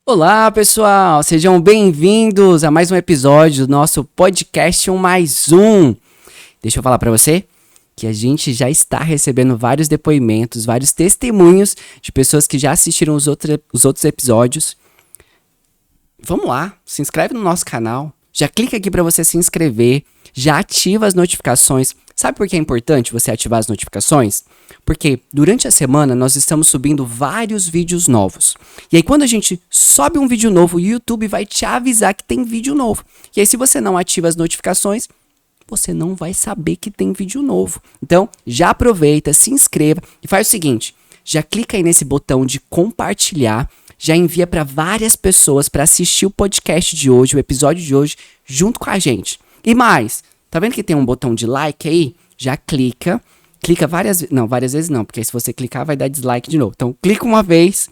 Olá, pessoal! Sejam bem-vindos a mais um episódio do nosso podcast Um Mais Um. Deixa eu falar pra você que a gente já está recebendo vários depoimentos, vários testemunhos de pessoas que já assistiram os outros episódios. Vamos lá, se inscreve no nosso canal, já clica aqui pra você se inscrever, já ativa as notificações. Sabe por que é importante você ativar as notificações? Porque durante a semana nós estamos subindo vários vídeos novos. E aí quando a gente sobe um vídeo novo, o YouTube vai te avisar que tem vídeo novo. E aí se você não ativa as notificações, você não vai saber que tem vídeo novo. Então, já aproveita, se inscreva e faz o seguinte, já clica aí nesse botão de compartilhar, já envia para várias pessoas para assistir o podcast de hoje, o episódio de hoje, junto com a gente. E mais, tá vendo que tem um botão de like aí? Já clica várias vezes, não, várias vezes não, porque aí se você clicar vai dar dislike de novo. Então, clica uma vez.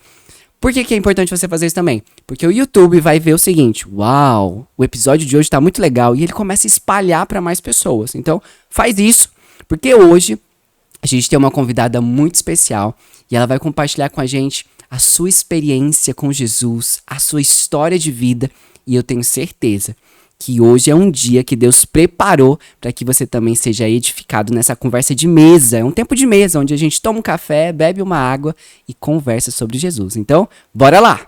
Por que é importante você fazer isso também? Porque o YouTube vai ver o seguinte, uau, o episódio de hoje tá muito legal, e ele começa a espalhar para mais pessoas. Então, faz isso, porque hoje a gente tem uma convidada muito especial, e ela vai compartilhar com a gente a sua experiência com Jesus, a sua história de vida, e eu tenho certeza que hoje é um dia que Deus preparou para que você também seja edificado nessa conversa de mesa. É um tempo de mesa, onde a gente toma um café, bebe uma água e conversa sobre Jesus. Então, bora lá!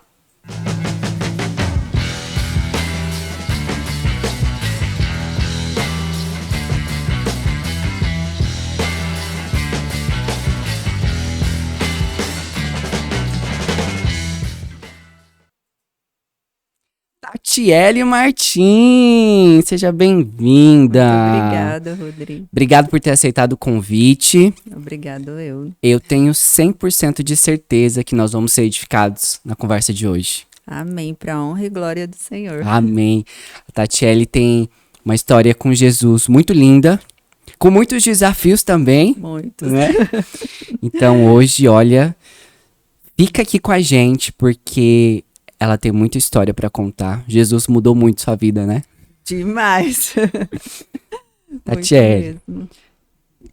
Tatiele Martins, seja Muito bem-vinda. obrigada, Rodrigo. Obrigado por ter aceitado o convite. Obrigado eu. Eu tenho 100% de certeza que nós vamos ser edificados na conversa de hoje. Amém. Para a honra e glória do Senhor. Amém. A Tatiele tem uma história com Jesus muito linda, com muitos desafios também, Muitos. né? Então hoje, olha, fica aqui com a gente porque ela tem muita história para contar. Jesus mudou muito sua vida, né? Demais. Tatiele, Muito mesmo.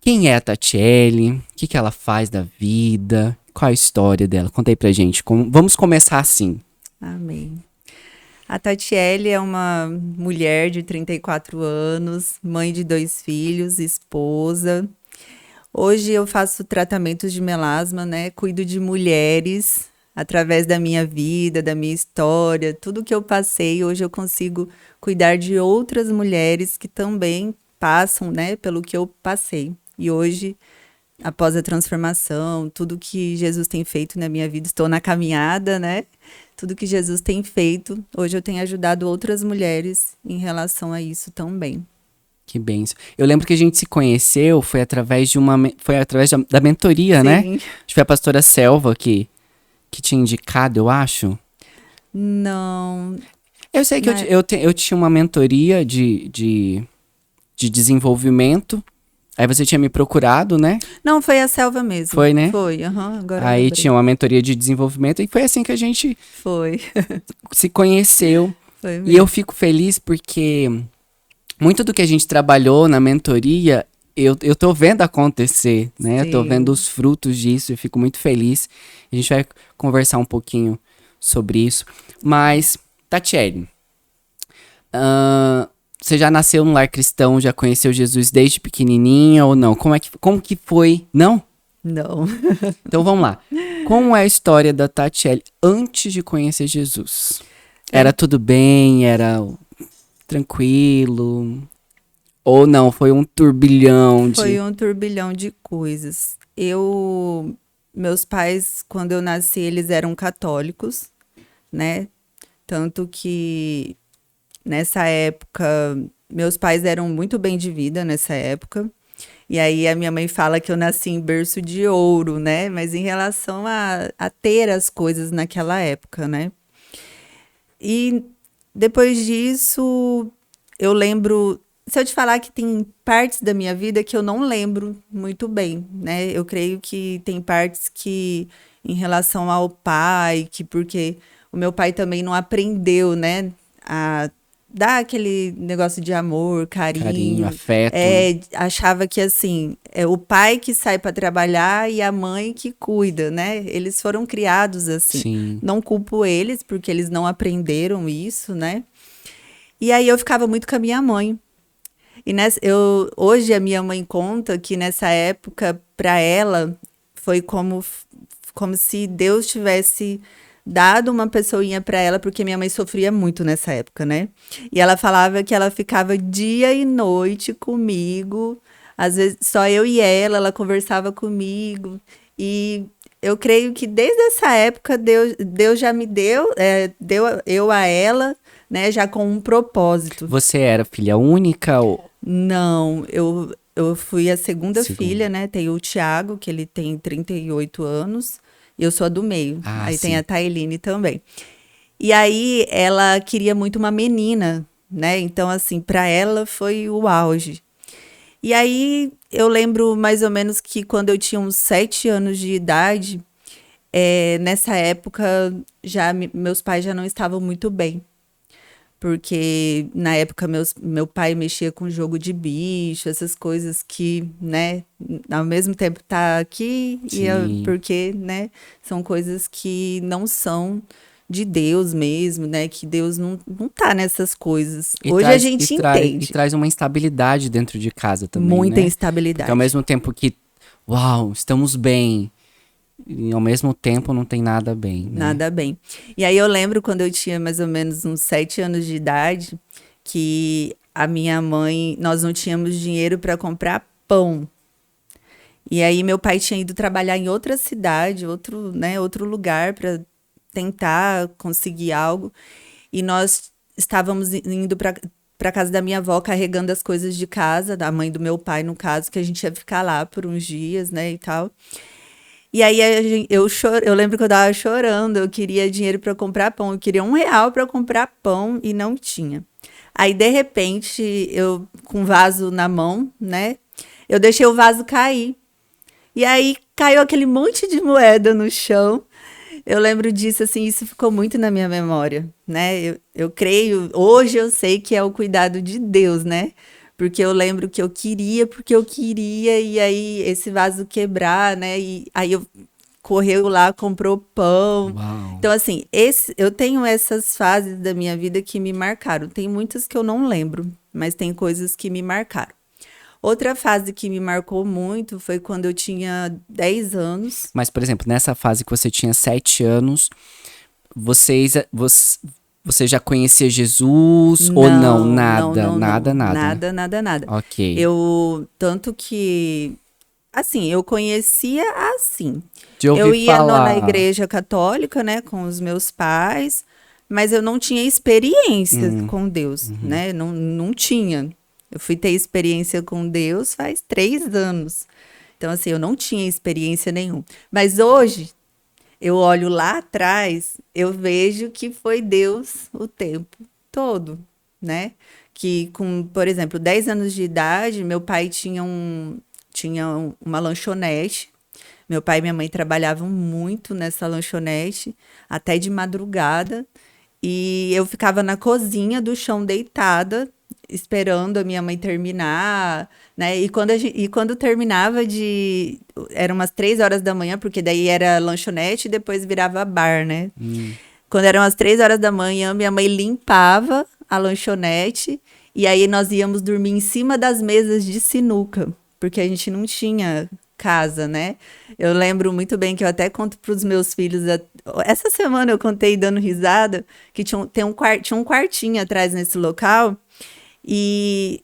quem é a Tatiele? O que ela faz da vida? Qual a história dela? Conta aí pra gente. Vamos começar assim. Amém. A Tatiele é uma mulher de 34 anos, mãe de 2 filhos, esposa. Hoje eu faço tratamentos de melasma, né? Cuido de mulheres através da minha vida, da minha história, tudo que eu passei. Hoje eu consigo cuidar de outras mulheres que também passam, né, pelo que eu passei. E hoje, após a transformação, tudo que Jesus tem feito na minha vida, estou na caminhada, né? Tudo que Jesus tem feito, hoje eu tenho ajudado outras mulheres em relação a isso também. Que bênção. Eu lembro que a gente se conheceu, foi através da mentoria, né? Sim. Acho que foi a pastora Selva que tinha indicado, eu acho. Não, Eu sei que né? eu tinha uma mentoria de desenvolvimento. Aí você tinha me procurado, né? Não, foi a Selva mesmo. Foi, né? Foi, agora eu Aí lembrei. tinha uma mentoria de desenvolvimento e foi assim que a gente Foi, se conheceu. foi E eu mesmo. fico feliz porque muito do que a gente trabalhou na mentoria, eu tô vendo acontecer, né? Eu tô vendo Sim. os frutos disso, eu fico muito feliz. A gente vai conversar um pouquinho sobre isso. Mas, Tatiele, você já nasceu num lar cristão, já conheceu Jesus desde pequenininha ou não? Como que foi? Não? Não. Então vamos lá. Como é a história da Tatiele antes de conhecer Jesus? Era tudo bem? Era tranquilo? Ou não? Foi um turbilhão de... Foi um turbilhão de coisas. Meus pais, quando eu nasci, eles eram católicos, né? Tanto que nessa época, meus pais eram muito bem de vida nessa época. E aí a minha mãe fala que eu nasci em berço de ouro, né? Mas em relação a ter as coisas naquela época, né? E depois disso, eu lembro. Se eu te falar que tem partes da minha vida que eu não lembro muito bem, né? Eu creio que tem partes que, em relação ao pai, que porque o meu pai também não aprendeu, né? A dar aquele negócio de amor, Carinho, afeto. Achava que assim, é o pai que sai para trabalhar e a mãe que cuida, né? Eles foram criados assim. Sim. Não culpo eles porque eles não aprenderam isso, né? E aí eu ficava muito com a minha mãe. E hoje a minha mãe conta que nessa época, para ela, foi como se Deus tivesse dado uma pessoinha para ela, porque minha mãe sofria muito nessa época, né? E ela falava que ela ficava dia e noite comigo, às vezes só eu e ela conversava comigo. E eu creio que desde essa época Deus já me deu eu a ela, né, já com um propósito. Você era filha única ou... Não, eu fui a segunda Segunda. filha, né? Tem o Thiago, que ele tem 38 anos, e eu sou a do meio. Ah, aí sim. tem a Tailine também. E aí ela queria muito uma menina, né? Então, assim, para ela foi o auge. E aí eu lembro mais ou menos que quando eu tinha uns 7 anos de idade, nessa época meus pais já não estavam muito bem. Porque na época meu pai mexia com jogo de bicho, essas coisas que, né, ao mesmo tempo tá aqui, Sim. porque, né, são coisas que não são de Deus mesmo, né, que Deus não tá nessas coisas. Hoje a gente entende. E traz uma instabilidade dentro de casa também, Muita né? instabilidade. Porque ao mesmo tempo que, uau, estamos bem, e ao mesmo tempo não tem nada bem, né? Nada bem. E aí eu lembro quando eu tinha mais ou menos uns 7 anos de idade, que a minha mãe, nós não tínhamos dinheiro para comprar pão. E aí meu pai tinha ido trabalhar em outra cidade, outro lugar para tentar conseguir algo. E nós estávamos indo para casa da minha avó carregando as coisas de casa, da mãe do meu pai, no caso, que a gente ia ficar lá por uns dias, né, e tal. E aí eu lembro que eu tava chorando, eu queria dinheiro para comprar pão, eu queria R$ 1 para comprar pão e não tinha. Aí, de repente, eu com o vaso na mão, né, eu deixei o vaso cair. E aí caiu aquele monte de moeda no chão. Eu lembro disso, assim, isso ficou muito na minha memória, né? Eu creio, hoje eu sei que é o cuidado de Deus, né? Porque eu lembro que porque eu queria, e aí esse vaso quebrar, né? E aí eu correu lá, comprou pão. Uau. Então, assim, eu tenho essas fases da minha vida que me marcaram. Tem muitas que eu não lembro, mas tem coisas que me marcaram. Outra fase que me marcou muito foi quando eu tinha 10 anos. Mas, por exemplo, nessa fase que você tinha 7 anos, você já conhecia Jesus ou não? Nada, nada, nada. Nada. Ok. Tanto que, assim, eu conhecia assim. De ouvir Eu ia falar. na igreja católica, né, com os meus pais, mas eu não tinha experiência com Deus, né? Não tinha. Eu fui ter experiência com Deus faz 3 anos. Então, assim, eu não tinha experiência nenhuma. Mas hoje, eu olho lá atrás, eu vejo que foi Deus o tempo todo, né? Que por exemplo, 10 anos de idade, meu pai tinha uma lanchonete. Meu pai e minha mãe trabalhavam muito nessa lanchonete, até de madrugada. E eu ficava na cozinha do chão deitada, esperando a minha mãe terminar, né? E quando terminava eram umas 3 horas da manhã, porque daí era lanchonete e depois virava bar, né? Quando eram as 3 horas da manhã, minha mãe limpava a lanchonete e aí nós íamos dormir em cima das mesas de sinuca, porque a gente não tinha casa, né? Eu lembro muito bem que eu até conto para os meus filhos. Essa semana eu contei dando risada que tinha um quartinho atrás nesse local e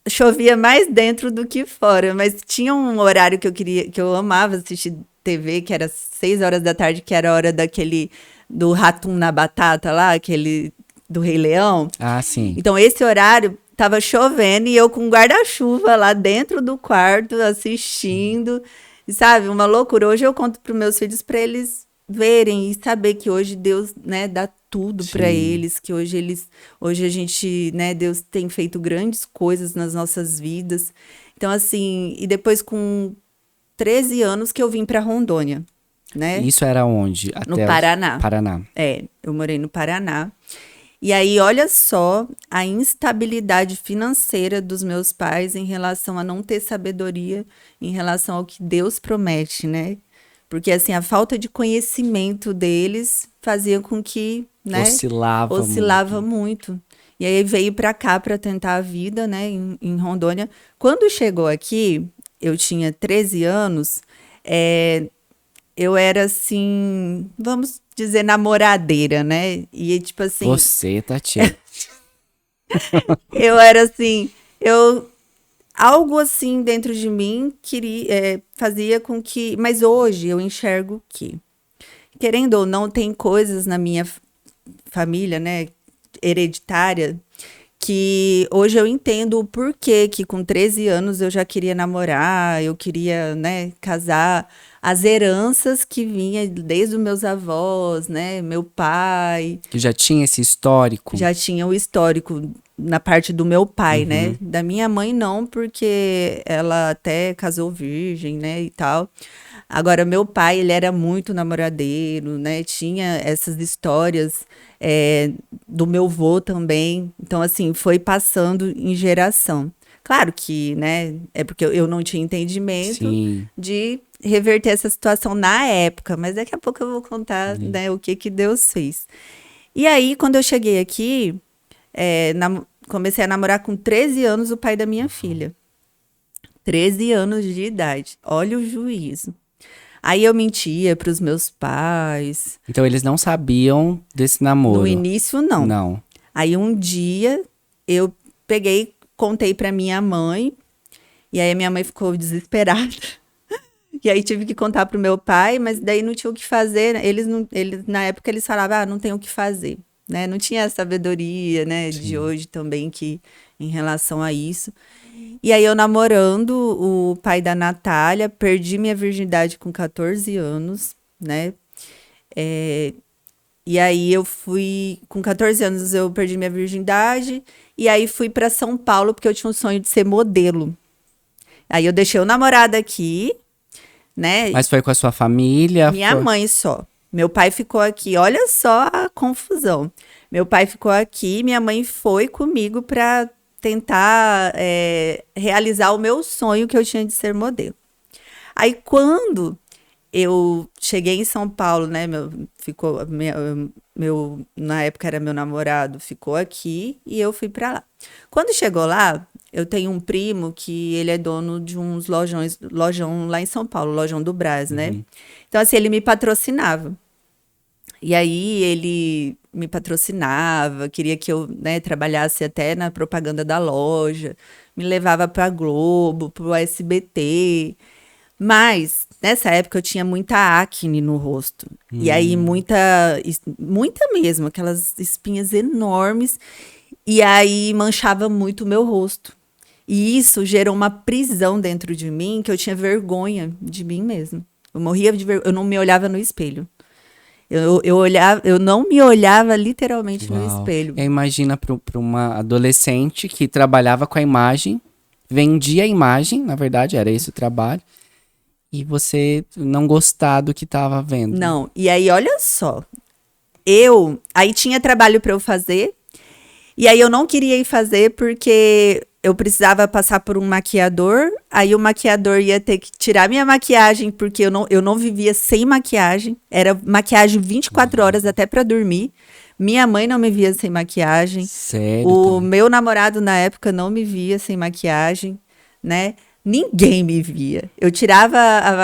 chovia mais dentro do que fora, mas tinha um horário que eu amava assistir TV, que era 6 horas da tarde, que era a hora do Ratum na Batata lá, aquele do Rei Leão. Ah, sim. Então, esse horário tava chovendo e eu com guarda-chuva lá dentro do quarto assistindo. E, sabe, uma loucura. Hoje eu conto para meus filhos para eles verem e saber que hoje Deus, né, dá tudo para eles, que hoje a gente, né, Deus tem feito grandes coisas nas nossas vidas. Então, assim, e depois com 13 anos que eu vim para Rondônia, né? Isso era onde? No Paraná. Paraná. Eu morei no Paraná. E aí, olha só a instabilidade financeira dos meus pais em relação a não ter sabedoria em relação ao que Deus promete, né? Porque, assim, a falta de conhecimento deles fazia com que, né, oscilava muito. E aí veio para cá para tentar a vida, né, em Rondônia. Quando chegou aqui, eu tinha 13 anos, eu era assim, vamos dizer, namoradeira, né? E tipo assim. Você, Tatiana. Eu era assim, algo assim dentro de mim fazia com que. Mas hoje eu enxergo que, querendo ou não, tem coisas na minha família, né, hereditária, que hoje eu entendo o porquê que com 13 anos eu já queria namorar, eu queria, né, casar. As heranças que vinha desde os meus avós, né, meu pai. Que já tinha esse histórico. Já tinha o histórico na parte do meu pai, né? Da minha mãe não, porque ela até casou virgem, né, e tal. Agora, meu pai, ele era muito namoradeiro, né? Tinha essas histórias do meu avô também. Então, assim, foi passando em geração. Claro que, né, é porque eu não tinha entendimento de reverter essa situação na época, mas daqui a pouco eu vou contar, né, o que Deus fez. E aí, quando eu cheguei aqui, comecei a namorar com 13 anos o pai da minha filha. 13 anos de idade. Olha o juízo. Aí eu mentia para os meus pais. Então eles não sabiam desse namoro? No início, não. Não. Aí um dia eu peguei, contei para minha mãe, e aí a minha mãe ficou desesperada. E aí tive que contar pro meu pai, mas daí não tinha o que fazer. Eles na época eles falavam, não tem o que fazer, né? Não tinha a sabedoria, né, de hoje também que em relação a isso. E aí eu namorando o pai da Natália, perdi minha virgindade com 14 anos, né? E aí eu fui, com 14 anos eu perdi minha virgindade, e aí fui para São Paulo porque eu tinha um sonho de ser modelo. Aí eu deixei o namorado aqui, né? Mas foi com a sua família? Minha mãe só. Meu pai ficou aqui. Olha só a confusão. Meu pai ficou aqui, minha mãe foi comigo para tentar realizar o meu sonho que eu tinha de ser modelo. Aí quando eu cheguei em São Paulo, né? Na época era meu namorado, ficou aqui e eu fui para lá. Quando chegou lá, eu tenho um primo que ele é dono de uns lojão lá em São Paulo, Lojão do Brás, né? Então, assim, ele me patrocinava. E aí, ele me patrocinava, queria que eu, né, trabalhasse até na propaganda da loja, me levava pra Globo, pro SBT. Mas, nessa época, eu tinha muita acne no rosto. E aí, muita mesmo, aquelas espinhas enormes. E aí, manchava muito o meu rosto. E isso gerou uma prisão dentro de mim, que eu tinha vergonha de mim mesma. Eu morria de vergonha, eu não me olhava no espelho. Eu não me olhava literalmente no espelho. Imagina para uma adolescente que trabalhava com a imagem, vendia a imagem, na verdade, era esse o trabalho, e você não gostar do que estava vendo. Não, e aí olha só, aí tinha trabalho para eu fazer, e aí eu não queria ir fazer porque eu precisava passar por um maquiador, aí o maquiador ia ter que tirar minha maquiagem, porque eu não vivia sem maquiagem, era maquiagem 24 horas até para dormir. Minha mãe não me via sem maquiagem. Sério? O meu namorado na época não me via sem maquiagem, né? Ninguém me via. Eu tirava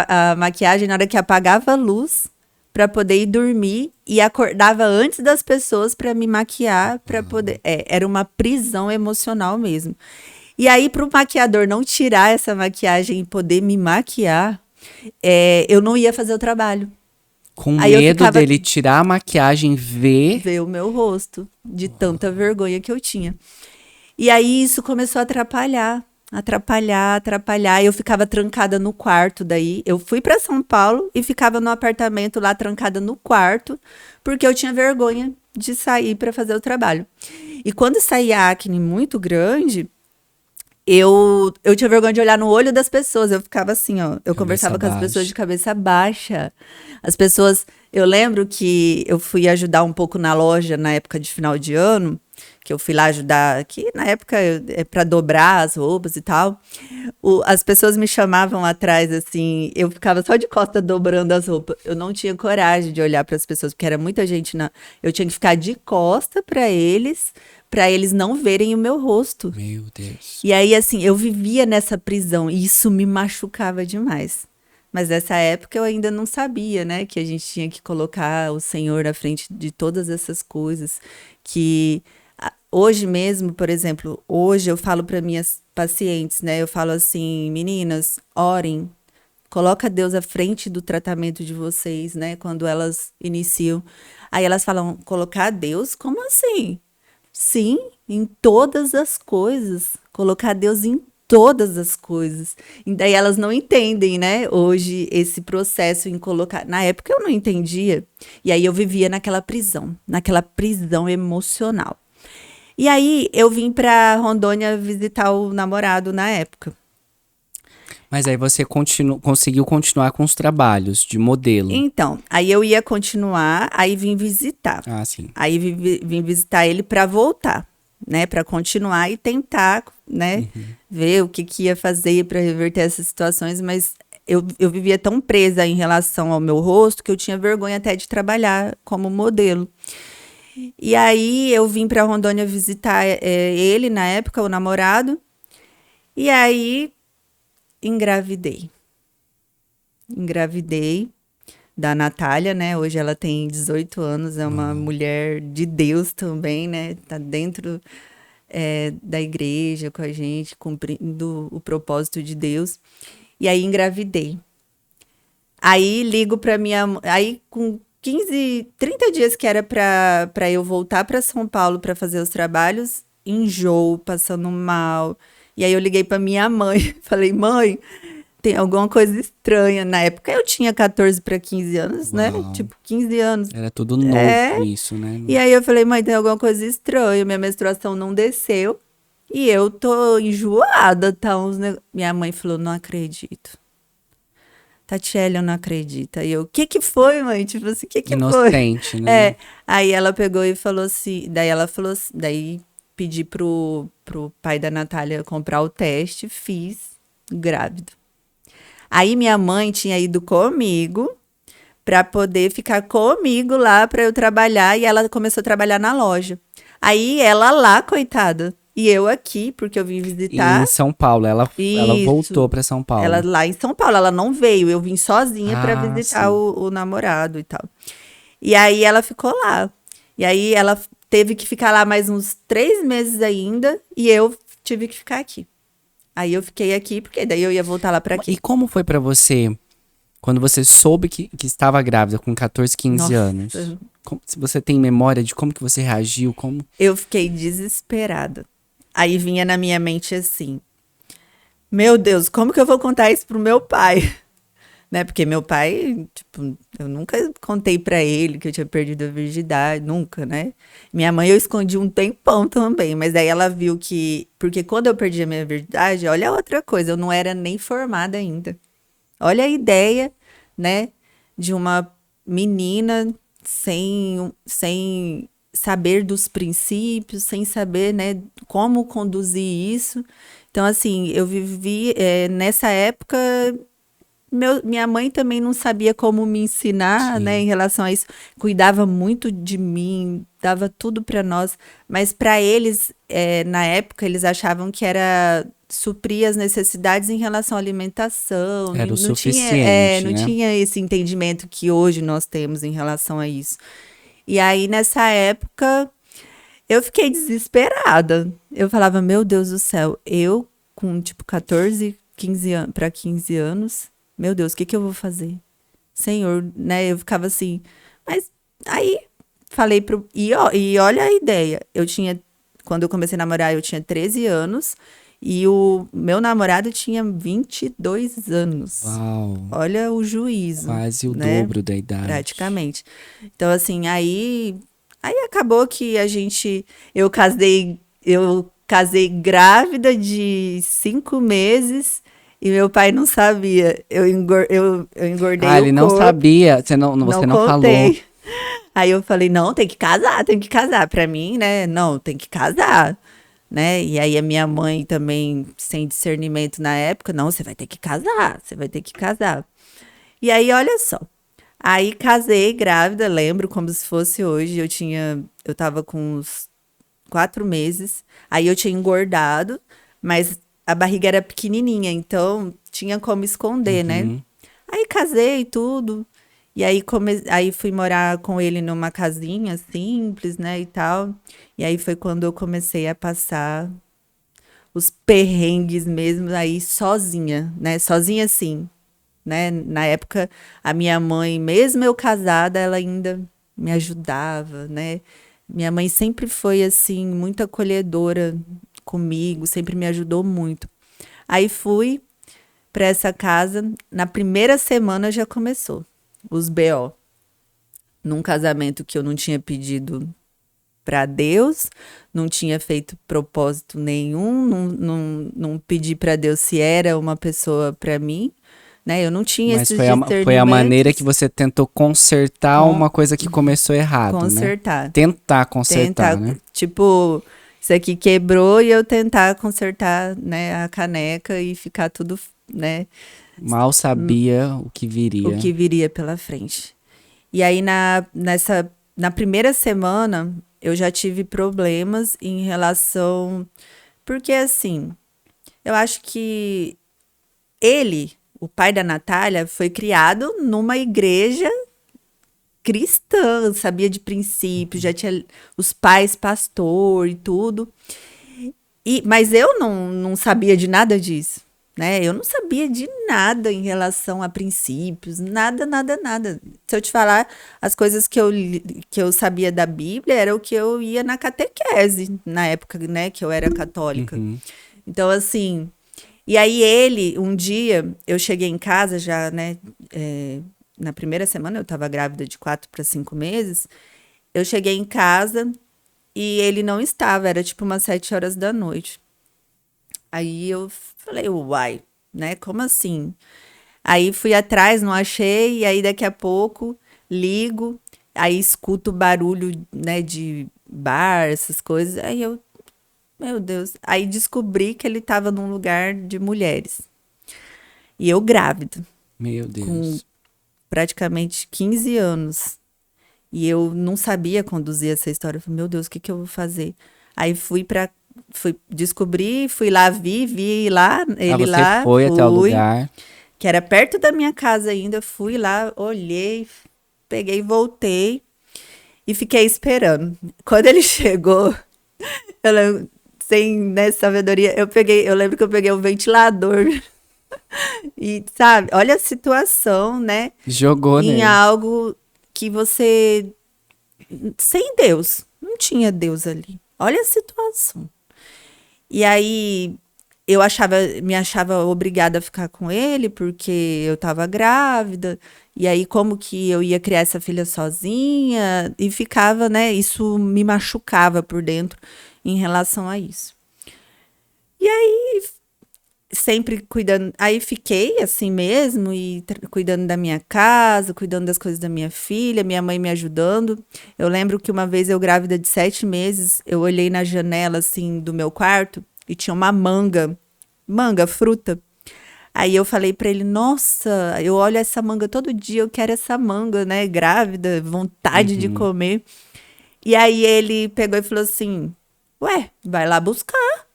a maquiagem na hora que apagava a luz para poder ir dormir e acordava antes das pessoas para me maquiar, para poder. Era uma prisão emocional mesmo. E aí, para o maquiador não tirar essa maquiagem e poder me maquiar, eu não ia fazer o trabalho. Com aí medo dele tirar a maquiagem, ver o meu rosto, de tanta vergonha que eu tinha. E aí, isso começou a atrapalhar. Eu ficava trancada no quarto daí. Eu fui para São Paulo e ficava no apartamento lá trancada no quarto, porque eu tinha vergonha de sair para fazer o trabalho. E quando saía acne muito grande, eu tinha vergonha de olhar no olho das pessoas. Eu ficava assim, ó. Eu conversava com as baixa. pessoas de cabeça baixa. As pessoas... Eu lembro que eu fui ajudar um pouco na loja na época de final de ano, que eu fui lá ajudar, que na época é para dobrar as roupas e tal. As pessoas me chamavam atrás, assim, eu ficava só de costa dobrando as roupas. Eu não tinha coragem de olhar para as pessoas, porque era muita gente eu tinha que ficar de costa para eles não verem o meu rosto. Meu Deus. E aí, assim, eu vivia nessa prisão e isso me machucava demais. Mas nessa época eu ainda não sabia, né, que a gente tinha que colocar o Senhor à frente de todas essas coisas. Que hoje mesmo, por exemplo, hoje eu falo para minhas pacientes, né, eu falo assim, meninas, orem, coloca Deus à frente do tratamento de vocês, né, quando elas iniciam. Aí elas falam, colocar Deus? Como assim? Sim, em todas as coisas. Colocar Deus em todas as coisas. E daí elas não entendem, né? Hoje, esse processo em colocar. Na época eu não entendia. E aí eu vivia naquela prisão emocional. E aí eu vim para Rondônia visitar o namorado na época. Mas aí você conseguiu continuar com os trabalhos de modelo. Então, aí eu ia continuar, aí vim visitar. Ah, sim. Aí vim visitar ele para voltar, né, para continuar e tentar, né, ver o que ia fazer para reverter essas situações, mas eu vivia tão presa em relação ao meu rosto que eu tinha vergonha até de trabalhar como modelo. E aí eu vim para Rondônia visitar ele na época, o namorado, e aí engravidei da Natália, né? Hoje ela tem 18 anos, é uma mulher de Deus também, né? Tá dentro da igreja com a gente, cumprindo o propósito de Deus. E aí engravidei. Aí ligo para aí com 30 dias que era para eu voltar para São Paulo para fazer os trabalhos, enjoo, passando mal. E aí eu liguei para minha mãe, falei, mãe, tem alguma coisa estranha. Na época eu tinha 14 para 15 anos, né? Tipo, 15 anos. Era tudo novo isso, né? E aí eu falei, mãe, tem alguma coisa estranha, minha menstruação não desceu e eu tô enjoada, tá? Minha mãe falou, não acredito. Tatiele, eu não acredito. Aí eu, o que foi, mãe? Tipo assim, o que foi? Inocente, né? Aí ela pegou e falou assim, daí ela falou assim, daí pedi pro pai da Natália comprar o teste, fiz, grávido. Aí minha mãe tinha ido comigo para poder ficar comigo lá para eu trabalhar e ela começou a trabalhar na loja. Aí ela lá, coitada, e eu aqui, porque eu vim visitar. E em São Paulo, ela voltou para São Paulo. Ela lá em São Paulo, ela não veio, eu vim sozinha para visitar o namorado e tal. E aí ela ficou lá. E aí ela teve que ficar lá mais uns 3 meses ainda e eu tive que ficar aqui. Aí eu fiquei aqui, porque daí eu ia voltar lá pra aqui. E como foi pra você, quando você soube que estava grávida com 14, 15 anos? Se você tem memória de como que você reagiu, como... Eu fiquei desesperada. Aí vinha na minha mente assim, meu Deus, como que eu vou contar isso pro meu pai? Né? Porque meu pai, tipo, eu nunca contei pra ele que eu tinha perdido a virgindade, nunca, né? Minha mãe eu escondi um tempão também, mas aí ela viu que... Porque quando eu perdi a minha virgindade, olha outra coisa, eu não era nem formada ainda. Olha a ideia, né, de uma menina sem saber dos princípios, sem saber, né, como conduzir isso. Então, assim, eu vivi nessa época... minha mãe também não sabia como me ensinar, né, em relação a isso. Cuidava muito de mim, dava tudo para nós. Mas para eles, na época, eles achavam que era suprir as necessidades em relação à alimentação. Era o não suficiente, não né? tinha esse entendimento que hoje nós temos em relação a isso. E aí, nessa época, eu fiquei desesperada. Eu falava, meu Deus do céu, eu com, tipo, 14, 15 anos, para 15 anos... Meu Deus, o que eu vou fazer? Senhor, né? Eu ficava assim. Mas aí falei E olha a ideia. Quando eu comecei a namorar, eu tinha 13 anos. E o meu namorado tinha 22 anos. Uau! Olha o juízo. Quase o né? dobro da idade. Praticamente. Então, assim, aí acabou que eu casei. Eu casei grávida de 5 meses e meu pai não sabia. Eu engordei Ah, ele não sabia. Você não falou. contei. Aí eu falei, não, tem que casar, tem que casar. Pra mim, né? Não, tem que casar, né? E aí a minha mãe também, sem discernimento na época, não, você vai ter que casar, você vai ter que casar. E aí, olha só. Aí casei grávida, lembro como se fosse hoje. Eu tava com uns 4 meses. Aí eu tinha engordado, mas a barriga era pequenininha, então tinha como esconder, né? Uhum. Aí casei e tudo. E aí, aí fui morar com ele numa casinha simples, né, e tal. E aí foi quando eu comecei a passar os perrengues mesmo aí sozinha, né? Sozinha assim, né? Na época, a minha mãe, mesmo eu casada, ela ainda me ajudava, né? Minha mãe sempre foi assim muito acolhedora comigo, sempre me ajudou muito. Aí fui para essa casa, na primeira semana já começou os BO. Num casamento que eu não tinha pedido para Deus, não tinha feito propósito nenhum, não pedi para Deus se era uma pessoa para mim, né? Eu não tinha Mas esses foi a maneira que discernimentos. você tentou consertar Com, uma coisa que começou errado, né? consertar. Tentar consertar, Tentar, né? tipo, isso aqui quebrou e eu tentar consertar, né, a caneca e ficar tudo, né, Mal sabia o que o viria. que viria pela frente. E aí, na primeira semana, eu já tive problemas em relação. Porque, assim, eu acho que ele, o pai da Natália, foi criado numa igreja cristã, sabia de princípios, já tinha os pais pastor e tudo. Mas eu não sabia de nada disso, né? Eu não sabia de nada em relação a princípios, nada, nada, nada. Se eu te falar, as coisas que eu sabia da Bíblia era o que eu ia na catequese, na época, né, que eu era católica. Uhum. Então, assim, e aí ele, um dia, eu cheguei em casa já, né, na primeira semana, eu estava grávida de 4 para 5 meses, eu cheguei em casa e ele não estava, era tipo umas 7 horas da noite. Aí eu falei, uai, né? Como assim? Aí fui atrás, não achei, e aí daqui a pouco ligo, aí escuto barulho, né, de bar, essas coisas. Aí eu, meu Deus. Aí descobri que ele estava num lugar de mulheres. E eu grávida, Meu com Deus. praticamente 15 anos. E eu não sabia conduzir essa história. Eu falei, meu Deus, o que que eu vou fazer? Aí fui descobrir, fui lá, vi lá, Ah, ele você lá, foi até o fui, lugar. que era perto da minha casa ainda, fui lá, olhei, peguei, voltei e fiquei esperando. Quando ele chegou, eu lembro, sem, né, sabedoria, eu lembro que eu peguei o ventilador e, sabe, olha a situação, né, Jogou em nele. algo que você sem Deus. Não tinha Deus ali. Olha a situação. E aí me achava obrigada a ficar com ele porque eu estava grávida. E aí como que eu ia criar essa filha sozinha e ficava, né, isso me machucava por dentro em relação a isso. E aí sempre cuidando, aí fiquei assim mesmo e cuidando da minha casa, cuidando das coisas da minha filha, minha mãe me ajudando. Eu lembro que uma vez eu grávida de 7 meses, eu olhei na janela assim do meu quarto e tinha uma manga, fruta. Aí eu falei pra ele, nossa, eu olho essa manga todo dia, eu quero essa manga, né, grávida, vontade de Uhum. comer. E aí ele pegou e falou assim, ué, vai lá buscar.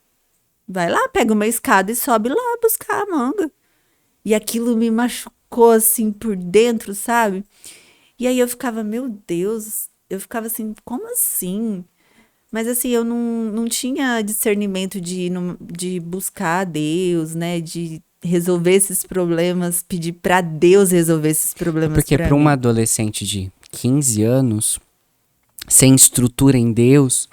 Vai lá, pega uma escada e sobe lá buscar a manga. E aquilo me machucou assim por dentro, sabe? E aí eu ficava, meu Deus, eu ficava assim, como assim? Mas assim, eu não tinha discernimento de buscar a Deus, né? De resolver esses problemas, pedir pra Deus resolver esses É problemas porque pra para uma mim. adolescente de 15 anos, sem estrutura em Deus,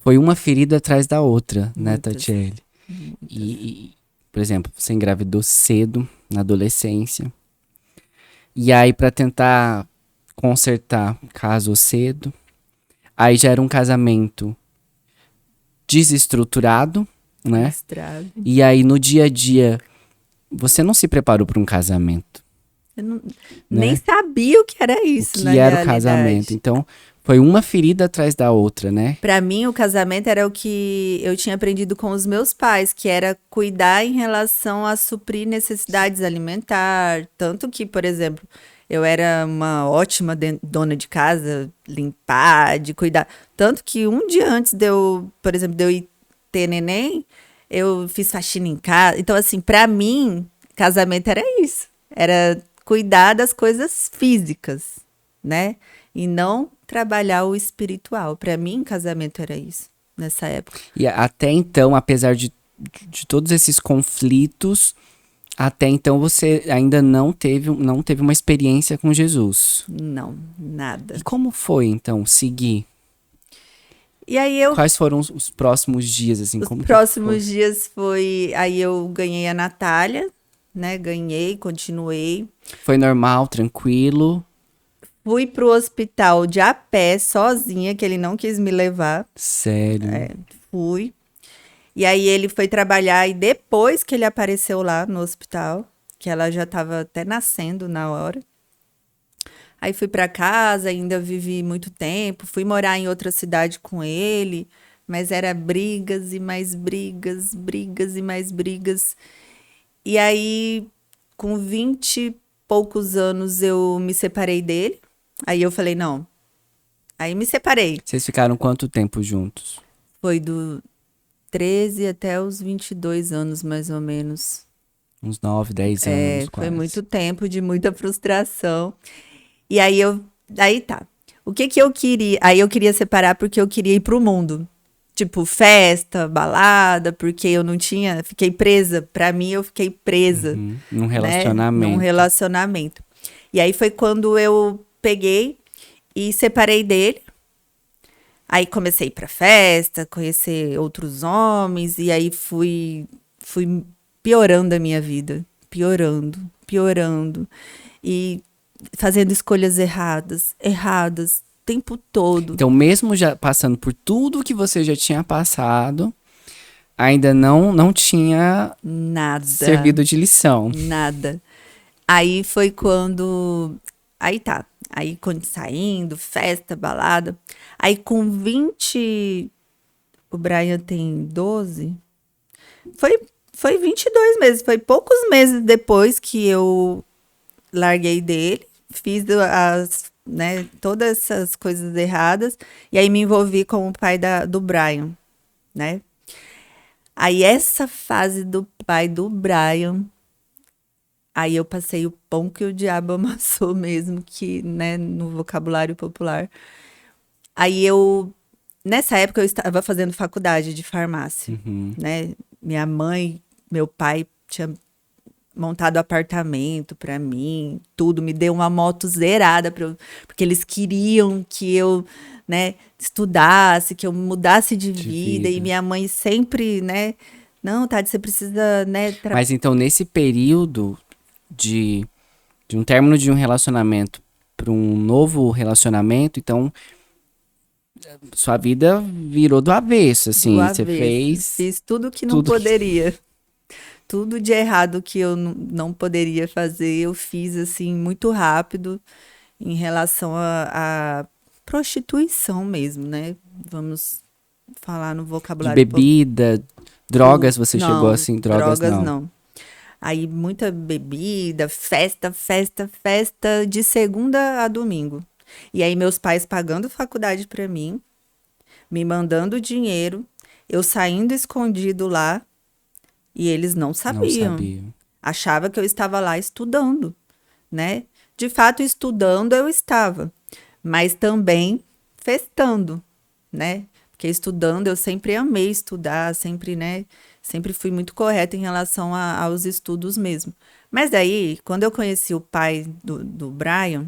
foi uma ferida atrás da outra, né, Muitas, Tatiele? muitas. E, por exemplo, você engravidou cedo, na adolescência. E aí, pra tentar consertar, casou cedo. Aí já era um casamento desestruturado, né? Estrado. E aí, no dia a dia, você não se preparou para um casamento. Eu não- Né? Nem sabia o que era isso, O na que era o realidade. casamento. Então, foi uma ferida atrás da outra, né? Para mim, o casamento era o que eu tinha aprendido com os meus pais, que era cuidar em relação a suprir necessidades alimentares. Tanto que, por exemplo, eu era uma ótima dona de casa, limpar, de cuidar. Tanto que um dia antes de eu, por exemplo, de eu ir ter neném, eu fiz faxina em casa. Então, assim, para mim, casamento era isso. Era cuidar das coisas físicas, né? E não trabalhar o espiritual. Para mim, casamento era isso, nessa época. E até então, apesar de todos esses conflitos, até então você ainda não teve uma experiência com Jesus. Não, nada. E como foi, então, seguir? E aí eu, Quais foram os próximos dias, assim? os Como que próximos foi? dias foi, aí eu ganhei a Natália, né? Ganhei, continuei. Foi normal, tranquilo? Fui pro hospital de a pé, sozinha, que ele não quis me levar. Sério? Fui. E aí ele foi trabalhar e depois que ele apareceu lá no hospital, que ela já estava até nascendo na hora. Aí fui para casa, ainda vivi muito tempo, fui morar em outra cidade com ele, mas era brigas e mais brigas, brigas e mais brigas. E aí, com 20 e poucos anos, eu me separei dele. Aí eu falei, não. Aí me separei. Vocês ficaram quanto tempo juntos? Foi do 13 até os 22 anos, mais ou menos. Uns 9, 10 anos, Foi quase. muito tempo de muita frustração. E aí tá. O que que eu queria? Aí eu queria separar porque eu queria ir pro mundo. Tipo, festa, balada, porque eu não tinha, fiquei presa. Pra mim, eu fiquei presa, Num né? relacionamento. Num relacionamento. E aí foi quando eu peguei e separei dele. Aí comecei a ir pra festa, conhecer outros homens, e aí fui piorando a minha vida. Piorando, piorando. E fazendo escolhas erradas, o tempo todo. Então, mesmo já passando por tudo que você já tinha passado, ainda não tinha Nada. servido de lição. Nada. Aí foi quando. Aí tá. Aí saindo, festa, balada. Aí com 20. O Brian tem 12. Foi 22 meses. Foi poucos meses depois que eu larguei dele. Fiz né, todas essas coisas erradas. E aí me envolvi com o pai do Brian, né? Aí essa fase do pai do Brian. Aí eu passei o pão que o diabo amassou mesmo, que, né, no vocabulário popular. Aí nessa época eu estava fazendo faculdade de farmácia, né? Minha mãe, meu pai tinha montado apartamento para mim, tudo, me deu uma moto zerada porque eles queriam que eu, né, estudasse, que eu mudasse de vida, e minha mãe sempre, né, não, Tati, você precisa, né, Mas então, nesse período de um término de um relacionamento para um novo relacionamento, então sua vida virou do avesso, assim, do você avesso. fez Fiz tudo que não tudo que- poderia. Tudo de errado que eu não poderia fazer, eu fiz assim muito rápido em relação à prostituição mesmo, né? Vamos falar no de vocabulário bebida, drogas, você Não, chegou assim, drogas não. não. Aí muita bebida, festa, festa, festa, de segunda a domingo. E aí meus pais pagando faculdade pra mim, me mandando dinheiro, eu saindo escondido lá, e eles não Não sabiam. sabia. Achava que eu estava lá estudando, né? De fato, estudando eu estava, mas também festando, né? Porque estudando eu sempre amei estudar, sempre, né? Sempre fui muito correta em relação aos estudos mesmo. Mas daí, quando eu conheci o pai do Brian,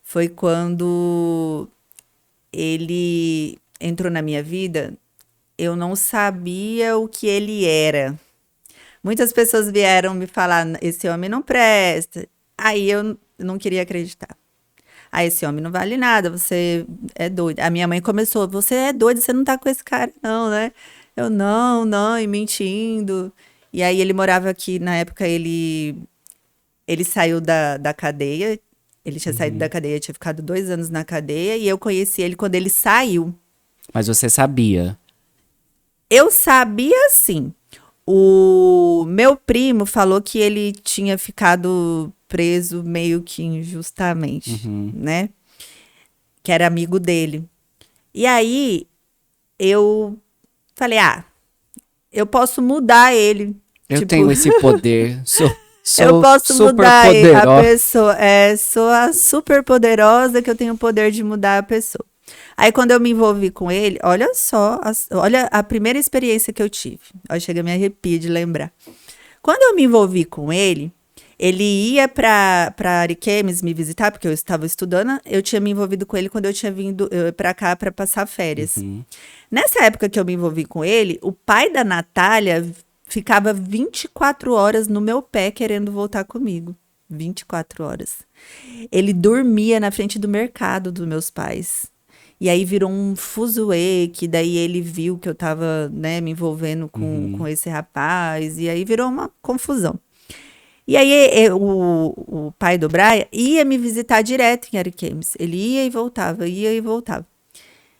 foi quando ele entrou na minha vida, eu não sabia o que ele era. Muitas pessoas vieram me falar, esse homem não presta. Aí eu não queria acreditar. Ah, esse homem não vale nada, você é doido. A minha mãe começou, você é doido, você não tá com esse cara não, né? Eu, não, e mentindo. E aí ele morava aqui, na época ele saiu da cadeia, ele tinha saído da cadeia, tinha ficado 2 anos na cadeia, e eu conheci ele quando ele saiu. Mas você sabia? Eu sabia, sim. O meu primo falou que ele tinha ficado preso meio que injustamente, né? Que era amigo dele. E aí, eu falei, eu posso mudar ele. Eu Tipo, tenho esse poder. Sou eu posso super mudar a poderosa. pessoa. Sou a super poderosa que eu tenho o poder de mudar a pessoa. Aí, quando eu me envolvi com ele, olha só, olha a primeira experiência que eu tive. Eu chega a me arrepio de lembrar. Quando eu me envolvi com ele ia para Ariquemes me visitar, porque eu estava estudando. Eu tinha me envolvido com ele quando eu tinha vindo para cá para passar férias. Nessa época que eu me envolvi com ele, o pai da Natália ficava 24 horas no meu pé querendo voltar comigo. 24 horas. Ele dormia na frente do mercado dos meus pais. E aí virou um fuzuê, que daí ele viu que eu tava, né, me envolvendo com esse rapaz, e aí virou uma confusão. E aí o pai do Brian ia me visitar direto em Ariquemes. Ele ia e voltava, ia e voltava.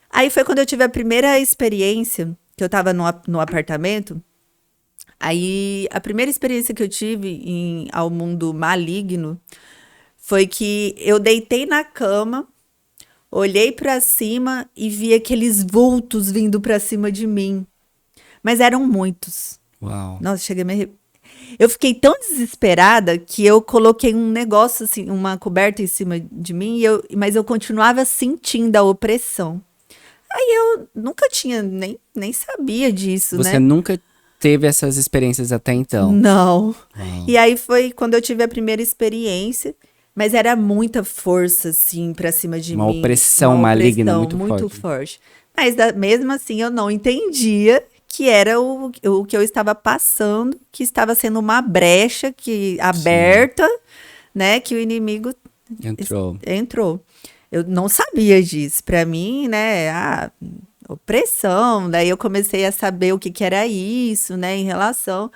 Aí foi quando eu tive a primeira experiência, que eu tava no apartamento. Aí a primeira experiência que eu tive ao mundo maligno foi que eu deitei na cama, olhei pra cima e vi aqueles vultos vindo pra cima de mim. Mas eram muitos. Uau. Nossa, cheguei a me Eu fiquei tão desesperada que eu coloquei um negócio assim, uma coberta em cima de mim, mas eu continuava sentindo a opressão. Aí eu nunca tinha, nem sabia disso, Você né? nunca teve essas experiências até então? Não. Uau. E aí foi quando eu tive a primeira experiência, mas era muita força, assim, pra cima de Uma mim. opressão maligna muito forte. forte. Mas mesmo assim eu não entendia que era o que eu estava passando, que estava sendo uma brecha aberta, né? Que o inimigo entrou. Eu não sabia disso. Para mim, né? Opressão. Daí eu comecei a saber o que era isso, né? Em relação.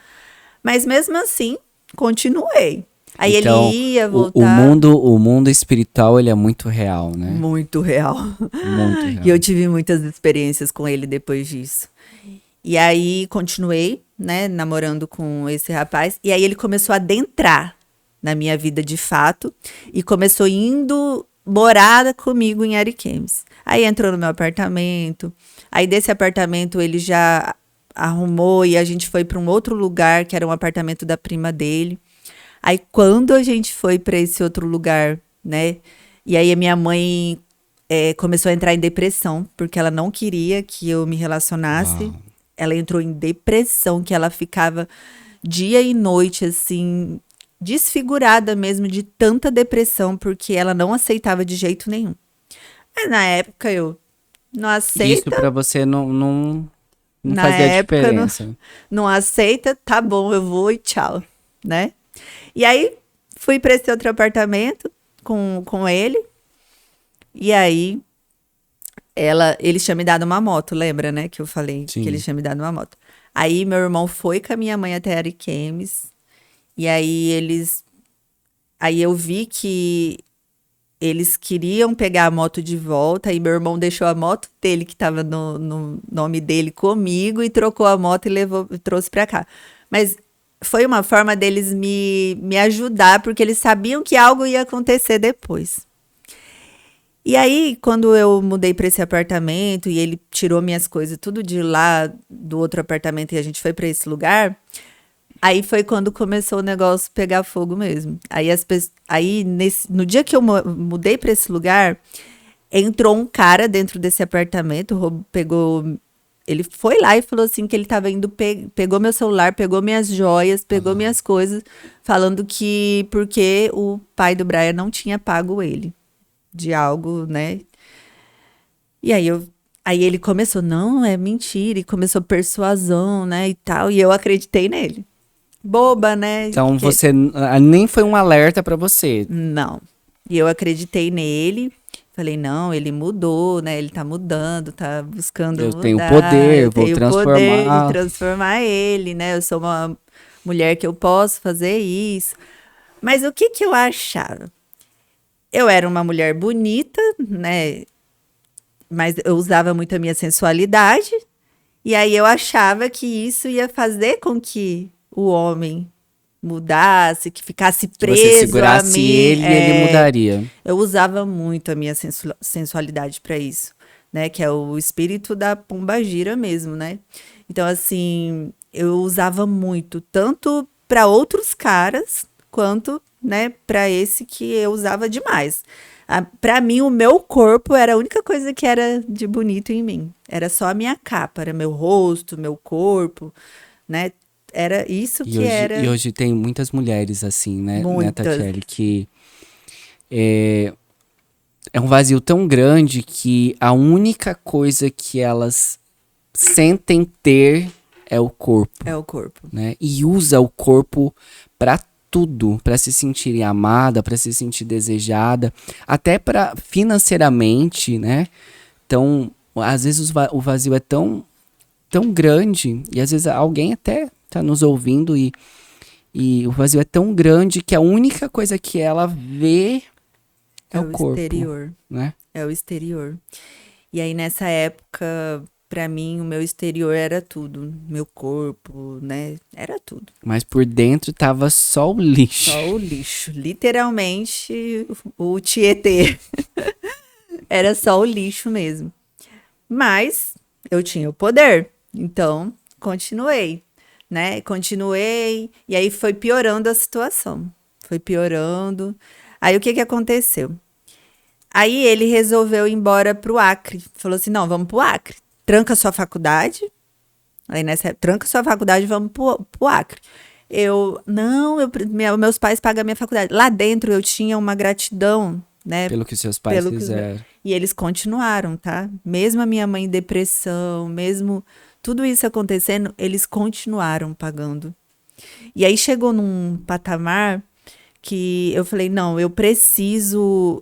Mas mesmo assim, continuei. Aí Então, ele ia voltar. o mundo espiritual, ele é muito real, né? Muito real. Muito real. E eu tive muitas experiências com ele depois disso. E aí continuei, né, namorando com esse rapaz. E aí ele começou a adentrar na minha vida de fato. E começou indo morar comigo em Ariquemes. Aí entrou no meu apartamento. Aí desse apartamento ele já arrumou e a gente foi para um outro lugar, que era um apartamento da prima dele. Aí quando a gente foi para esse outro lugar, né? E aí a minha mãe começou a entrar em depressão, porque ela não queria que eu me relacionasse. Uau. Ela entrou em depressão, que ela ficava dia e noite, assim, desfigurada mesmo, de tanta depressão, porque ela não aceitava de jeito nenhum. Mas na época eu não aceita. Isso pra você não Na fazia época, diferença. não aceita, tá bom, eu vou e tchau, né? E aí fui para esse outro apartamento com ele. E aí ele tinha me dado uma moto, lembra, né? Que eu falei Sim. que ele tinha me dado uma moto. Aí meu irmão foi com a minha mãe até Ariquemes. E aí eu vi que eles queriam pegar a moto de volta. E meu irmão deixou a moto dele, que estava no nome dele, comigo, e trocou a moto e trouxe para cá. Mas foi uma forma deles me ajudar, porque eles sabiam que algo ia acontecer depois. E aí, quando eu mudei para esse apartamento e ele tirou minhas coisas tudo de lá do outro apartamento e a gente foi para esse lugar, aí foi quando começou o negócio pegar fogo mesmo. Aí no dia que eu mudei para esse lugar, entrou um cara dentro desse apartamento, ele foi lá e falou assim que ele estava indo, pegou meu celular, pegou minhas joias, pegou minhas coisas, falando que porque o pai do Brian não tinha pago ele de algo, né? E aí ele começou, não, é mentira, e começou persuasão, né, e tal, e eu acreditei nele. Boba, né? Então você nem foi um alerta pra você. Não. E eu acreditei nele, Falei, não, ele mudou, né? Ele tá mudando, tá buscando Eu tenho mudar. poder, Eu vou tenho o poder de transformar. transformar ele, né? Eu sou uma mulher que eu posso fazer isso. Mas o que que eu achava? Eu era uma mulher bonita, né? Mas eu usava muito a minha sensualidade. E aí eu achava que isso ia fazer com que o homem mudasse, que ficasse Que você preso a segurasse mim. ele e ele mudaria. Eu usava muito a minha sensualidade para isso, né? Que é o espírito da pombagira mesmo, né? Então, assim, eu usava muito, tanto para outros caras, quanto, né, para esse que eu usava demais. Para mim, o meu corpo era a única coisa que era de bonito em mim. Era só a minha capa, era meu rosto, meu corpo, né? Era isso que E era hoje tem muitas mulheres assim, né, muitas. Tatiele, que é um vazio tão grande que a única coisa que elas sentem ter é o corpo, É o corpo. né? E usa o corpo pra tudo, pra se sentir amada, pra se sentir desejada, até para financeiramente, né? Então, às vezes o vazio é tão grande e às vezes alguém até tá nos ouvindo e o vazio é tão grande que a única coisa que ela vê é É o o corpo, exterior. né? É o exterior. E aí, nessa época, pra mim, o meu exterior era tudo. Meu corpo, né? Era tudo. Mas por dentro tava só o lixo. Só o lixo. Literalmente, o Tietê. Era só o lixo mesmo. Mas eu tinha o poder. Então, continuei, né? Continuei. E aí foi piorando a situação. Foi piorando. Aí o que que aconteceu? Aí ele resolveu ir embora pro Acre. Falou assim: não, vamos pro Acre. Tranca sua faculdade. Aí nessa época, tranca sua faculdade, vamos pro Acre. Eu, não, meus pais pagam a minha faculdade. Lá dentro eu tinha uma gratidão, né? Pelo que seus pais Pelo que fizeram. e eles continuaram, tá? Mesmo a minha mãe em depressão, mesmo tudo isso acontecendo, eles continuaram pagando. E aí chegou num patamar que eu falei, não, eu preciso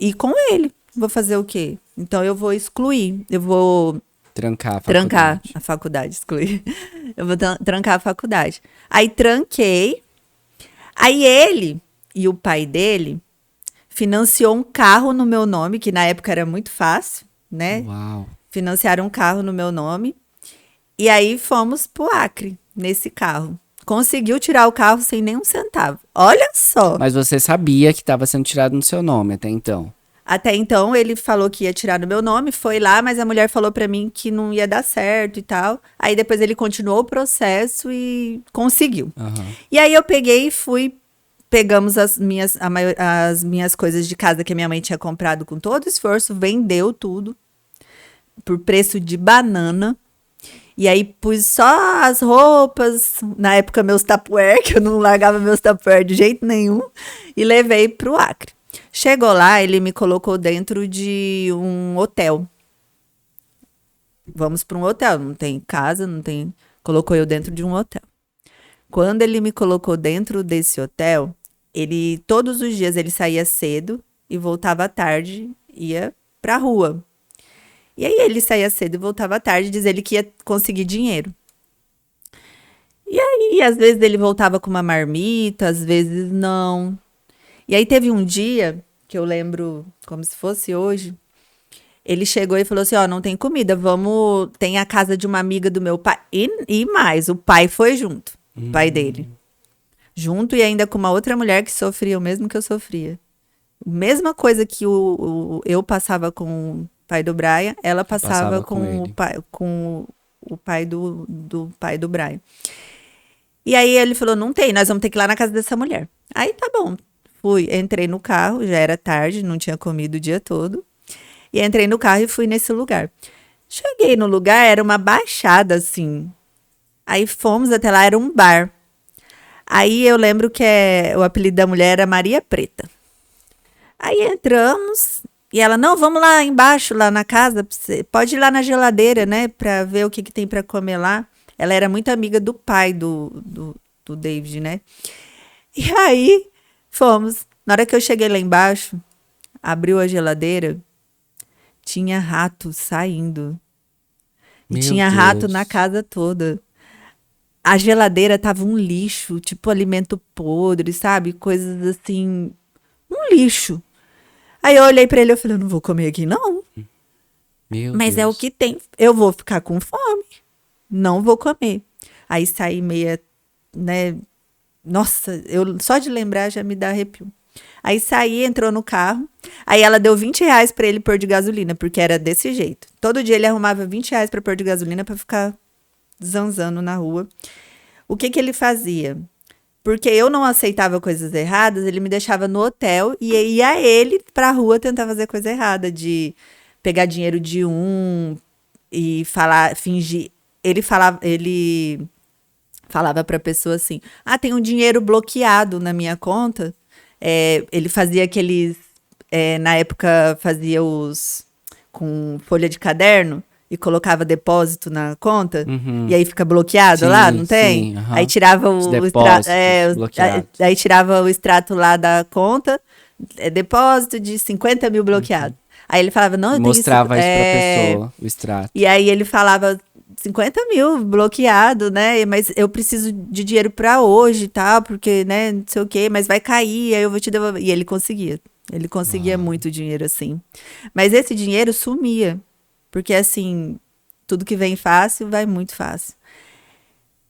ir com ele. Vou fazer o quê? Então eu vou excluir, eu vou Trancar a trancar faculdade. a faculdade, excluir. Eu vou trancar a faculdade. Aí tranquei. Aí ele e o pai dele financiou um carro no meu nome, que na época era muito fácil, né? Uau. Financiaram um carro no meu nome. E aí fomos pro Acre, nesse carro. Conseguiu tirar o carro sem nenhum centavo. Olha só! Mas você sabia que estava sendo tirado no seu nome até então. Até então ele falou que ia tirar no meu nome, foi lá, mas a mulher falou pra mim que não ia dar certo e tal. Aí depois ele continuou o processo e conseguiu. Aham. E aí eu peguei e fui, pegamos as minhas coisas de casa que a minha mãe tinha comprado com todo esforço, vendeu tudo por preço de banana. E aí pus só as roupas, na época meus Tupperware, que eu não largava meus Tupperware de jeito nenhum, e levei pro Acre. Chegou lá, ele me colocou dentro de um hotel. Vamos para um hotel, não tem casa, não tem. Colocou eu dentro de um hotel. Quando ele me colocou dentro desse hotel, ele todos os dias ele saía cedo e voltava à tarde, ia pra rua. E aí ele saía cedo e voltava à tarde, diz ele que ia conseguir dinheiro. E aí, às vezes ele voltava com uma marmita, às vezes não. E aí teve um dia, que eu lembro como se fosse hoje, ele chegou e falou assim, ó, não tem comida, vamos... Tem a casa de uma amiga do meu pai. E mais, o pai foi junto, o pai dele. Junto e ainda com uma outra mulher que sofria o mesmo que eu sofria. Mesma coisa que eu passava com o pai do Brian, ela passava Passava com ele. com o pai do pai do Brian. E aí ele falou, não tem, nós vamos ter que ir lá na casa dessa mulher. Aí tá bom, fui, entrei no carro, já era tarde, não tinha comido o dia todo. E entrei no carro e fui nesse lugar. Cheguei no lugar, era uma baixada assim. Aí fomos até lá, era um bar. Aí eu lembro que o apelido da mulher era Maria Preta. Aí entramos e ela, não, vamos lá embaixo, lá na casa, pode ir lá na geladeira, né, pra ver o que tem pra comer lá. Ela era muito amiga do pai do David, né? E aí fomos. Na hora que eu cheguei lá embaixo, abriu a geladeira, tinha rato saindo. E Meu tinha rato Deus. na casa toda. A geladeira tava um lixo, tipo alimento podre, sabe? Coisas assim, um lixo. Aí eu olhei pra ele e falei, eu não vou comer aqui não, Meu mas é o Deus. que tem. Eu vou ficar com fome, não vou comer. Aí saí meia, né? Nossa, eu só de lembrar já me dá arrepio. Aí saí, entrou no carro. Aí ela deu R$ 20 pra ele pôr de gasolina, porque era desse jeito. Todo dia ele arrumava R$ 20 pra pôr de gasolina pra ficar zanzando na rua. O que que ele fazia? Porque eu não aceitava coisas erradas, ele me deixava no hotel e ia ele pra rua tentar fazer coisa errada, de pegar dinheiro de um e falar, fingir. Ele falava pra pessoa assim: ah, tem um dinheiro bloqueado na minha conta. Ele fazia aqueles. Na época, fazia os. Com folha de caderno e colocava depósito na conta. Uhum. E aí fica bloqueado lá, Sim, não tem? sim, aham. Aí tirava Os o extrato. depósitos bloqueados. Aí tirava o extrato lá da conta. Depósito de 50 mil bloqueado. Aí ele falava: não, eu tenho isso. Mostrava isso pra pessoa, o extrato. E aí ele falava 50 mil bloqueado, né? Mas eu preciso de dinheiro pra hoje e tal, porque, né, não sei o quê, mas vai cair, aí eu vou te devolver. E ele conseguia. Ele conseguia muito dinheiro assim. Mas esse dinheiro sumia. Porque, assim, tudo que vem fácil, vai muito fácil.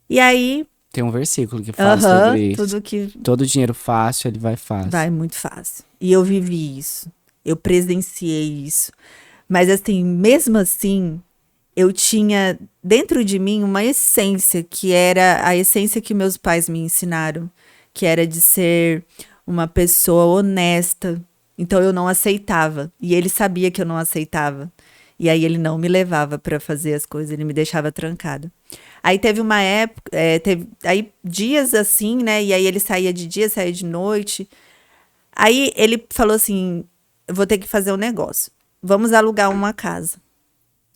E aí, Tem um versículo que fala sobre isso. tudo que Todo dinheiro fácil, ele vai fácil. vai muito fácil. E eu vivi isso. Eu presenciei isso. Mas, assim, mesmo assim, eu tinha dentro de mim uma essência, que era a essência que meus pais me ensinaram, que era de ser uma pessoa honesta. Então eu não aceitava. E ele sabia que eu não aceitava. E aí ele não me levava para fazer as coisas, ele me deixava trancada. Aí teve uma época, aí dias assim, né? E aí ele saía de dia, saía de noite. Aí ele falou assim: eu vou ter que fazer um negócio. Vamos alugar uma casa.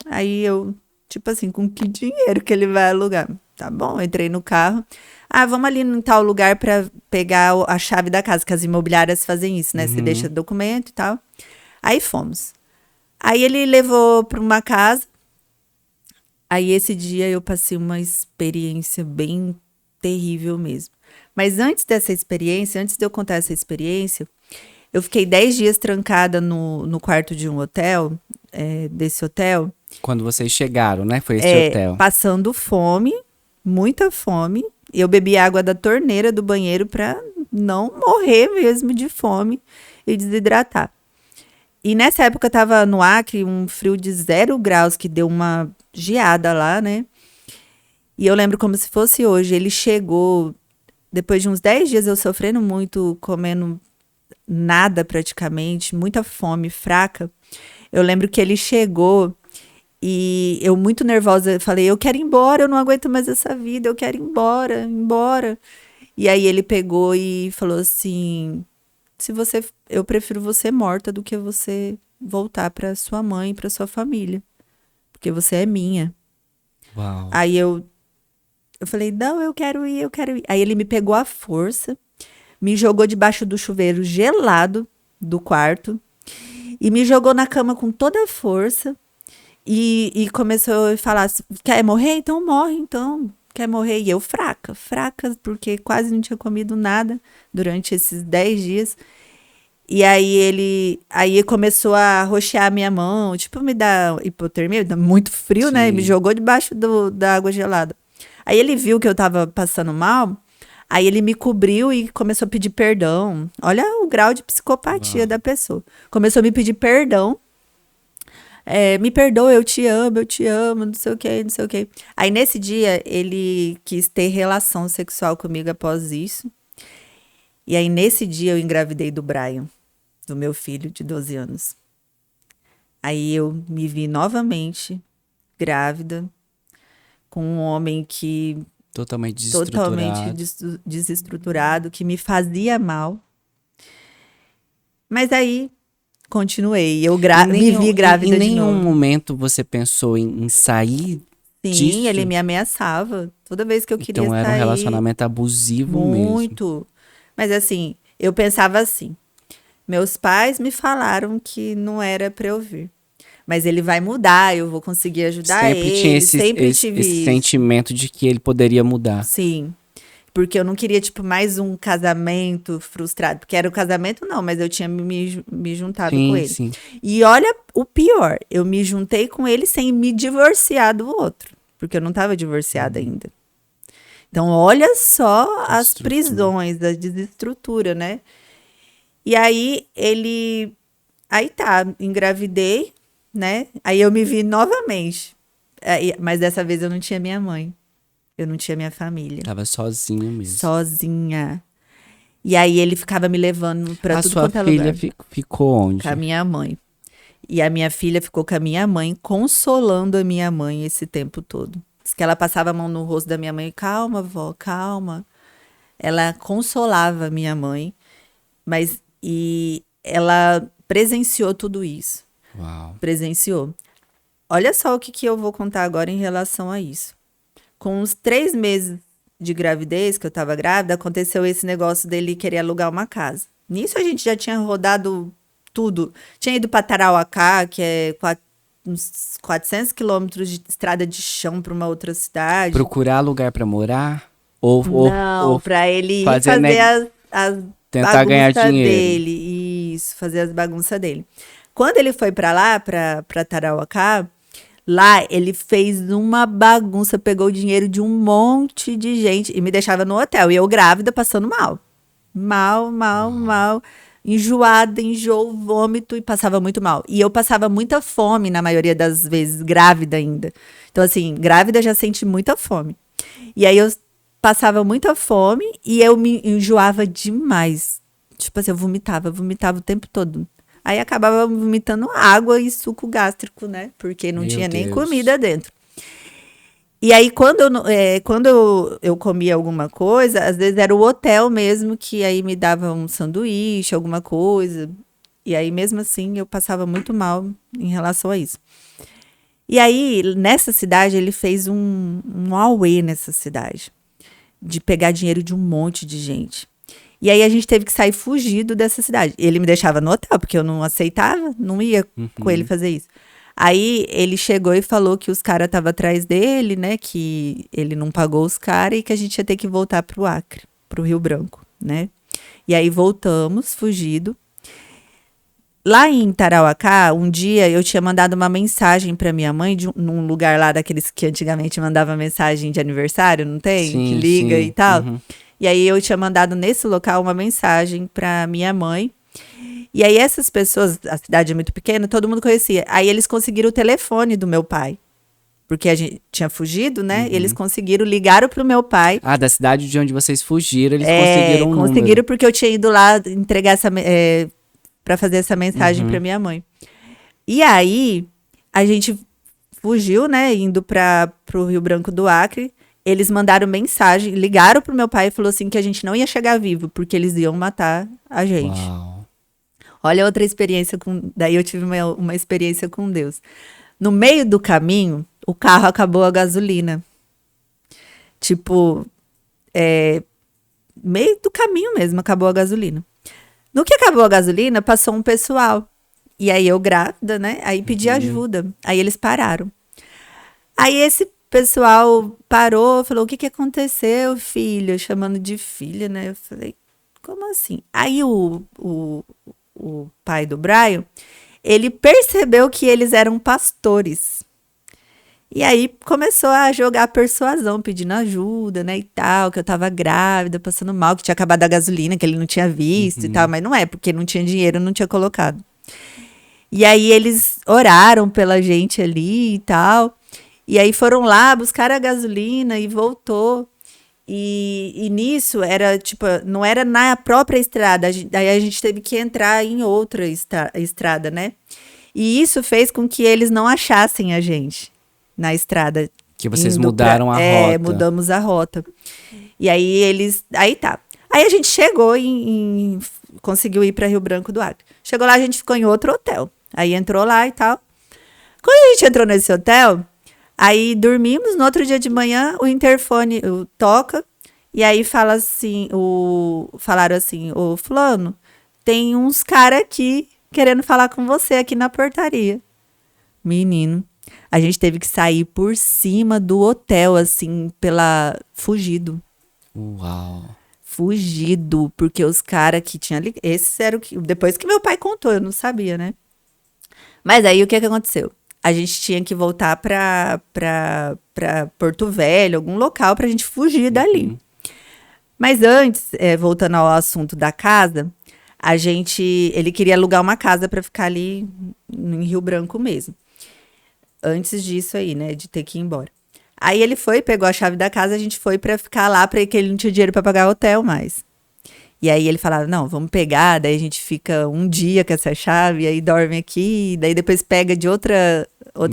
Aí eu, tipo assim, com que dinheiro que ele vai alugar? Tá bom, entrei no carro. Ah, vamos ali em tal lugar pra pegar a chave da casa, que as imobiliárias fazem isso, né? Você deixa documento e tal. Aí fomos. Aí ele levou pra uma casa. Aí esse dia eu passei uma experiência bem terrível mesmo. Mas antes dessa experiência, antes de eu contar essa experiência, eu fiquei 10 dias trancada no quarto de um hotel, desse hotel. Quando vocês chegaram, né? Foi esse hotel. Passando fome, muita fome. Eu bebi água da torneira do banheiro para não morrer mesmo de fome e desidratar. E nessa época tava no Acre um frio de 0 graus, que deu uma geada lá, né? E eu lembro como se fosse hoje. Ele chegou, depois de uns 10 dias eu sofrendo muito, comendo nada praticamente, muita fome, fraca. Eu lembro que ele chegou e eu muito nervosa, falei: eu quero ir embora, eu não aguento mais essa vida, eu quero ir embora, embora. E aí ele pegou e falou assim: eu prefiro você morta do que você voltar para sua mãe, para sua família, porque você é minha. Uau. Aí eu falei: não, eu quero ir, eu quero ir. Aí ele me pegou à força, me jogou debaixo do chuveiro gelado do quarto e me jogou na cama com toda a força e começou a falar: quer morrer? Então morre, então. Quer morrer? E eu fraca, porque quase não tinha comido nada durante esses 10 dias. E aí começou a roxear a minha mão, tipo, me dá hipotermia, dá muito frio, né? E me Sim. jogou debaixo da água gelada. Aí ele viu que eu tava passando mal, aí ele me cobriu e começou a pedir perdão. Olha o grau de psicopatia da pessoa. Começou a me pedir perdão. Me perdoa, eu te amo, não sei o que, não sei o que. Aí nesse dia ele quis ter relação sexual comigo após isso. E aí nesse dia eu engravidei do Brian, do meu filho de 12 anos. Aí eu me vi novamente grávida com um homem que Totalmente desestruturado. totalmente desestruturado, que me fazia mal. Mas aí continuei. Eu me vi grávida em de nenhum novo. momento você pensou em sair Sim, disso? ele me ameaçava. Toda vez que eu queria Então era um sair. relacionamento abusivo mesmo. Muito. Mas assim, eu pensava assim: Meus pais me falaram que não era pra eu vir. Mas ele vai mudar, eu vou conseguir ajudar Sempre tinha ele. Sempre tive esse isso. sentimento de que ele poderia mudar. Sim. Porque eu não queria, tipo, mais um casamento frustrado. Porque era o casamento, não, mas eu tinha me juntado com ele. Sim. E olha o pior, eu me juntei com ele sem me divorciar do outro. Porque eu não estava divorciada ainda. Então, olha só as prisões, a desestrutura, né? E aí, Aí tá, engravidei, né? Aí eu me vi novamente. Mas dessa vez eu não tinha minha mãe. Eu não tinha minha família. Tava sozinho mesmo. Sozinha. E aí ele ficava me levando pra tudo quanto é lugar. A sua filha ficou onde? Com a minha mãe. E a minha filha ficou com a minha mãe, consolando a minha mãe esse tempo todo. Diz que ela passava a mão no rosto da minha mãe. Calma, vó, calma. Ela consolava a minha mãe. E ela presenciou tudo isso. Uau. Presenciou. Olha só o que eu vou contar agora em relação a isso. Com uns 3 meses de gravidez, que eu tava grávida, aconteceu esse negócio dele querer alugar uma casa. Nisso a gente já tinha rodado tudo. Tinha ido pra Tarauacá, que é uns 400 quilômetros de estrada de chão pra uma outra cidade. Procurar lugar pra morar? Não, pra ele ir fazer as tentar ganhar dinheiro. Dele. Isso, fazer as bagunças dele. Quando ele foi pra lá, pra Tarauacá, lá ele fez uma bagunça, pegou o dinheiro de um monte de gente e me deixava no hotel. E eu grávida, passando mal. Mal. Enjoada, vômito e passava muito mal. E eu passava muita fome na maioria das vezes, grávida ainda. Então, assim, grávida já sente muita fome. E aí eu passava muita fome e eu me enjoava demais. Tipo assim, eu vomitava o tempo todo. Aí acabava vomitando água e suco gástrico, né? Porque não tinha nem comida dentro. E aí, quando eu comia alguma coisa, às vezes era o hotel mesmo, que aí me dava um sanduíche, alguma coisa. E aí, mesmo assim, eu passava muito mal em relação a isso. E aí, nessa cidade, ele fez um auê nessa cidade. De pegar dinheiro de um monte de gente. E aí a gente teve que sair fugido dessa cidade. Ele me deixava no hotel, porque eu não aceitava, não ia com ele fazer isso. Aí ele chegou e falou que os caras estavam atrás dele, né? Que ele não pagou os caras e que a gente ia ter que voltar pro Acre, pro Rio Branco, né? E aí voltamos, fugido. Lá em Tarauacá, um dia eu tinha mandado uma mensagem pra minha mãe, num lugar lá daqueles que antigamente mandava mensagem de aniversário, não tem? Sim, que liga sim. E tal. E aí eu tinha mandado nesse local uma mensagem pra minha mãe. E aí essas pessoas, a cidade é muito pequena, todo mundo conhecia. Aí eles conseguiram o telefone do meu pai. Porque a gente tinha fugido, né? E eles conseguiram, ligaram pro meu pai. Ah, da cidade de onde vocês fugiram, eles conseguiram um conseguiram número. Porque eu tinha ido lá entregar pra fazer essa mensagem pra minha mãe. E aí, a gente fugiu, né? Indo pro Rio Branco do Acre. Eles mandaram mensagem, ligaram pro meu pai e falou assim que a gente não ia chegar vivo, porque eles iam matar a gente. Uau. Olha outra experiência daí eu tive uma experiência com Deus. No meio do caminho, o carro acabou a gasolina. Tipo, meio do caminho mesmo, acabou a gasolina. No que acabou a gasolina, passou um pessoal. E aí eu grávida, né? Aí pedi ajuda. Aí eles pararam. Aí esse pessoal parou, falou, o que aconteceu, filha? Chamando de filha, né? Eu falei, como assim? Aí o pai do Brian, ele percebeu que eles eram pastores. E aí começou a jogar persuasão, pedindo ajuda, né, e tal, que eu tava grávida, passando mal, que tinha acabado a gasolina, que ele não tinha visto e tal, mas não é, porque não tinha dinheiro, não tinha colocado. E aí eles oraram pela gente ali e tal. E aí foram lá, buscaram a gasolina e voltou. E nisso era, tipo, não era na própria estrada. Daí a gente teve que entrar em outra estrada, né? E isso fez com que eles não achassem a gente na estrada. Que vocês mudaram a rota. Mudamos a rota. E aí aí tá. Aí a gente chegou conseguiu ir para Rio Branco do Acre. Chegou lá, a gente ficou em outro hotel. Aí entrou lá e tal. Quando a gente entrou nesse hotel, aí dormimos, no outro dia de manhã, o interfone toca, e aí falaram assim, ô fulano, tem uns caras aqui querendo falar com você aqui na portaria. Menino, a gente teve que sair por cima do hotel, assim, fugido. Uau. Fugido, porque os caras que tinham ali, esses eram que, depois que meu pai contou, eu não sabia, né? Mas aí o que aconteceu? A gente tinha que voltar pra Porto Velho, algum local pra gente fugir dali. Mas antes, voltando ao assunto da casa, ele queria alugar uma casa pra ficar ali em Rio Branco mesmo. Antes disso aí, né, de ter que ir embora. Aí ele foi, pegou a chave da casa, a gente foi pra ficar lá, porque ele não tinha dinheiro pra pagar hotel mais. E aí ele falava, não, vamos pegar, daí a gente fica um dia com essa chave, aí dorme aqui, daí depois pega de outra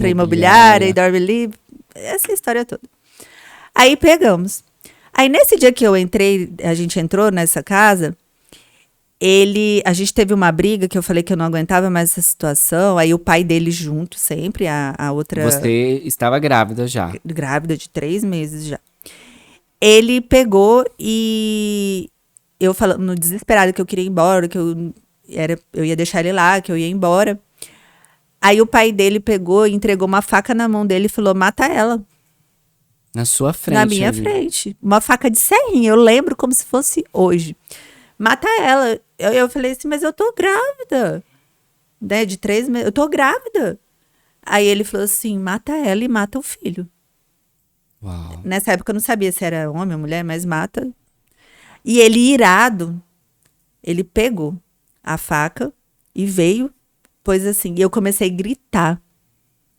imobiliária e dorme ali, essa história toda. Aí pegamos. Aí nesse dia que a gente entrou nessa casa, a gente teve uma briga que eu falei que eu não aguentava mais essa situação, aí o pai dele junto sempre, a outra... Você estava grávida já. Grávida de 3 meses já. Ele pegou e eu falando desesperada que eu queria ir embora, que eu ia deixar ele lá, que eu ia embora. Aí o pai dele pegou e entregou uma faca na mão dele e falou, mata ela. Na sua frente. Na minha frente. Uma faca de serrinha, eu lembro como se fosse hoje. Mata ela. Eu falei assim, mas eu tô grávida. Né, de 3 meses, eu tô grávida. Aí ele falou assim, mata ela e mata o filho. Uau. Nessa época eu não sabia se era homem ou mulher, mas mata. E ele, irado, ele pegou a faca e veio, pois assim, e eu comecei a gritar.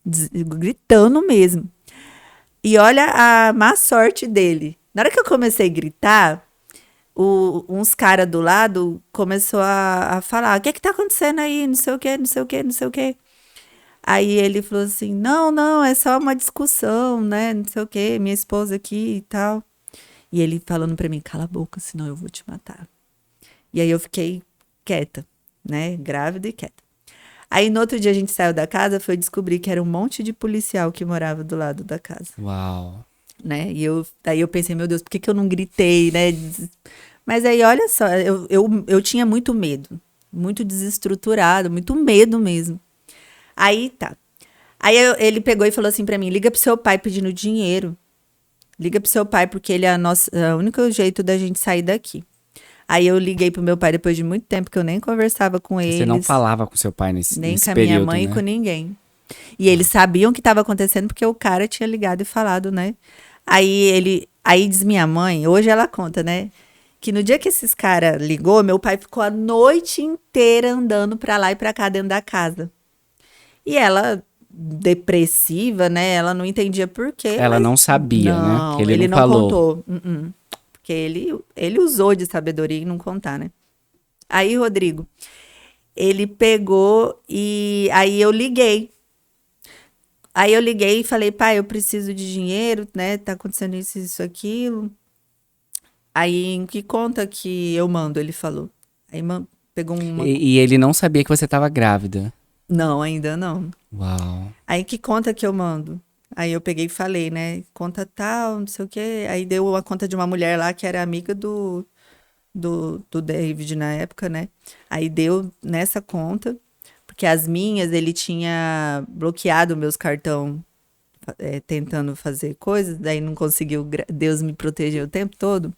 Gritando mesmo. E olha a má sorte dele. Na hora que eu comecei a gritar, uns caras do lado começou a falar, o que tá acontecendo aí? Não sei o quê, não sei o quê, não sei o quê. Aí ele falou assim, não, é só uma discussão, né? Não sei o quê, minha esposa aqui e tal. E ele falando pra mim, cala a boca, senão eu vou te matar. E aí eu fiquei quieta, né? Grávida e quieta. Aí no outro dia a gente saiu da casa, foi descobrir que era um monte de policial que morava do lado da casa. Uau. Né? E daí eu pensei, meu Deus, por que eu não gritei, né? Mas aí, olha só, eu tinha muito medo. Muito desestruturado, muito medo mesmo. Aí, tá. Aí ele pegou e falou assim pra mim, liga pro seu pai pedindo dinheiro. Liga pro seu pai, porque ele é o único jeito da gente sair daqui. Aí eu liguei pro meu pai depois de muito tempo, que eu nem conversava com eles. Você não falava com seu pai nesse período, nem com a minha mãe né? e com ninguém. E eles sabiam o que estava acontecendo, porque o cara tinha ligado e falado, né? Aí diz minha mãe, hoje ela conta, né? Que no dia que esses caras ligou, meu pai ficou a noite inteira andando pra lá e pra cá dentro da casa. E ela, depressiva, né? Ela não entendia por quê. Ela não sabia, né? Que ele não falou. contou. Porque ele usou de sabedoria em não contar, né? Aí, Rodrigo, ele pegou e aí eu liguei. Aí eu liguei e falei, pai, eu preciso de dinheiro, né? Tá acontecendo isso, aquilo. Aí, em que conta que eu mando? Ele falou. Aí pegou uma... E ele não sabia que você estava grávida. Não, ainda não. Uau. Aí, que conta que eu mando? Aí eu peguei e falei, né? Conta tal, não sei o quê. Aí deu a conta de uma mulher lá que era amiga do David na época, né? Aí deu nessa conta, porque as minhas, ele tinha bloqueado meus cartão tentando fazer coisas, daí não conseguiu, Deus me protegeu o tempo todo.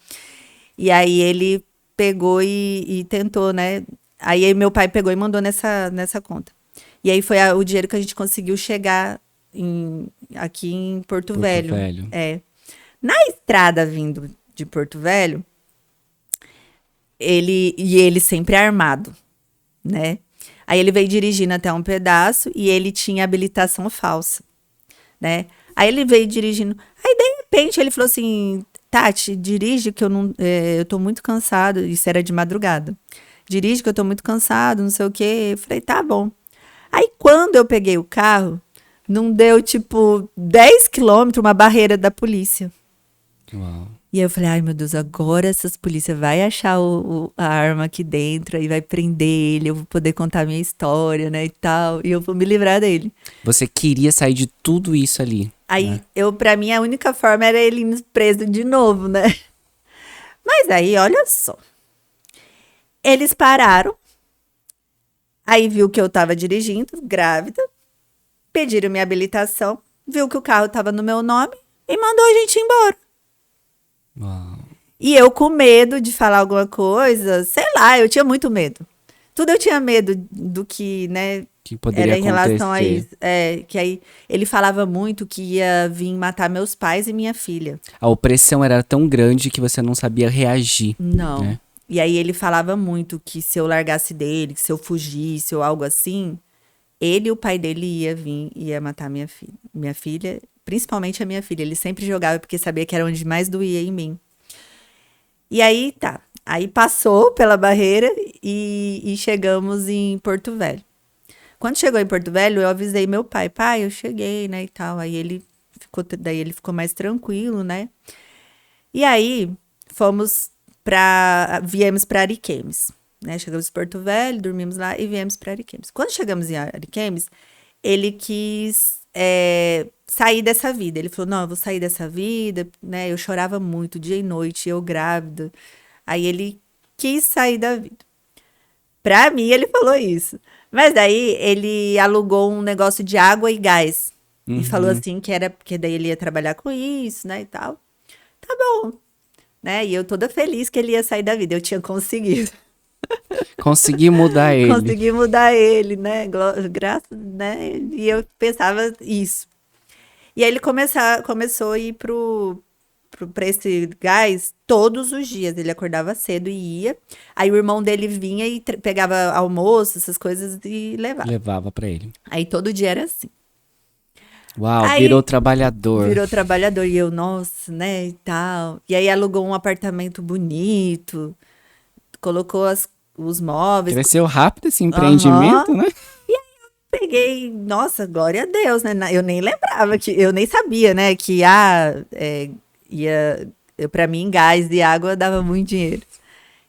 E aí ele pegou e tentou, né? Aí meu pai pegou e mandou nessa conta. E aí foi o dinheiro que a gente conseguiu chegar aqui em Porto Velho. Na estrada vindo de Porto Velho, ele sempre armado, né? Aí ele veio dirigindo até um pedaço e ele tinha habilitação falsa, né? Aí ele veio dirigindo. Aí, de repente, ele falou assim, Tati, dirige que eu tô muito cansado. Isso era de madrugada. Dirige que eu tô muito cansado, não sei o quê. Eu falei, tá bom. Aí, quando eu peguei o carro, não deu, 10 quilômetros, uma barreira da polícia. Uau. E aí eu falei, ai meu Deus, agora essas polícias vai achar a arma aqui dentro, aí vai prender ele, eu vou poder contar minha história, né, e tal, e eu vou me livrar dele. Você queria sair de tudo isso ali. Aí, né? pra mim, a única forma era ele indo preso de novo, né? Mas aí, olha só. Eles pararam, Aí viu que eu tava dirigindo, grávida, pediram minha habilitação, viu que o carro tava no meu nome e mandou a gente embora. Uau. E eu com medo de falar alguma coisa, sei lá, eu tinha muito medo. Tudo eu tinha medo do que, né, Que poderia era em relação a acontecer. isso. É, que aí ele falava muito que ia vir matar meus pais e minha filha. A opressão era tão grande que você não sabia reagir, Não. né? E aí ele falava muito que se eu largasse dele, que se eu fugisse ou algo assim, ele e o pai dele ia vir e ia matar minha filha. Minha filha, principalmente a minha filha. Ele sempre jogava porque sabia que era onde mais doía em mim. E aí, tá. Aí passou pela barreira e chegamos em Porto Velho. Quando chegou em Porto Velho, eu avisei meu pai. Pai, eu cheguei, né, e tal. Aí daí ele ficou mais tranquilo, né? E aí, viemos para Ariquemes, né? Chegamos em Porto Velho, dormimos lá e viemos para Ariquemes. Quando chegamos em Ariquemes, ele quis sair dessa vida. Ele falou, não, eu vou sair dessa vida, né? Eu chorava muito, dia e noite, eu grávida. Aí ele quis sair da vida. Pra mim, ele falou isso. Mas daí, ele alugou um negócio de água e gás. E falou assim que era porque daí ele ia trabalhar com isso, né, e tal. Tá bom, né? E eu toda feliz que ele ia sair da vida. Eu tinha conseguido. Consegui mudar ele. Consegui mudar ele, né? Graças, né? E eu pensava isso. E aí ele começou a ir pra esse gás todos os dias. Ele acordava cedo e ia. Aí o irmão dele vinha e pegava almoço, essas coisas e levava. Levava pra ele. Aí todo dia era assim. Uau, Aí virou trabalhador. virou trabalhador e eu, nossa, né, e tal. E aí alugou um apartamento bonito, colocou os móveis. Cresceu rápido esse empreendimento, né? Peguei, nossa, glória a Deus, né? Eu nem lembrava eu nem sabia, né, que pra mim gás e água dava muito dinheiro.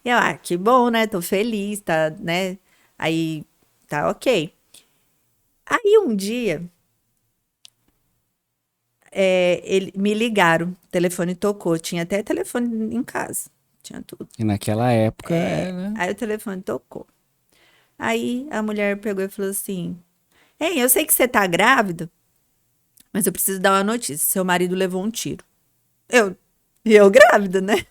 E eu, que bom, né? Tô feliz, tá, né? Aí, tá ok. Aí um dia, me ligaram, o telefone tocou, tinha até telefone em casa, tinha tudo. E naquela época era... Aí o telefone tocou. Aí a mulher pegou e falou assim: Ei, eu sei que você tá grávida, mas eu preciso dar uma notícia. Seu marido levou um tiro. E eu grávida, né?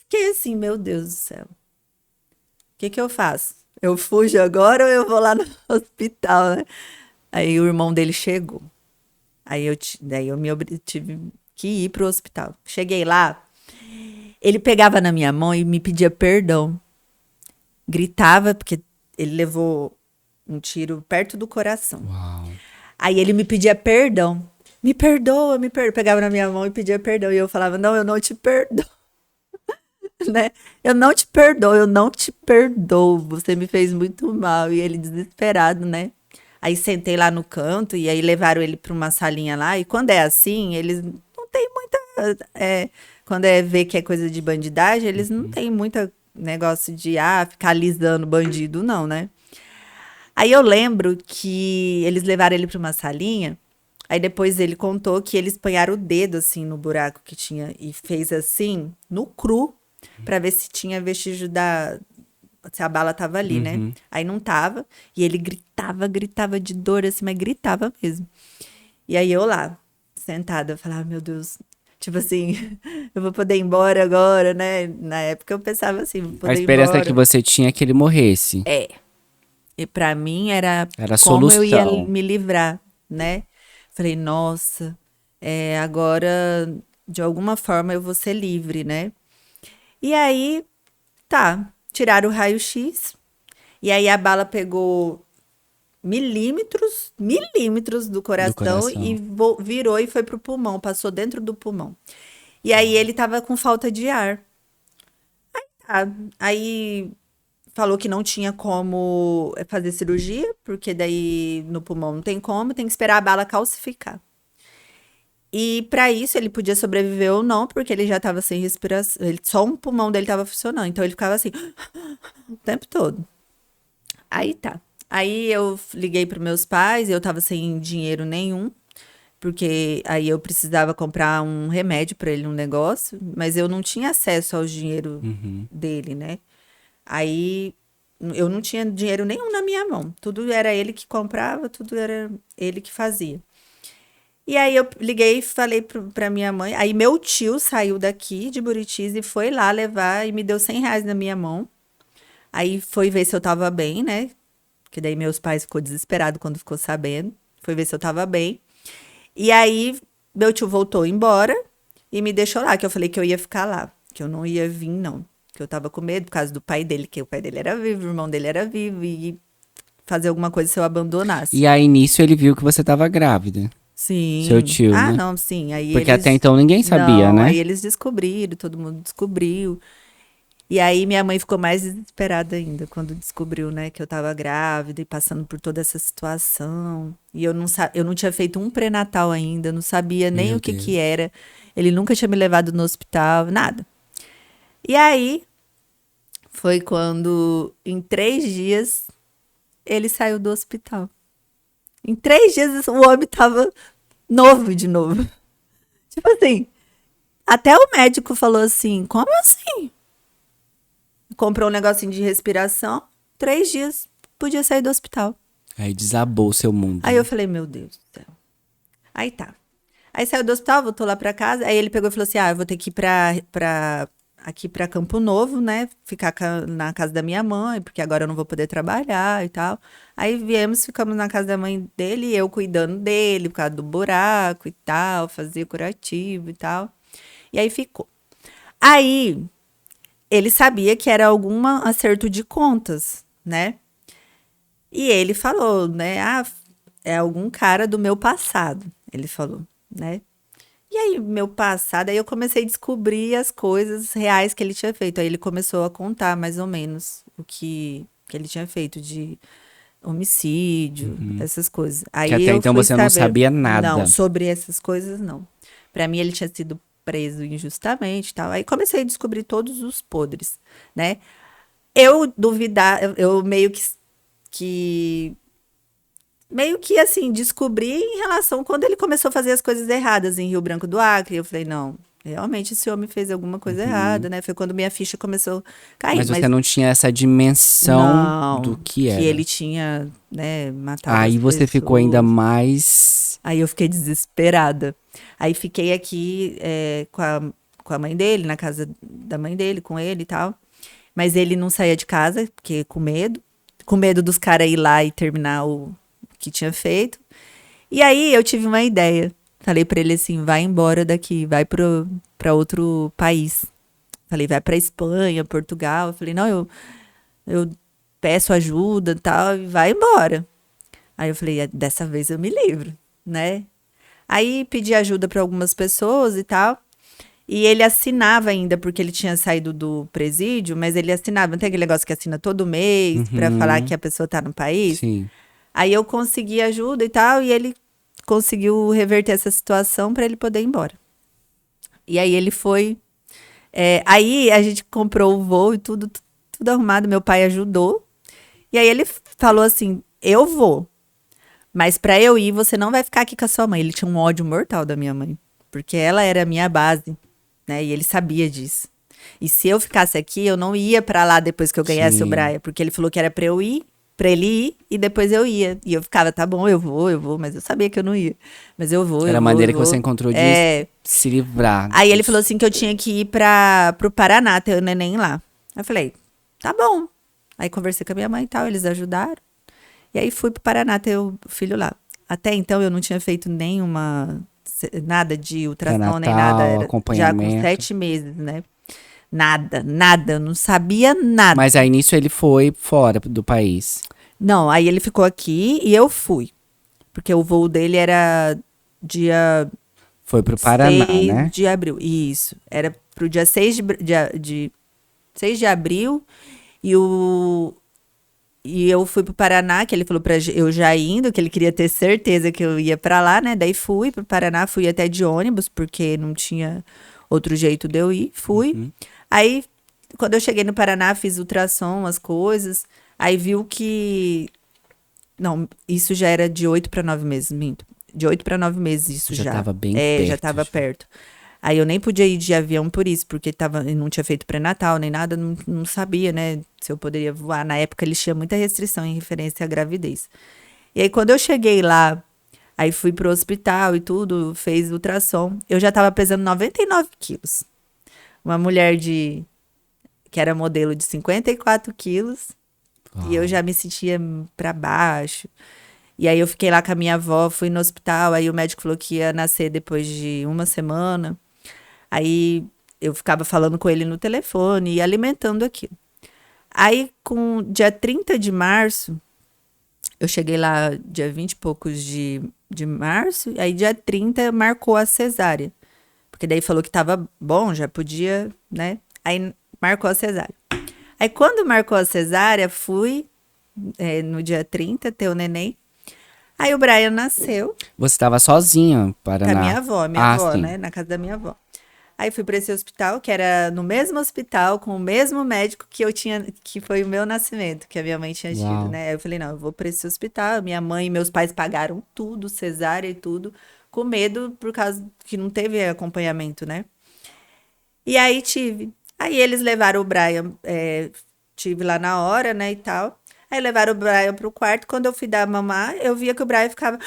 Fiquei assim, meu Deus do céu. O que eu faço? Eu fujo agora ou eu vou lá no hospital, né? Aí o irmão dele chegou. Daí eu tive que ir pro hospital. Cheguei lá, ele pegava na minha mão e me pedia perdão. Gritava, porque ele levou um tiro perto do coração. Uau. Aí ele me pedia perdão. Me perdoa, me perdoa. Pegava na minha mão e pedia perdão. E eu falava, não, eu não te perdoo. Né? Eu não te perdoo, eu não te perdoo. Você me fez muito mal. E ele desesperado, né? Aí sentei lá no canto e aí levaram ele para uma salinha lá. E quando é assim, eles não tem muita... quando ver que é coisa de bandidagem, eles não tem muita negócio de ficar alisando bandido, não, né? Aí eu lembro que eles levaram ele para uma salinha, aí depois ele contou que eles panharam o dedo assim no buraco que tinha e fez assim, no cru, para ver se tinha vestígio se a bala tava ali, né? Aí não tava, e ele gritava de dor assim, mas gritava mesmo. E aí eu lá, sentada, eu falava, meu Deus, tipo assim, eu vou poder ir embora agora, né? Na época eu pensava assim, vou poder A ir esperança embora. que você tinha é que ele morresse. E pra mim era Era a como eu ia solução. me livrar, né? Falei, nossa, agora de alguma forma eu vou ser livre, né? E aí, tá, tiraram o raio-x, e aí a bala pegou milímetros do coração, e virou e foi pro pulmão, passou dentro do pulmão. E aí ele tava com falta de ar. Aí falou que não tinha como fazer cirurgia, porque daí no pulmão não tem como, tem que esperar a bala calcificar. E para isso ele podia sobreviver ou não, porque ele já estava sem respiração, só um pulmão dele estava funcionando, então ele ficava assim o tempo todo. Aí tá. Aí eu liguei para meus pais, eu estava sem dinheiro nenhum, porque aí eu precisava comprar um remédio para ele, um negócio, mas eu não tinha acesso ao dinheiro dele, né? Aí Eu não tinha dinheiro nenhum na minha mão. Tudo era ele que comprava, tudo era ele que fazia. E aí eu liguei e falei pra minha mãe. Aí meu tio saiu daqui de Buritis e foi lá levar e me deu R$ 100 na minha mão. Aí foi ver se eu tava bem, né? Porque daí meus pais ficou desesperado quando ficou sabendo. Foi ver se eu tava bem. E aí meu tio voltou embora e me deixou lá, que eu falei que eu ia ficar lá, que eu não ia vir, não. Que eu tava com medo por causa do pai dele, que o pai dele era vivo, o irmão dele era vivo, e fazer alguma coisa se eu abandonasse. E aí, nisso, ele viu que você tava grávida. Seu Sim. tio, Ah, né? não, sim. Aí Porque eles. até então ninguém sabia, Não, né? aí eles descobriram, todo mundo descobriu. E aí minha mãe ficou mais desesperada ainda quando descobriu, né, que eu tava grávida e passando por toda essa situação. E eu não tinha feito um pré-natal ainda, não sabia nem Meu o que que Deus. era. Ele nunca tinha me levado no hospital, nada. E aí foi quando, em 3 dias, ele saiu do hospital. Em 3 dias o homem tava novo de novo. Tipo assim, até o médico falou assim: como assim? Comprou um negocinho de respiração, 3 dias, podia sair do hospital. Aí desabou o seu mundo. Aí eu falei, meu Deus do céu. Aí tá. Aí saiu do hospital, voltou lá pra casa. Aí ele pegou e falou assim: eu vou ter que ir aqui pra Campo Novo, né? Ficar na casa da minha mãe, porque agora eu não vou poder trabalhar e tal. Aí viemos, ficamos na casa da mãe dele, e eu cuidando dele, por causa do buraco e tal, fazia curativo e tal. E aí ficou. Aí ele sabia que era algum acerto de contas, né? E ele falou, né? É algum cara do meu passado, ele falou, né? E aí, meu passado, aí eu comecei a descobrir as coisas reais que ele tinha feito. Aí ele começou a contar mais ou menos o que ele tinha feito de homicídio, essas coisas. Que Aí até eu então fui você não saber. sabia Não, nada. sobre essas coisas, não. Pra mim, ele tinha sido preso injustamente e tal. Aí comecei a descobrir todos os podres, né? Eu duvidar, eu que meio que assim, descobri em relação quando ele começou a fazer as coisas erradas em Rio Branco do Acre. Eu falei, não, realmente esse homem fez alguma coisa errada, né? Foi quando minha ficha começou a cair, Mas você mas não tinha essa dimensão do não, que que era. ele tinha, né, matado as Aí você ficou ainda pessoas. mais. Aí eu fiquei desesperada. Aí fiquei aqui com a mãe dele, na casa da mãe dele, com ele e tal. Mas ele não saía de casa, porque com medo dos caras ir lá e terminar o que tinha feito. E aí eu tive uma ideia. Falei pra ele assim: vai embora daqui, vai pra outro país. Falei, vai pra Espanha, Portugal. Eu falei, não, eu peço ajuda e tal, e vai embora. Aí eu falei, dessa vez eu me livro, né? Aí pedi ajuda pra algumas pessoas e tal. E ele assinava ainda, porque ele tinha saído do presídio, mas ele assinava. Não tem aquele negócio que assina todo mês pra falar que Uhum, a pessoa tá no país? sim. Aí eu consegui ajuda e tal, e ele conseguiu reverter essa situação pra ele poder ir embora. E aí ele foi. Aí a gente comprou o voo e tudo arrumado. Meu pai ajudou. E aí ele falou assim: eu vou, mas pra eu ir, você não vai ficar aqui com a sua mãe. Ele tinha um ódio mortal da minha mãe, porque ela era a minha base, né? E ele sabia disso. E se eu ficasse aqui, eu não ia pra lá depois que eu ganhasse o Sim. Braia, porque ele falou que era pra eu ir, pra ele ir, e depois eu ia. E eu ficava, tá bom, eu vou, mas eu sabia que eu não ia. Mas eu vou, Era eu a vou, eu maneira que você vou. encontrou de É. se livrar Aí ele falou dos. assim que eu tinha que ir pro Paraná, ter o neném lá. Eu falei, tá bom. Aí conversei com a minha mãe e tal, eles ajudaram. E aí fui pro Paraná ter o filho lá. Até então eu não tinha feito nada de ultrassom, nem nada. Pré-natal, Era já com acompanhamento. 7 meses, né? Nada, eu não sabia nada. Mas aí nisso ele foi fora do país. Não, aí ele ficou aqui e eu fui. Porque o voo dele era dia Foi pro Paraná, 6 né? de abril. Isso. Era pro dia 6 de abril. E eu fui pro Paraná, que ele falou pra eu já indo, que ele queria ter certeza que eu ia pra lá, né? Daí fui pro Paraná, fui até de ônibus, porque não tinha outro jeito de eu ir. Fui. Aí, quando eu cheguei no Paraná, fiz ultrassom, as coisas. Aí viu que. Não, isso já era de 8 para 9 meses, minto. De 8 para 9 meses, isso Já já. tava bem É, já perto. tava Já. perto. Aí eu nem podia ir de avião por isso, porque não tinha feito pré-natal nem nada, não sabia, né, se eu poderia voar. Na época eles tinham muita restrição em referência à gravidez. E aí quando eu cheguei lá, aí fui pro hospital e tudo, fez ultrassom, eu já tava pesando 99 quilos. Uma mulher que era modelo de 54 quilos, e eu já me sentia pra baixo. E aí eu fiquei lá com a minha avó, fui no hospital, aí o médico falou que ia nascer depois de uma semana. Aí eu ficava falando com ele no telefone e alimentando aquilo. Aí, com dia 30 de março, eu cheguei lá dia 20 e poucos de março, aí dia 30 marcou a cesárea. Porque daí falou que tava bom, já podia, né? Aí marcou a cesárea. Aí quando marcou a cesárea, fui no dia 30 ter o neném. Aí o Brian nasceu. Você estava sozinha para Com a minha avó, sim. né? Na casa da minha avó. Aí fui para esse hospital, que era no mesmo hospital, com o mesmo médico que eu tinha, que foi o meu nascimento, que a minha mãe tinha tido, Uau. né? Aí eu falei, não, eu vou para esse hospital. Minha mãe e meus pais pagaram tudo, cesárea e tudo, com medo por causa que não teve acompanhamento, né? E aí tive. Aí eles levaram o Brian, tive lá na hora, né, e tal. Aí levaram o Brian pro quarto. Quando eu fui dar mamar, eu via que o Brian ficava.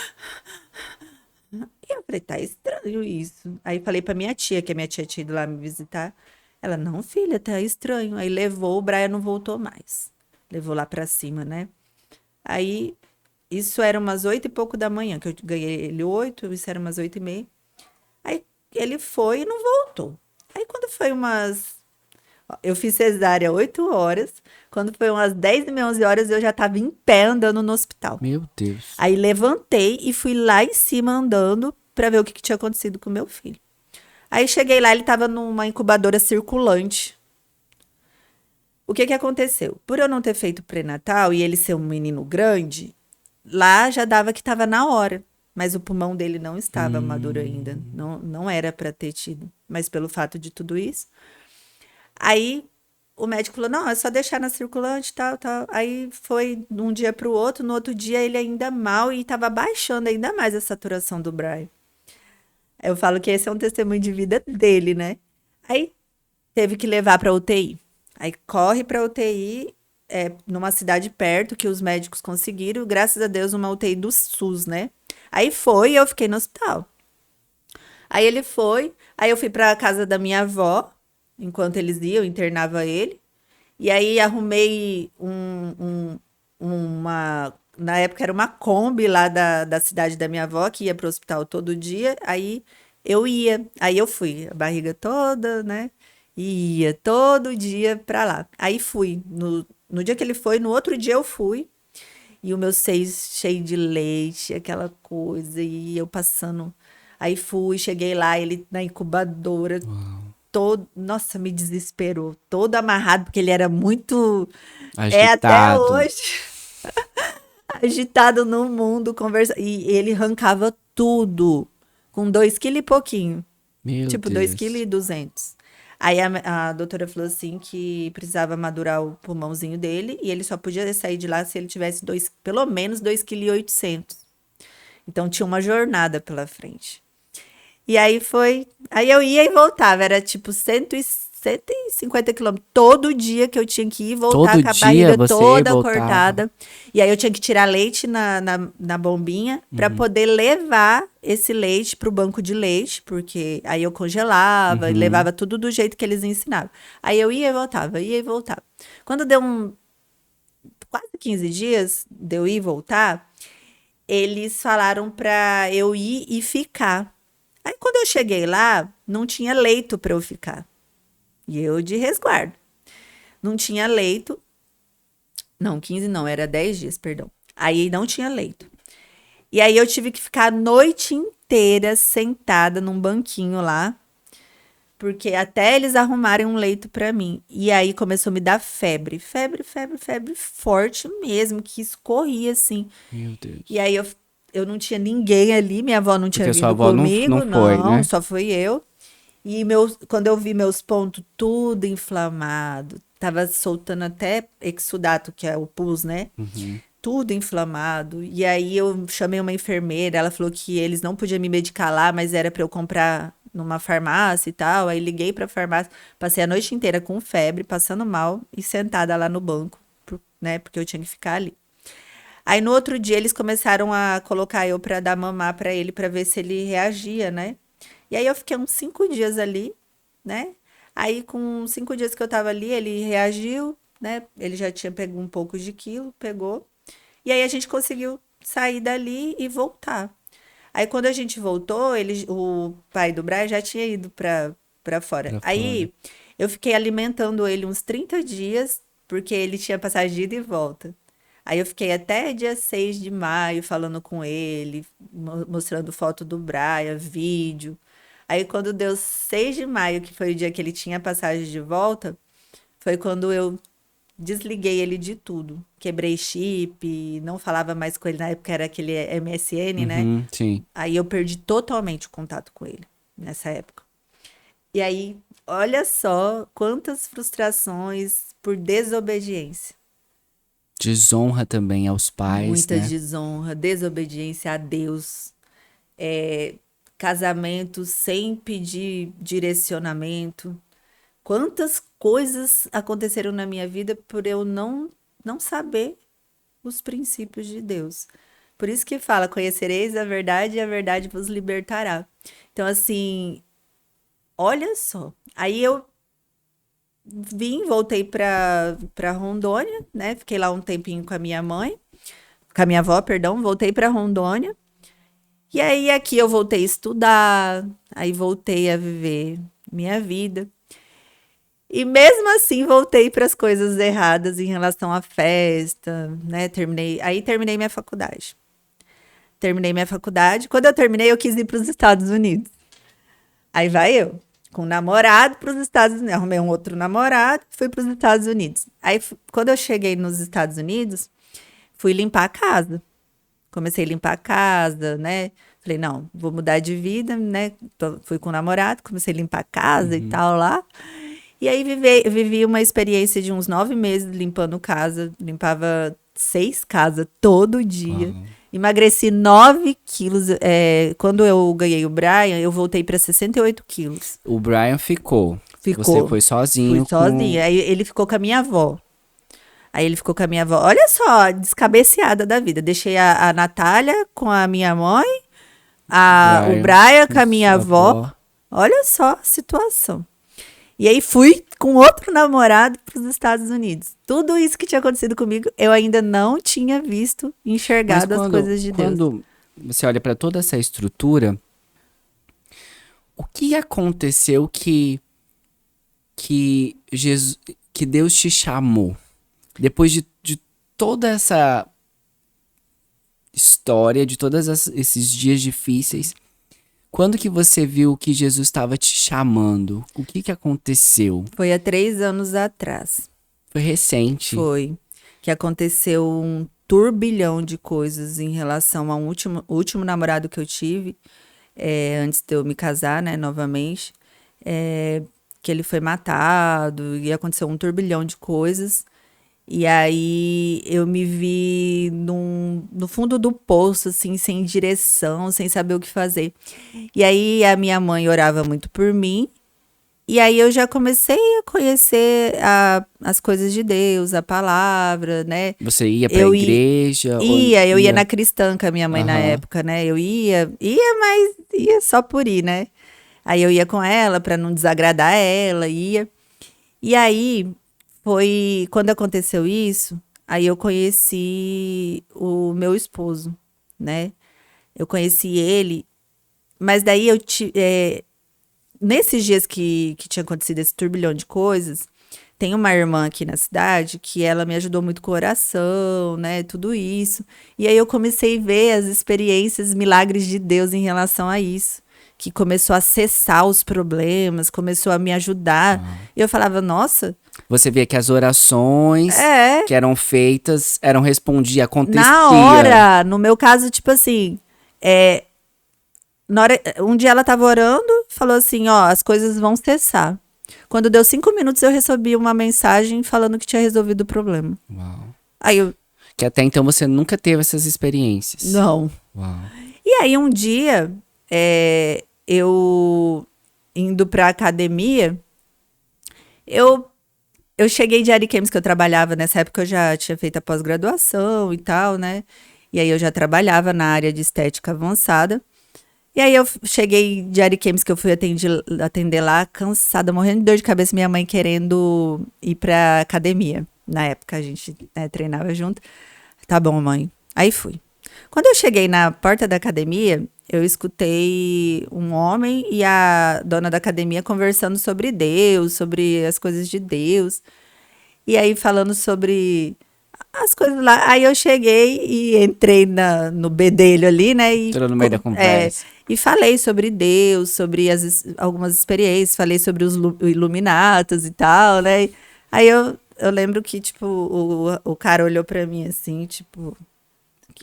E eu falei, tá estranho isso. Aí falei pra minha tia, que a minha tia tinha ido lá me visitar. Ela, não, filha, tá estranho. Aí levou, o Brian não voltou mais. Levou lá pra cima, né? Aí, isso era umas 8 e pouco da manhã, que eu ganhei ele 8, isso era umas 8:30. Aí ele foi e não voltou. Aí quando foi umas. Eu fiz cesárea 8 horas. Quando foi umas 10:30, 11 horas, eu já tava em pé andando no hospital. Meu Deus. Aí levantei e fui lá em cima andando pra ver o que tinha acontecido com meu filho. Aí cheguei lá, ele tava numa incubadora circulante. O que aconteceu? Por eu não ter feito pré-natal e ele ser um menino grande, lá já dava que tava na hora. Mas o pulmão dele não estava maduro ainda. Não era pra ter tido. Mas pelo fato de tudo isso. Aí o médico falou, não, é só deixar na circulante, tal, tal. Aí foi de um dia pro outro, no outro dia ele ainda mal e tava baixando ainda mais a saturação do Brian. Eu falo que esse é um testemunho de vida dele, né? Aí teve que levar pra UTI. Aí corre pra UTI, numa cidade perto que os médicos conseguiram, graças a Deus, uma UTI do SUS, né? Aí foi e eu fiquei no hospital. Aí ele foi, aí eu fui pra casa da minha avó, enquanto eles iam, eu internava ele. E aí arrumei uma. Na época era uma Kombi lá da cidade da minha avó, que ia pro hospital todo dia. Aí eu ia. Aí eu fui, a barriga toda, né? E ia todo dia pra lá. Aí fui. No dia que ele foi, no outro dia eu fui. E o meu seio cheio de leite, aquela coisa. E eu passando. Aí fui, cheguei lá, ele na incubadora. Todo, nossa, me desesperou. Todo amarrado, porque ele era muito. É até Agitado. hoje. Agitado no mundo, conversa. E ele arrancava tudo. Com 2 quilos e pouquinho. Meu Tipo, Deus. 2,2 kg. Aí a doutora falou assim que precisava madurar o pulmãozinho dele e ele só podia sair de lá se ele tivesse pelo menos 2,8 kg. Então tinha uma jornada pela frente. E aí foi. Aí eu ia e voltava. Era tipo 150 quilômetros. Todo dia que eu tinha que ir e voltar Todo com a dia barriga você toda voltava? cortada. E aí eu tinha que tirar leite na bombinha para poder levar esse leite pro banco de leite, porque aí eu congelava e levava tudo do jeito que eles ensinavam. Aí eu ia e voltava, ia e voltava. Quando deu quase 15 dias de eu ir e voltar, eles falaram para eu ir e ficar. Aí quando eu cheguei lá, não tinha leito para eu ficar. E eu de resguardo. Não tinha leito. Não, 15 não, era 10 dias, perdão. Aí não tinha leito. E aí eu tive que ficar a noite inteira sentada num banquinho lá, porque até eles arrumarem um leito para mim. E aí começou a me dar febre. Febre forte mesmo, que escorria assim. Meu Deus. E aí eu não tinha ninguém ali, minha avó não tinha Porque sua vindo avó comigo, não foi, né? só fui eu. E quando eu vi meus pontos tudo inflamado, tava soltando até exudato, que é o pus, né? Tudo inflamado. E aí eu chamei uma enfermeira, ela falou que eles não podiam me medicar lá, mas era para eu comprar numa farmácia e tal. Aí liguei pra farmácia, passei a noite inteira com febre, passando mal e sentada lá no banco, né? Porque eu tinha que ficar ali. Aí no outro dia eles começaram a colocar eu pra dar mamar pra ele, pra ver se ele reagia, né? E aí eu fiquei uns 5 dias ali, né? Aí com 5 dias que eu tava ali, ele reagiu, né? Ele já tinha pego um pouco de quilo, pegou. E aí a gente conseguiu sair dali e voltar. Aí quando a gente voltou, o pai do Brian já tinha ido pra fora. Pra fora. Aí eu fiquei alimentando ele uns 30 dias, porque ele tinha passagem de ida e volta. Aí eu fiquei até dia 6 de maio falando com ele, mostrando foto do Brian, vídeo. Aí quando deu 6 de maio, que foi o dia que ele tinha passagem de volta, foi quando eu desliguei ele de tudo. Quebrei chip, não falava mais com ele na época, era aquele MSN, né? Uhum, sim. Aí eu perdi totalmente o contato com ele nessa época. E aí, olha só quantas frustrações por desobediência. Desonra também aos pais, Muita né? desonra, desobediência a Deus, é, casamento sem pedir direcionamento. Quantas coisas aconteceram na minha vida por eu não saber os princípios de Deus. Por isso que fala, conhecereis a verdade e a verdade vos libertará. Então, assim, olha só. Aí eu voltei para Rondônia, né? Fiquei lá um tempinho com a minha mãe, com a minha avó, perdão, voltei para Rondônia. E aí aqui eu voltei a estudar, aí voltei a viver minha vida. E mesmo assim voltei para as coisas erradas em relação à festa, né? Terminei minha faculdade. Terminei minha faculdade. Quando eu terminei, eu quis ir para os Estados Unidos. Aí vai eu, com um namorado para os Estados Unidos. Arrumei um outro namorado, fui para os Estados Unidos. Aí quando eu cheguei nos Estados Unidos, fui limpar a casa. Comecei a limpar a casa, né? Falei, não, vou mudar de vida, né? Fui com o namorado, comecei a limpar a casa e tal lá. E aí vivi uma experiência de uns 9 meses limpando casa. Limpava 6 casas todo dia. Uau. Emagreci 9 quilos. Quando eu ganhei o Brian, eu voltei para 68 quilos. O Brian ficou. Ficou. Você foi sozinho. Fui sozinha. Aí ele ficou com a minha avó. Olha só, descabeceada da vida. Deixei a Natália com a minha mãe, o Brian com a minha avó. Olha só a situação. E aí fui com outro namorado para os Estados Unidos. Tudo isso que tinha acontecido comigo, eu ainda não tinha visto, enxergado as coisas de Deus. Quando você olha para toda essa estrutura, o que aconteceu que Deus te chamou? Depois de toda essa história, de todos esses dias difíceis, quando que você viu que Jesus estava te chamando? O que aconteceu? Foi há 3 anos atrás. Foi recente. Foi. Que aconteceu um turbilhão de coisas em relação ao último namorado que eu tive, antes de eu me casar, né, novamente. Que ele foi matado e aconteceu um turbilhão de coisas. E aí eu me vi no fundo do poço, assim, sem direção, sem saber o que fazer. E aí a minha mãe orava muito por mim. E aí eu já comecei a conhecer as coisas de Deus, a palavra, né? Você ia pra igreja? Eu ia na cristã com a minha mãe na época, né? Eu mas ia só por ir, né? Aí eu ia com ela pra não desagradar ela, ia. E aí foi quando aconteceu isso, aí eu conheci o meu esposo, né? Eu conheci ele, mas daí nesses dias que tinha acontecido esse turbilhão de coisas, tem uma irmã aqui na cidade que ela me ajudou muito com oração, né? Tudo isso. E aí eu comecei a ver as experiências, milagres de Deus em relação a isso. Que começou a cessar os problemas, começou a me ajudar. E eu falava, nossa. Você via que as orações que eram feitas, respondidas, acontecia. Na hora, no meu caso, tipo assim, um dia ela tava orando, falou assim, ó, as coisas vão cessar. Quando deu 5 minutos, eu recebi uma mensagem falando que tinha resolvido o problema. Uau. Aí que até então você nunca teve essas experiências. Não. Uau. E aí um dia, eu indo pra academia, eu cheguei de Ariquemes, que eu trabalhava nessa época, eu já tinha feito a pós-graduação e tal, né? E aí eu já trabalhava na área de estética avançada. E aí eu cheguei de Ariquemes, que eu fui atender lá, cansada, morrendo de dor de cabeça, minha mãe querendo ir pra academia. Na época a gente, né, treinava junto. Tá bom, mãe. Aí fui. Quando eu cheguei na porta da academia, eu escutei um homem e a dona da academia conversando sobre Deus, sobre as coisas de Deus. E aí falando sobre as coisas lá. Aí eu cheguei e entrei no bedelho ali, né? Entrou no meio da conversa. E falei sobre Deus, sobre algumas experiências, falei sobre os Illuminatos e tal, né? Aí eu lembro que, tipo, o cara olhou pra mim assim, tipo,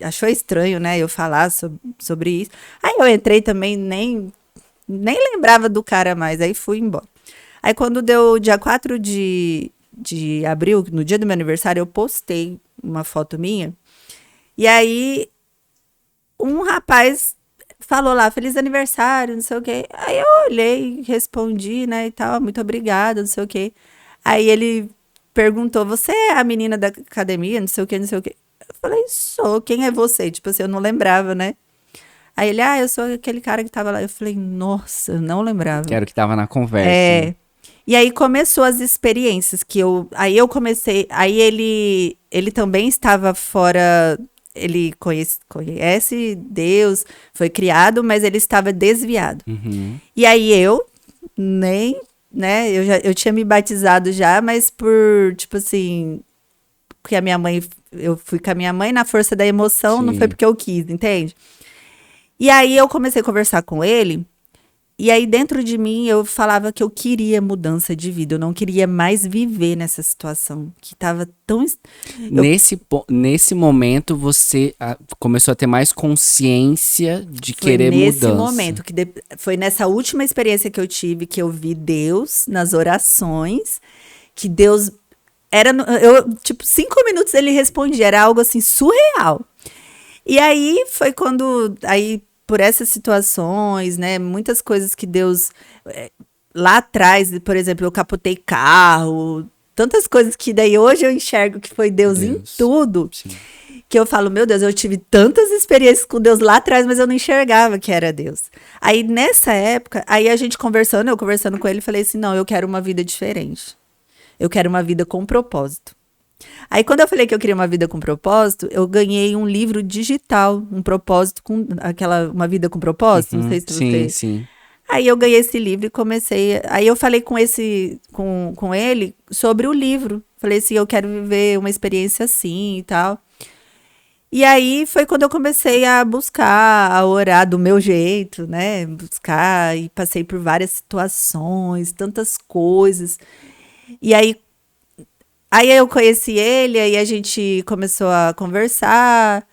achou estranho, né? Eu falar sobre isso. Aí eu entrei também, nem lembrava do cara mais, aí fui embora. Aí quando deu dia 4 de abril, no dia do meu aniversário, eu postei uma foto minha. E aí um rapaz falou lá, feliz aniversário, não sei o quê. Aí eu olhei, respondi, né, e tal, muito obrigada, não sei o quê. Aí ele perguntou, você é a menina da academia, não sei o quê, não sei o quê. Eu falei, sou, quem é você? Tipo assim, eu não lembrava, né? Aí ele, eu sou aquele cara que tava lá. Eu falei, nossa, eu não lembrava. Que era o que tava na conversa. Né? E aí começou as experiências que aí eu comecei, aí ele também estava fora, ele conhece Deus, foi criado, mas ele estava desviado. Uhum. E aí eu nem, né, eu tinha me batizado já, mas por, tipo assim, porque eu fui com a minha mãe na força da emoção, Sim. não foi porque eu quis, entende? E aí eu comecei a conversar com ele, e aí dentro de mim eu falava que eu queria mudança de vida, eu não queria mais viver nessa situação, que tava tão... Nesse momento você começou a ter mais consciência de querer mudança. Foi nesse momento, foi nessa última experiência que eu tive, que eu vi Deus nas orações, que Deus... tipo, 5 minutos ele respondia, era algo assim surreal. E aí foi quando... por essas situações, né, muitas coisas que Deus, lá atrás, por exemplo, eu capotei carro, tantas coisas que daí hoje eu enxergo que foi Deus em tudo, Sim. que eu falo, meu Deus, eu tive tantas experiências com Deus lá atrás, mas eu não enxergava que era Deus. Aí nessa época, aí a gente eu conversando com ele, falei assim, não, eu quero uma vida diferente, eu quero uma vida com propósito. Aí, quando eu falei que eu queria uma vida com propósito, eu ganhei um livro digital, um propósito com uma vida com propósito, não sei se você... Sim. Aí eu ganhei esse livro e comecei... Aí eu falei com ele sobre o livro. Falei assim, eu quero viver uma experiência assim e tal. E aí foi quando eu comecei a buscar, a orar do meu jeito, né? Buscar, e passei por várias situações, tantas coisas. E aí eu conheci ele, aí a gente começou a conversar,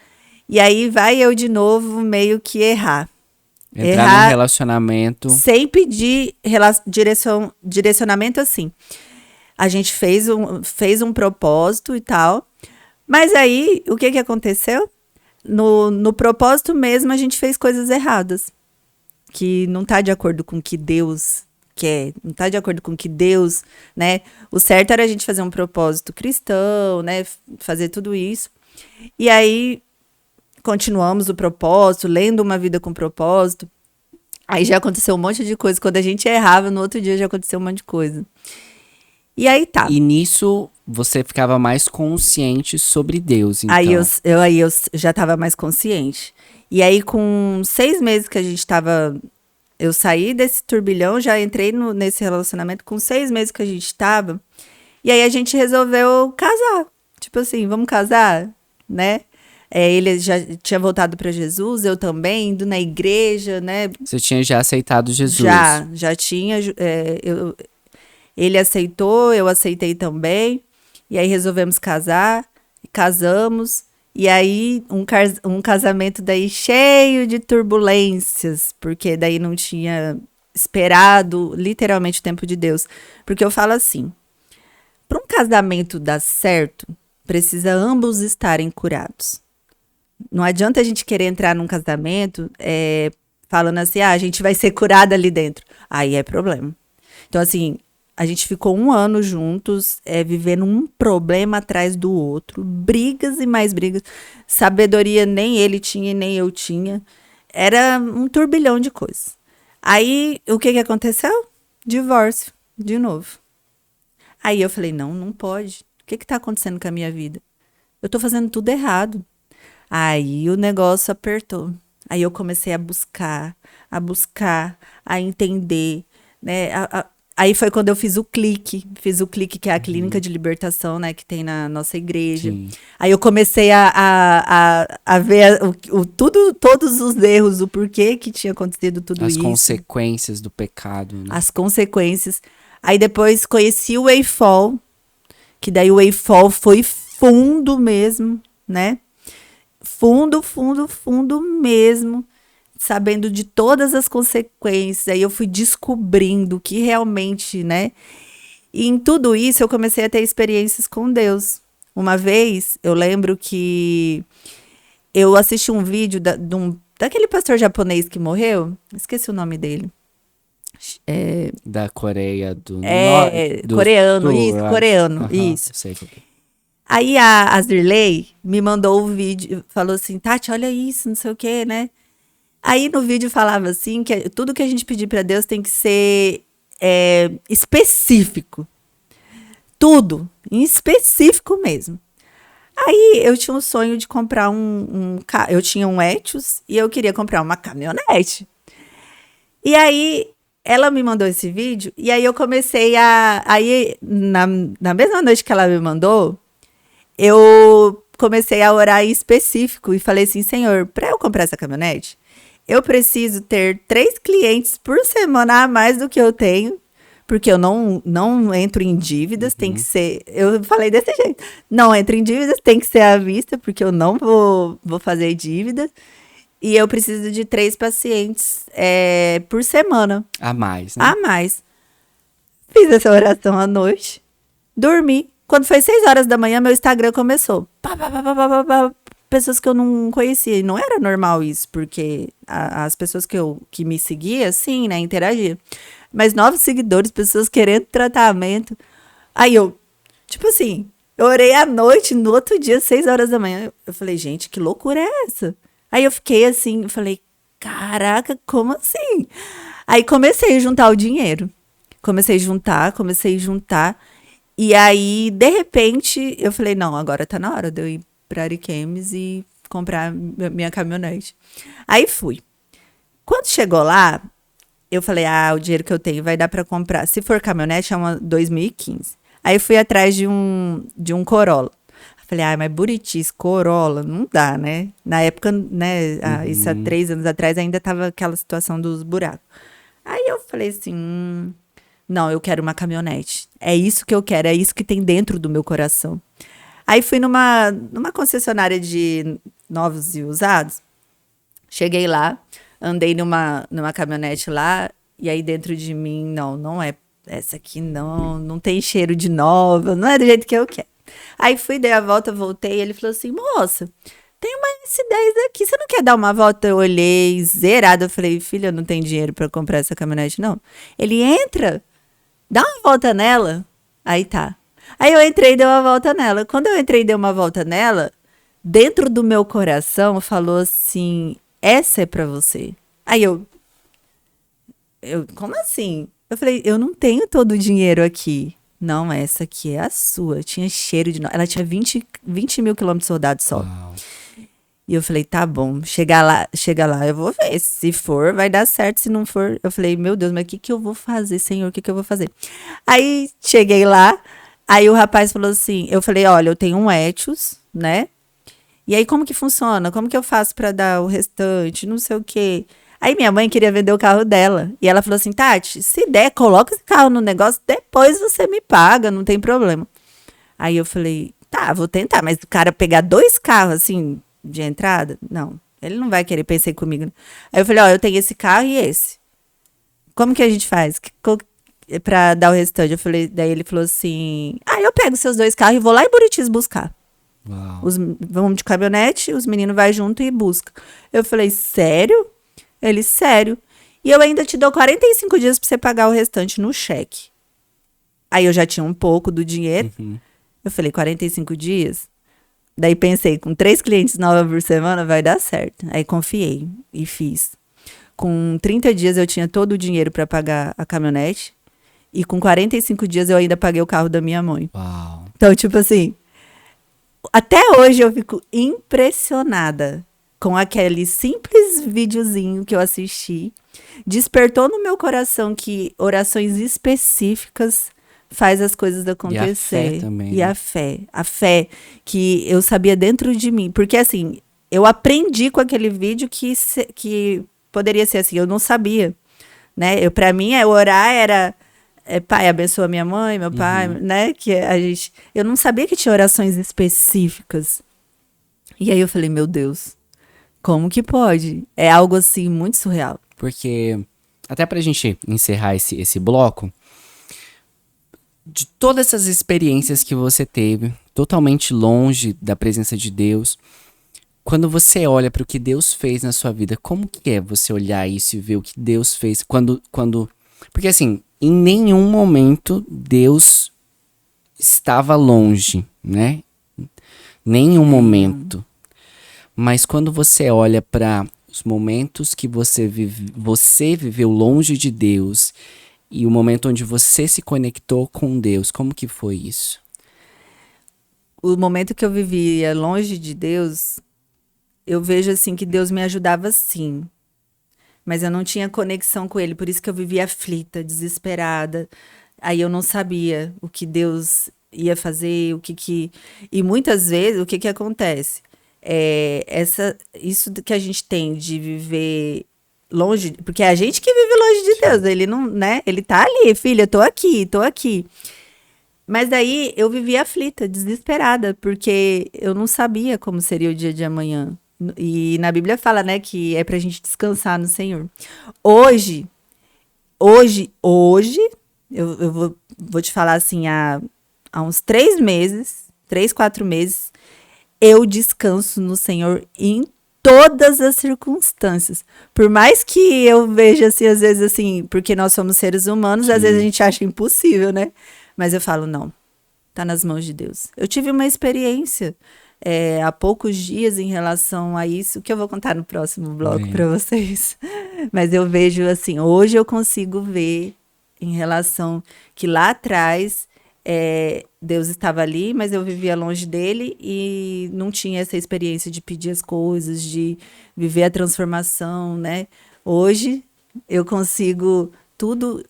e aí vai eu de novo meio que errar. Entrar num relacionamento. Sem pedir direcionamento assim. A gente fez um propósito e tal, mas aí o que aconteceu? No propósito mesmo a gente fez coisas erradas, que não tá de acordo com o que Deus quer, não tá de acordo com o que Deus, né? O certo era a gente fazer um propósito cristão, né? Fazer tudo isso. E aí, continuamos o propósito, lendo Uma Vida com Propósito. Aí já aconteceu um monte de coisa. Quando a gente errava, no outro dia já aconteceu um monte de coisa. E aí tá. E nisso, você ficava mais consciente sobre Deus, então. Aí eu já tava mais consciente. E aí, com 6 meses que a gente tava... Eu saí desse turbilhão, já entrei nesse relacionamento com 6 meses que a gente tava. E aí a gente resolveu casar. Tipo assim, vamos casar, né? Ele já tinha voltado para Jesus, eu também, indo na igreja, né? Você tinha já aceitado Jesus? Já tinha. Ele aceitou, eu aceitei também. E aí resolvemos casar, casamos. E aí, um casamento daí cheio de turbulências, porque daí não tinha esperado literalmente o tempo de Deus. Porque eu falo assim, para um casamento dar certo, precisa ambos estarem curados. Não adianta a gente querer entrar num casamento falando assim, a gente vai ser curada ali dentro. Aí é problema. Então, assim, a gente ficou 1 ano juntos, vivendo um problema atrás do outro, brigas e mais brigas. Sabedoria nem ele tinha e nem eu tinha. Era um turbilhão de coisas. Aí, o que aconteceu? Divórcio, de novo. Aí eu falei, não pode. O que tá acontecendo com a minha vida? Eu tô fazendo tudo errado. Aí o negócio apertou. Aí eu comecei a buscar, a entender, né? Aí foi quando eu fiz o clique, que é a clínica de libertação, né, que tem na nossa igreja. Sim. Aí eu comecei a ver todos os erros, o porquê que tinha acontecido tudo As isso. consequências do pecado, né? As consequências. Aí depois conheci o Wayfall, que daí o Wayfall foi fundo mesmo, né? Fundo mesmo, sabendo de todas as consequências. Aí eu fui descobrindo que realmente, né? E em tudo isso eu comecei a ter experiências com Deus. Uma vez, eu lembro que eu assisti um vídeo daquele pastor japonês que morreu. Esqueci o nome dele. Da Coreia do Coreano, Sul, isso, eu coreano, acho. isso. Sei qual que é. Aí a Azirley me mandou o vídeo, falou assim, Tati, olha isso, não sei o que, né? Aí no vídeo falava assim, que tudo que a gente pedir pra Deus tem que ser específico. Tudo, em específico mesmo. Aí eu tinha um sonho de comprar eu tinha um Etios e eu queria comprar uma caminhonete. E aí ela me mandou esse vídeo e aí eu comecei aí na mesma noite que ela me mandou, eu comecei a orar em específico e falei assim, Senhor, para eu comprar essa caminhonete, eu preciso ter 3 clientes por semana a mais do que eu tenho, porque eu não entro em dívidas, tem que ser, eu falei desse jeito, não entro em dívidas, tem que ser à vista, porque eu não vou fazer dívidas, e eu preciso de 3 pacientes por semana. A mais, né? A mais. Fiz essa oração à noite, dormi. Quando foi 6 horas da manhã, meu Instagram começou. Pessoas que eu não conhecia. E não era normal isso, porque as pessoas que me seguiam, sim, né, interagiam. Mas novos seguidores, pessoas querendo tratamento. Aí eu, tipo assim, eu orei à noite, no outro dia, 6 horas da manhã. Eu falei, gente, que loucura é essa? Aí eu fiquei assim, eu falei, caraca, como assim? Aí comecei a juntar o dinheiro. Comecei a juntar. E aí, de repente, eu falei, não, agora tá na hora de eu ir pra Ariquemes e comprar minha caminhonete. Aí fui. Quando chegou lá, eu falei, o dinheiro que eu tenho vai dar pra comprar. Se for caminhonete, é uma 2015. Aí fui atrás de um Corolla. Falei, mas Buritis, Corolla, não dá, né? Na época, né, isso há 3 anos atrás, ainda tava aquela situação dos buracos. Aí eu falei assim, não, eu quero uma caminhonete. É isso que eu quero, é isso que tem dentro do meu coração. Aí fui numa concessionária de novos e usados. Cheguei lá, andei numa caminhonete lá, e aí dentro de mim, não é essa aqui, não tem cheiro de nova, não é do jeito que eu quero. Aí fui, dei a volta, voltei, e ele falou assim, moça, tem uma S10 aqui, você não quer dar uma volta? Eu olhei, zerada, eu falei, filha, eu não tenho dinheiro pra comprar essa caminhonete, não. Ele entra, dá uma volta nela, aí tá. Aí eu entrei e dei uma volta nela. Quando eu entrei e dei uma volta nela, dentro do meu coração falou assim, essa é pra você. Aí eu como assim? Eu falei, eu não tenho todo o dinheiro aqui. Não, essa aqui é a sua. Tinha cheiro de... Ela tinha 20 mil quilômetros rodados só. Uau. E eu falei, tá bom, chega lá, eu vou ver. Se for, vai dar certo. Se não for, eu falei, meu Deus, mas o que eu vou fazer, Senhor? O que eu vou fazer? Aí, cheguei lá, aí o rapaz falou assim, eu falei, olha, eu tenho um Etios, né? E aí, como que funciona? Como que eu faço pra dar o restante? Não sei o quê. Aí minha mãe queria vender o carro dela. E ela falou assim, Tati, se der, coloca esse carro no negócio, depois você me paga, não tem problema. Aí eu falei, tá, vou tentar, mas o cara pegar 2 carros, assim, de entrada, não, ele não vai querer, pensei comigo. Aí eu falei, eu tenho esse carro e esse. Como que a gente faz? Pra dar o restante? Eu falei, daí ele falou assim, eu pego seus 2 carros e vou lá em Buritis buscar. Uau. Vamos de caminhonete, os meninos vai junto e busca. Eu falei, sério? Ele, sério. E eu ainda te dou 45 dias pra você pagar o restante no cheque. Aí eu já tinha um pouco do dinheiro. Eu falei, 45 dias? Daí pensei, com 3 clientes novos por semana vai dar certo. Aí confiei e fiz. Com 30 dias eu tinha todo o dinheiro para pagar a caminhonete. E com 45 dias eu ainda paguei o carro da minha mãe. Uau. Então, tipo assim, até hoje eu fico impressionada com aquele simples videozinho que eu assisti. Despertou no meu coração que orações específicas faz as coisas acontecer. E a fé também. E a fé que eu sabia dentro de mim. Porque assim, eu aprendi com aquele vídeo que poderia ser assim, eu não sabia, né? Para mim, orar era, pai, abençoa minha mãe, meu pai, né? Eu não sabia que tinha orações específicas. E aí eu falei, meu Deus, como que pode? É algo assim, muito surreal. Porque, até pra gente encerrar esse bloco, de todas essas experiências que você teve, totalmente longe da presença de Deus, quando você olha para o que Deus fez na sua vida, como que é você olhar isso e ver o que Deus fez? Porque assim, em nenhum momento Deus estava longe, né? Nenhum momento. Mas quando você olha para os momentos que você viveu longe de Deus e o momento onde você se conectou com Deus, como que foi isso? O momento que eu vivia longe de Deus, eu vejo assim que Deus me ajudava sim, mas eu não tinha conexão com Ele, por isso que eu vivia aflita, desesperada. Aí eu não sabia o que Deus ia fazer, E muitas vezes, o que acontece? Isso que a gente tem de viver longe, porque é a gente que vive longe de Deus, ele não, né? Ele tá ali, filha, tô aqui. Mas daí eu vivia aflita, desesperada, porque eu não sabia como seria o dia de amanhã. E na Bíblia fala, né, que é pra gente descansar no Senhor. Hoje, eu vou te falar assim, há uns 3 meses, 3, 4 meses, eu descanso no Senhor em todas as circunstâncias. Por mais que eu veja, assim, às vezes, assim, porque nós somos seres humanos, Sim. Às vezes a gente acha impossível, né? Mas eu falo, não, tá nas mãos de Deus. Eu tive uma experiência há poucos dias em relação a isso, que eu vou contar no próximo bloco para vocês. Mas eu vejo, assim, hoje eu consigo ver em relação que lá atrás Deus estava ali, mas eu vivia longe dele e não tinha essa experiência de pedir as coisas, de viver a transformação, né? Hoje eu consigo tudo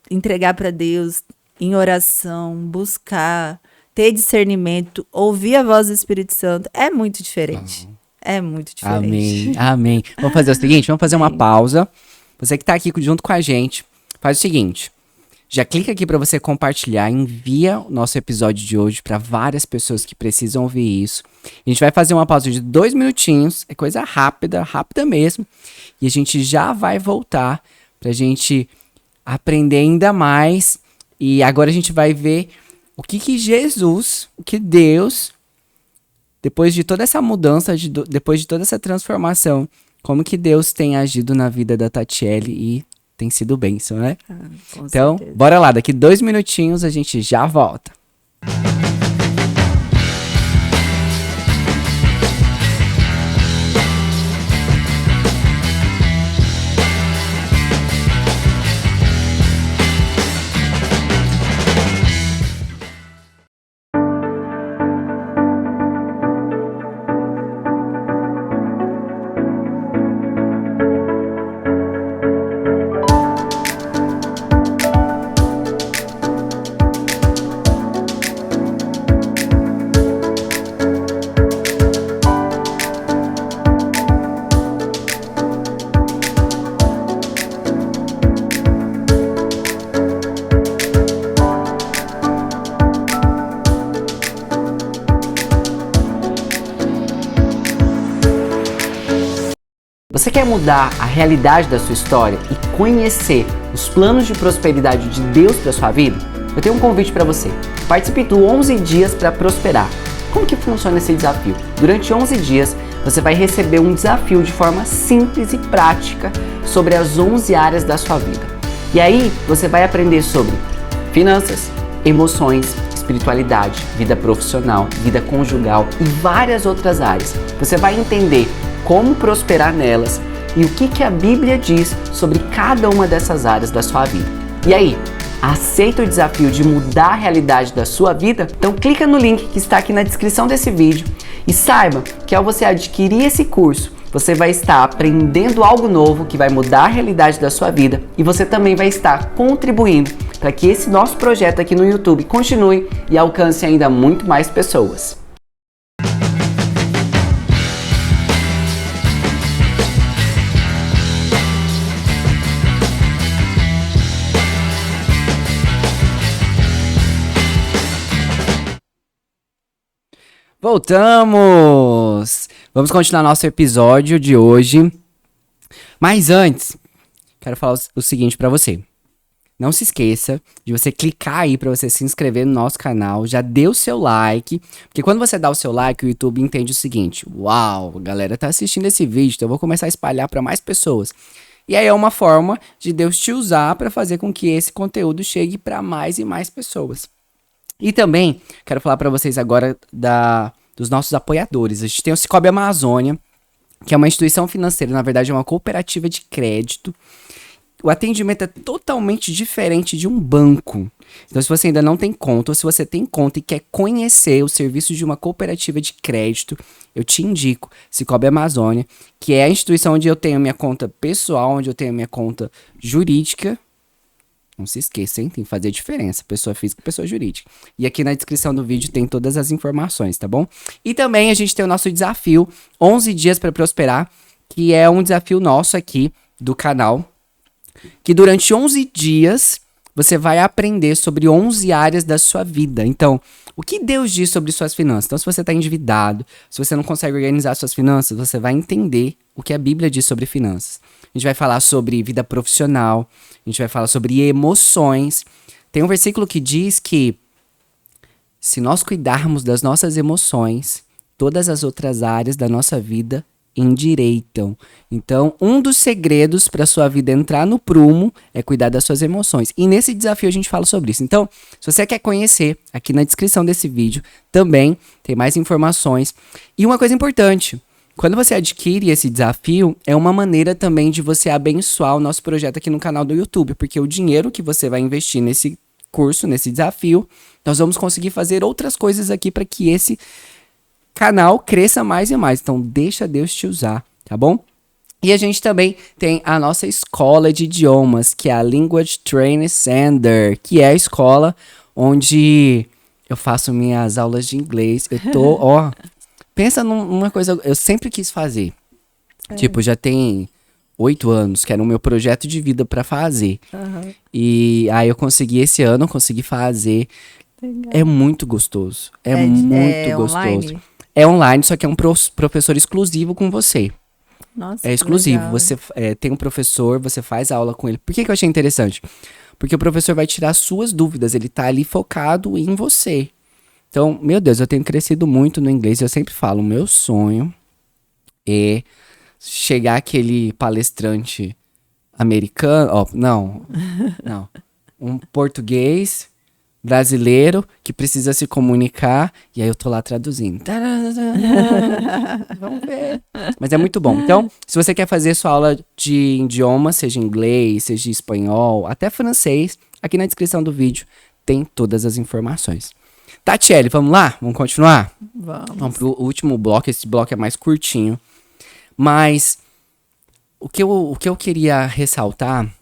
entregar para Deus em oração, buscar, ter discernimento, ouvir a voz do Espírito Santo. É muito diferente. É muito diferente. Amém. Vamos fazer o seguinte, vamos fazer uma pausa. Você que tá aqui junto com a gente, faz o seguinte. Já clica aqui para você compartilhar, envia o nosso episódio de hoje para várias pessoas que precisam ouvir isso. A gente vai fazer uma pausa de 2 minutinhos, é coisa rápida mesmo. E a gente já vai voltar pra gente aprender ainda mais. E agora a gente vai ver o que Jesus, o que Deus, depois de toda essa mudança, depois de toda essa transformação, como que Deus tem agido na vida da Tatiele e tem sido bênção, né? Então, certeza. Bora lá, daqui 2 minutinhos a gente já volta. Você quer mudar a realidade da sua história e conhecer os planos de prosperidade de Deus para sua vida? Eu tenho um convite para você. Participe do 11 Dias para Prosperar. Como que funciona esse desafio? Durante 11 dias, você vai receber um desafio de forma simples e prática sobre as 11 áreas da sua vida. E aí, você vai aprender sobre finanças, emoções, espiritualidade, vida profissional, vida conjugal e várias outras áreas. Você vai entender como prosperar nelas e o que a Bíblia diz sobre cada uma dessas áreas da sua vida. E aí, aceita o desafio de mudar a realidade da sua vida? Então clica no link que está aqui na descrição desse vídeo e saiba que ao você adquirir esse curso, você vai estar aprendendo algo novo que vai mudar a realidade da sua vida e você também vai estar contribuindo para que esse nosso projeto aqui no YouTube continue e alcance ainda muito mais pessoas. Voltamos! Vamos continuar nosso episódio de hoje. Mas antes, quero falar o seguinte pra você. Não se esqueça de você clicar aí pra você se inscrever no nosso canal. Já dê o seu like. Porque quando você dá o seu like, o YouTube entende o seguinte. Uau, a galera tá assistindo esse vídeo, então eu vou começar a espalhar pra mais pessoas. E aí é uma forma de Deus te usar pra fazer com que esse conteúdo chegue pra mais e mais pessoas. E também quero falar para vocês agora dos nossos apoiadores. A gente tem o Cicobi Amazônia, que é uma instituição financeira, na verdade é uma cooperativa de crédito. O atendimento é totalmente diferente de um banco. Então, se você ainda não tem conta, ou se você tem conta e quer conhecer o serviço de uma cooperativa de crédito, eu te indico Cicobi Amazônia, que é a instituição onde eu tenho minha conta pessoal, onde eu tenho minha conta jurídica. Não se esqueça, hein? Tem que fazer diferença. Pessoa física e pessoa jurídica. E aqui na descrição do vídeo tem todas as informações, tá bom? E também a gente tem o nosso desafio 11 dias para prosperar, que é um desafio nosso aqui do canal. Que durante 11 dias você vai aprender sobre 11 áreas da sua vida. Então, o que Deus diz sobre suas finanças? Então, se você está endividado, se você não consegue organizar suas finanças, você vai entender o que a Bíblia diz sobre finanças. A gente vai falar sobre vida profissional, a gente vai falar sobre emoções. Tem um versículo que diz que se nós cuidarmos das nossas emoções, todas as outras áreas da nossa vida endireitam. Então, um dos segredos para sua vida entrar no prumo é cuidar das suas emoções. E nesse desafio a gente fala sobre isso. Então, se você quer conhecer, aqui na descrição desse vídeo também tem mais informações. E uma coisa importante, quando você adquire esse desafio, é uma maneira também de você abençoar o nosso projeto aqui no canal do YouTube, porque o dinheiro que você vai investir nesse curso, nesse desafio, nós vamos conseguir fazer outras coisas aqui para que esse canal cresça mais e mais. Então, deixa Deus te usar, tá bom? E a gente também tem a nossa escola de idiomas, que é a Language Training Center, que é a escola onde eu faço minhas aulas de inglês. Eu tô, ó... Pensa numa coisa, eu sempre quis fazer. Tipo, já tem 8 anos, que era o meu projeto de vida pra fazer. Uhum. E aí eu consegui esse ano, consegui fazer. Legal. É muito gostoso. É muito gostoso. Online? É online, só que é um professor exclusivo com você. Nossa, é exclusivo. Legal. Você tem um professor, você faz aula com ele. Por que eu achei interessante? Porque o professor vai tirar suas dúvidas, ele tá ali focado em você. Então, meu Deus, eu tenho crescido muito no inglês. Eu sempre falo, o meu sonho é chegar aquele palestrante americano, não, um português brasileiro que precisa se comunicar e aí eu tô lá traduzindo. Vamos ver. Mas é muito bom. Então, se você quer fazer sua aula de idioma, seja inglês, seja espanhol, até francês, aqui na descrição do vídeo tem todas as informações. Tatiele, vamos lá? Vamos continuar? Vamos pro último bloco. Esse bloco é mais curtinho. Mas o que eu queria ressaltar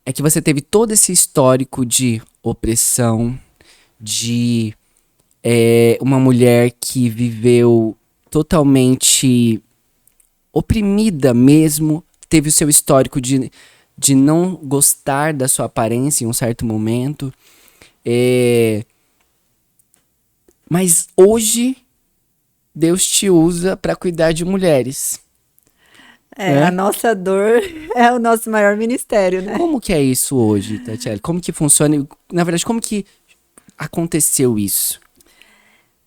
é que você teve todo esse histórico de opressão, de uma mulher que viveu totalmente oprimida mesmo, teve o seu histórico de não gostar da sua aparência em um certo momento. Mas hoje, Deus te usa para cuidar de mulheres. A nossa dor é o nosso maior ministério, né? Como que é isso hoje, Tatiele? Como que funciona? Na verdade, como que aconteceu isso?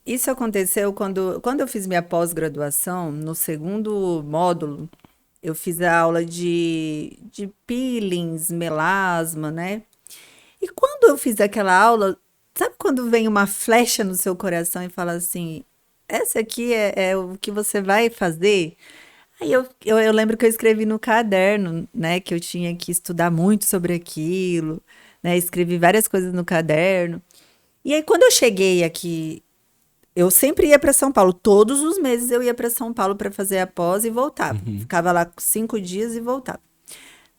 Isso aconteceu quando eu fiz minha pós-graduação, no segundo módulo, eu fiz a aula de peelings, melasma, né? E quando eu fiz aquela aula, sabe quando vem uma flecha no seu coração e fala assim, essa aqui é o que você vai fazer? Aí eu lembro que eu escrevi no caderno, né, que eu tinha que estudar muito sobre aquilo, né, escrevi várias coisas no caderno. E aí quando eu cheguei aqui, eu sempre ia para São Paulo, todos os meses eu ia para São Paulo para fazer a pós e voltava. Ficava lá 5 dias e voltava.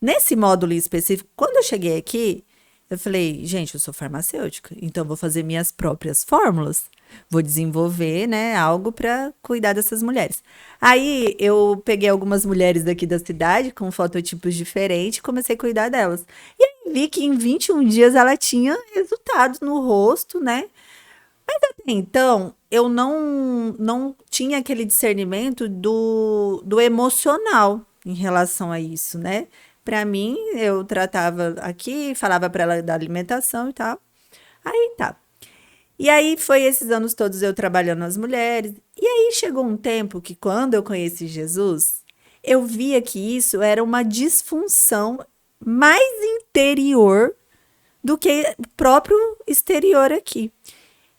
Nesse módulo específico, quando eu cheguei aqui, eu falei, gente, eu sou farmacêutica, então eu vou fazer minhas próprias fórmulas. Vou desenvolver, né, algo para cuidar dessas mulheres. Aí eu peguei algumas mulheres daqui da cidade com fototipos diferentes e comecei a cuidar delas. E aí vi que em 21 dias ela tinha resultados no rosto, né? Mas até então, eu não tinha aquele discernimento do emocional em relação a isso, né? Para mim, eu tratava aqui, falava para ela da alimentação e tal. Aí tá. E aí foi esses anos todos eu trabalhando as mulheres. E aí chegou um tempo que quando eu conheci Jesus, eu via que isso era uma disfunção mais interior do que o próprio exterior aqui.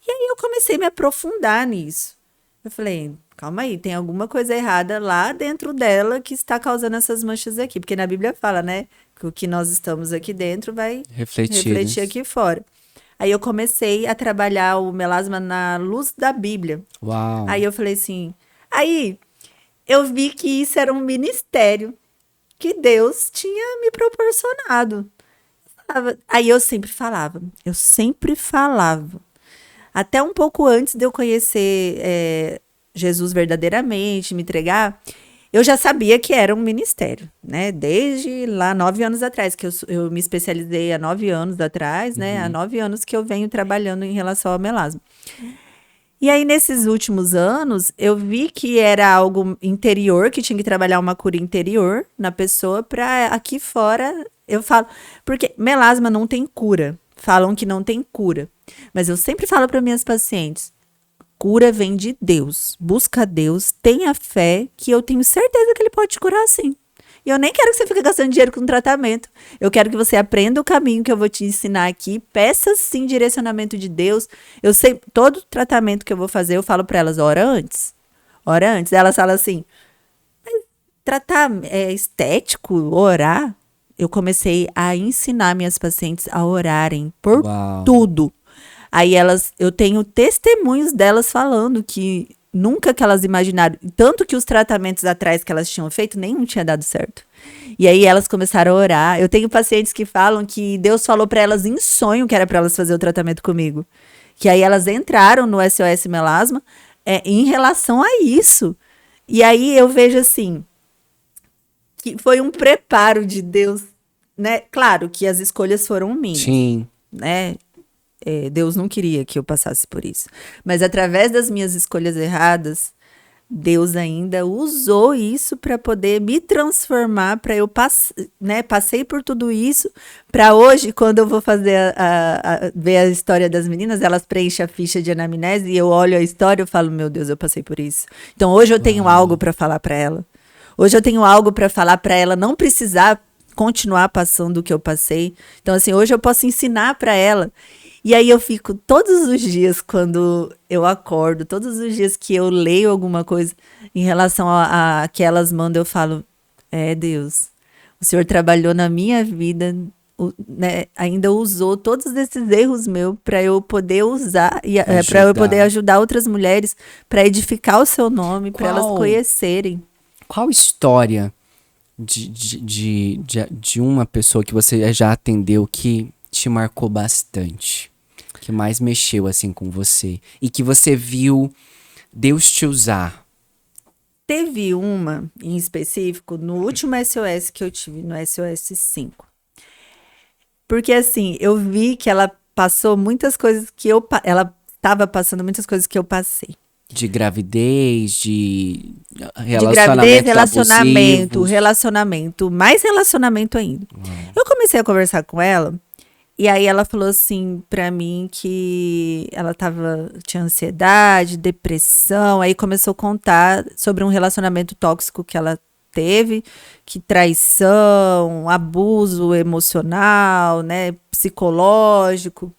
E aí eu comecei a me aprofundar nisso. Eu falei, calma aí, tem alguma coisa errada lá dentro dela que está causando essas manchas aqui. Porque na Bíblia fala, né, que o que nós estamos aqui dentro vai refletir aqui fora. Aí eu comecei a trabalhar o melasma na luz da Bíblia. Uau. Aí eu falei assim, aí eu vi que isso era um ministério que Deus tinha me proporcionado. Aí eu sempre falava. Até um pouco antes de eu conhecer Jesus verdadeiramente, me entregar, eu já sabia que era um ministério, né? Desde lá 9 anos atrás, que eu me especializei há 9 anos atrás, né? Há 9 anos que eu venho trabalhando em relação ao melasma. E aí, nesses últimos anos, eu vi que era algo interior, que tinha que trabalhar uma cura interior na pessoa, para aqui fora, eu falo... Porque melasma não tem cura. Falam que não tem cura. Mas eu sempre falo para minhas pacientes, cura vem de Deus. Busca Deus, tenha fé, que eu tenho certeza que Ele pode te curar sim. E eu nem quero que você fique gastando dinheiro com tratamento. Eu quero que você aprenda o caminho que eu vou te ensinar aqui. Peça sim direcionamento de Deus. Eu sei, todo tratamento que eu vou fazer, eu falo para elas, ora antes. Ora antes. Elas falam assim, mas tratar estético, orar? Eu comecei a ensinar minhas pacientes a orarem por tudo. Aí eu tenho testemunhos delas falando que nunca que elas imaginaram, tanto que os tratamentos atrás que elas tinham feito, nenhum tinha dado certo. E aí elas começaram a orar. Eu tenho pacientes que falam que Deus falou para elas em sonho que era para elas fazer o tratamento comigo. Que aí elas entraram no SOS Melasma em relação a isso. E aí eu vejo assim, que foi um preparo de Deus, né? Claro que as escolhas foram minhas. Sim. Né? Deus não queria que eu passasse por isso. Mas através das minhas escolhas erradas, Deus ainda usou isso para poder me transformar, para eu passei por tudo isso, para hoje, quando eu vou fazer ver a história das meninas, elas preenchem a ficha de anamnese e eu olho a história e falo, meu Deus, eu passei por isso. Então hoje eu tenho algo para falar para ela. Hoje eu tenho algo para falar para ela não precisar continuar passando o que eu passei. Então assim, hoje eu posso ensinar para ela. E aí eu fico todos os dias, quando eu acordo, todos os dias que eu leio alguma coisa em relação a que elas mandam, eu falo, Deus, o Senhor trabalhou na minha vida, né, ainda usou todos esses erros meus para eu poder usar, para eu poder ajudar outras mulheres, para edificar o seu nome, para elas conhecerem. Qual história de uma pessoa que você já atendeu que te marcou bastante? Que mais mexeu assim com você e que você viu Deus te usar? Teve uma em específico no último SOS que eu tive, no SOS 5. Porque assim, eu vi que ela passou muitas coisas que ela estava passando muitas coisas que eu passei. De gravidez, de relacionamento, mais relacionamento ainda. Eu comecei a conversar com ela E aí ela falou assim pra mim que ela tinha ansiedade, depressão, aí começou a contar sobre um relacionamento tóxico que ela teve, que traição, abuso emocional, né, psicológico.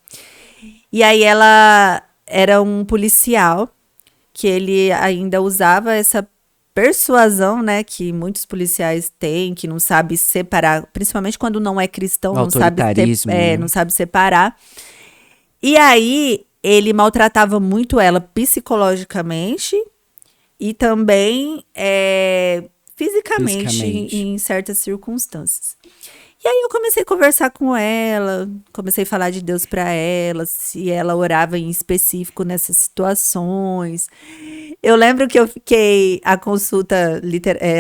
E aí ela era um policial que ele ainda usava essa persuasão, né, que muitos policiais têm, que não sabe separar, principalmente quando não é cristão, O autoritarismo, né? não sabe separar. E aí ele maltratava muito ela psicologicamente e também fisicamente Fisicamente. em certas circunstâncias. E aí eu comecei a conversar com ela, comecei a falar de Deus para ela, se ela orava em específico nessas situações. Eu lembro que eu fiquei, a consulta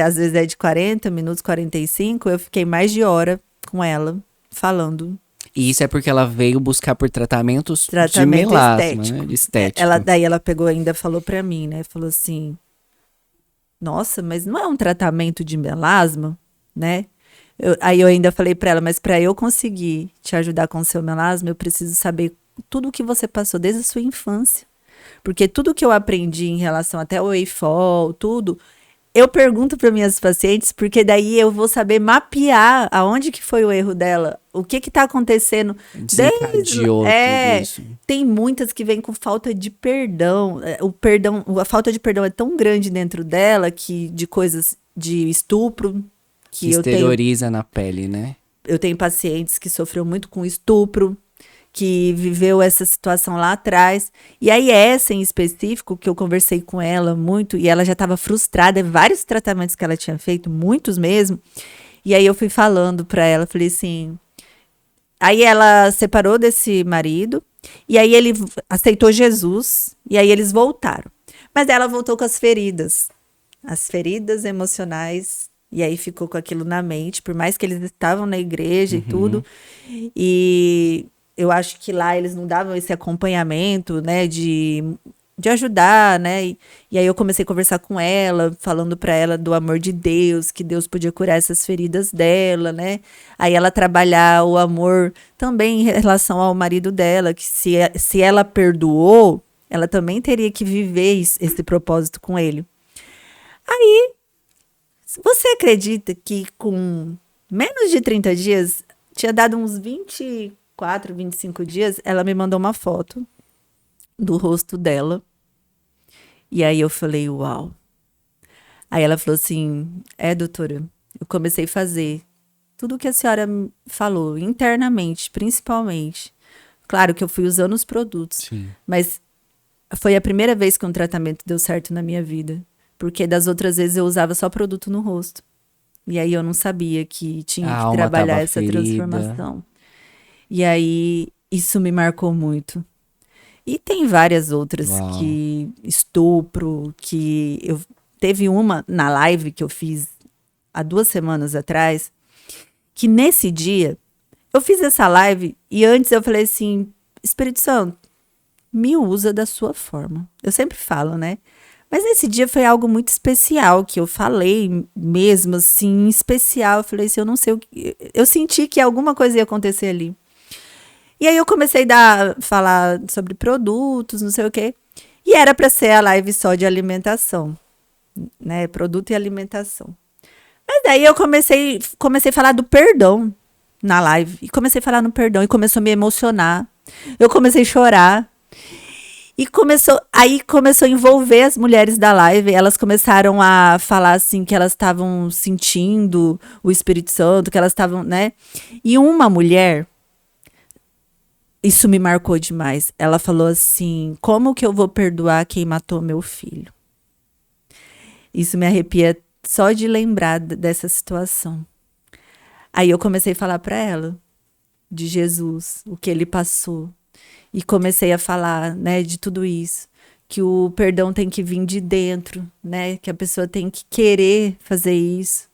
às vezes é de 40 minutos, 45, eu fiquei mais de hora com ela, falando. E isso é porque ela veio buscar por tratamentos de Tratamento melasma, né? estético. De estética. Daí ela pegou e ainda falou pra mim, né? Falou assim, nossa, mas não é um tratamento de melasma, né? Aí eu ainda falei pra ela, mas pra eu conseguir te ajudar com o seu melasma, eu preciso saber tudo o que você passou desde a sua infância. Porque tudo que eu aprendi em relação até ao EIFOL, tudo, eu pergunto para minhas pacientes, porque daí eu vou saber mapear aonde que foi o erro dela, o que está acontecendo. Desencadeou tudo isso. Tem muitas que vêm com falta de perdão. A falta de perdão é tão grande dentro dela que de coisas de estupro Que eu tenho. exterioriza na pele, né? Eu tenho pacientes que sofreu muito com estupro, que viveu essa situação lá atrás. E aí essa em específico, que eu conversei com ela muito, e ela já estava frustrada, vários tratamentos que ela tinha feito, muitos mesmo. E aí eu fui falando para ela, falei assim... Aí ela separou desse marido, e aí ele aceitou Jesus, e aí eles voltaram. Mas ela voltou com as feridas emocionais, e aí ficou com aquilo na mente, por mais que eles estavam na igreja e tudo. E eu acho que lá eles não davam esse acompanhamento, né, de ajudar, né? E aí eu comecei a conversar com ela, falando para ela do amor de Deus, que Deus podia curar essas feridas dela, né? Aí ela trabalhar o amor também em relação ao marido dela, que se ela perdoou, ela também teria que viver esse propósito com ele. Aí, você acredita que com menos de 30 dias, tinha dado uns 24, 25 dias, ela me mandou uma foto do rosto dela. E aí eu falei, uau. Aí ela falou assim, doutora, eu comecei a fazer tudo o que a senhora falou, internamente, principalmente. Claro que eu fui usando os produtos, Sim. mas foi a primeira vez que um tratamento deu certo na minha vida. Porque das outras vezes eu usava só produto no rosto. E aí eu não sabia que tinha que trabalhar essa transformação. E aí isso me marcou muito. E tem várias outras que estupro, que eu teve uma na live que eu fiz há 2 semanas atrás, que nesse dia eu fiz essa live e antes eu falei assim, Espírito Santo, me usa da sua forma. Eu sempre falo, né? Mas nesse dia foi algo muito especial, que eu falei mesmo assim, especial. Eu falei assim, eu não sei o que... Eu senti que alguma coisa ia acontecer ali. E aí eu comecei a falar sobre produtos, não sei o quê. E era para ser a live só de alimentação, né? Produto e alimentação. Mas daí eu comecei a falar do perdão na live. E comecei a falar no perdão e começou a me emocionar. Eu comecei a chorar. E começou a envolver as mulheres da live. Elas começaram a falar assim que elas estavam sentindo o Espírito Santo, que elas estavam, né? E uma mulher, isso me marcou demais. Ela falou assim, como que eu vou perdoar quem matou meu filho? Isso me arrepia só de lembrar dessa situação. Aí eu comecei a falar para ela de Jesus, o que ele passou. E comecei a falar, né, de tudo isso. Que o perdão tem que vir de dentro, né? Que a pessoa tem que querer fazer isso.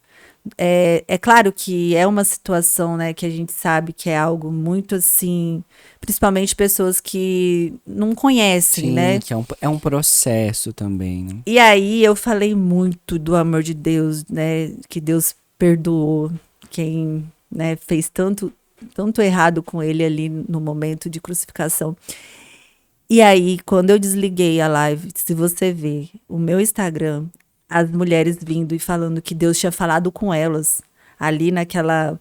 É claro que é uma situação, né, que a gente sabe que é algo muito assim, principalmente pessoas que não conhecem, Sim, né? que é um processo também, né? E aí eu falei muito do amor de Deus, né? Que Deus perdoou quem, né, fez tanto tanto errado com ele ali no momento de crucificação. E aí, quando eu desliguei a live, se você ver o meu Instagram, as mulheres vindo e falando que Deus tinha falado com elas ali naquela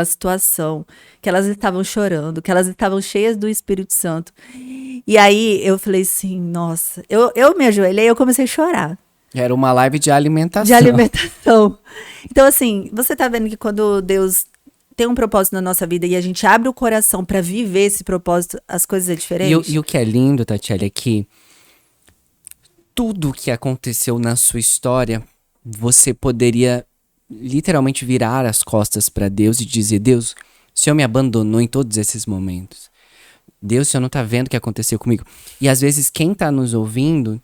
situação, que elas estavam chorando, que elas estavam cheias do Espírito Santo. E aí eu falei assim, nossa, eu me ajoelhei e eu comecei a chorar. Era uma live de alimentação. De alimentação. Então, assim, você tá vendo que quando Deus tem um propósito na nossa vida e a gente abre o coração pra viver esse propósito, as coisas é diferente? E o que é lindo, Tatiele, é que tudo que aconteceu na sua história, você poderia literalmente virar as costas pra Deus e dizer: Deus, o Senhor me abandonou em todos esses momentos. Deus, o Senhor não tá vendo o que aconteceu comigo. E às vezes quem tá nos ouvindo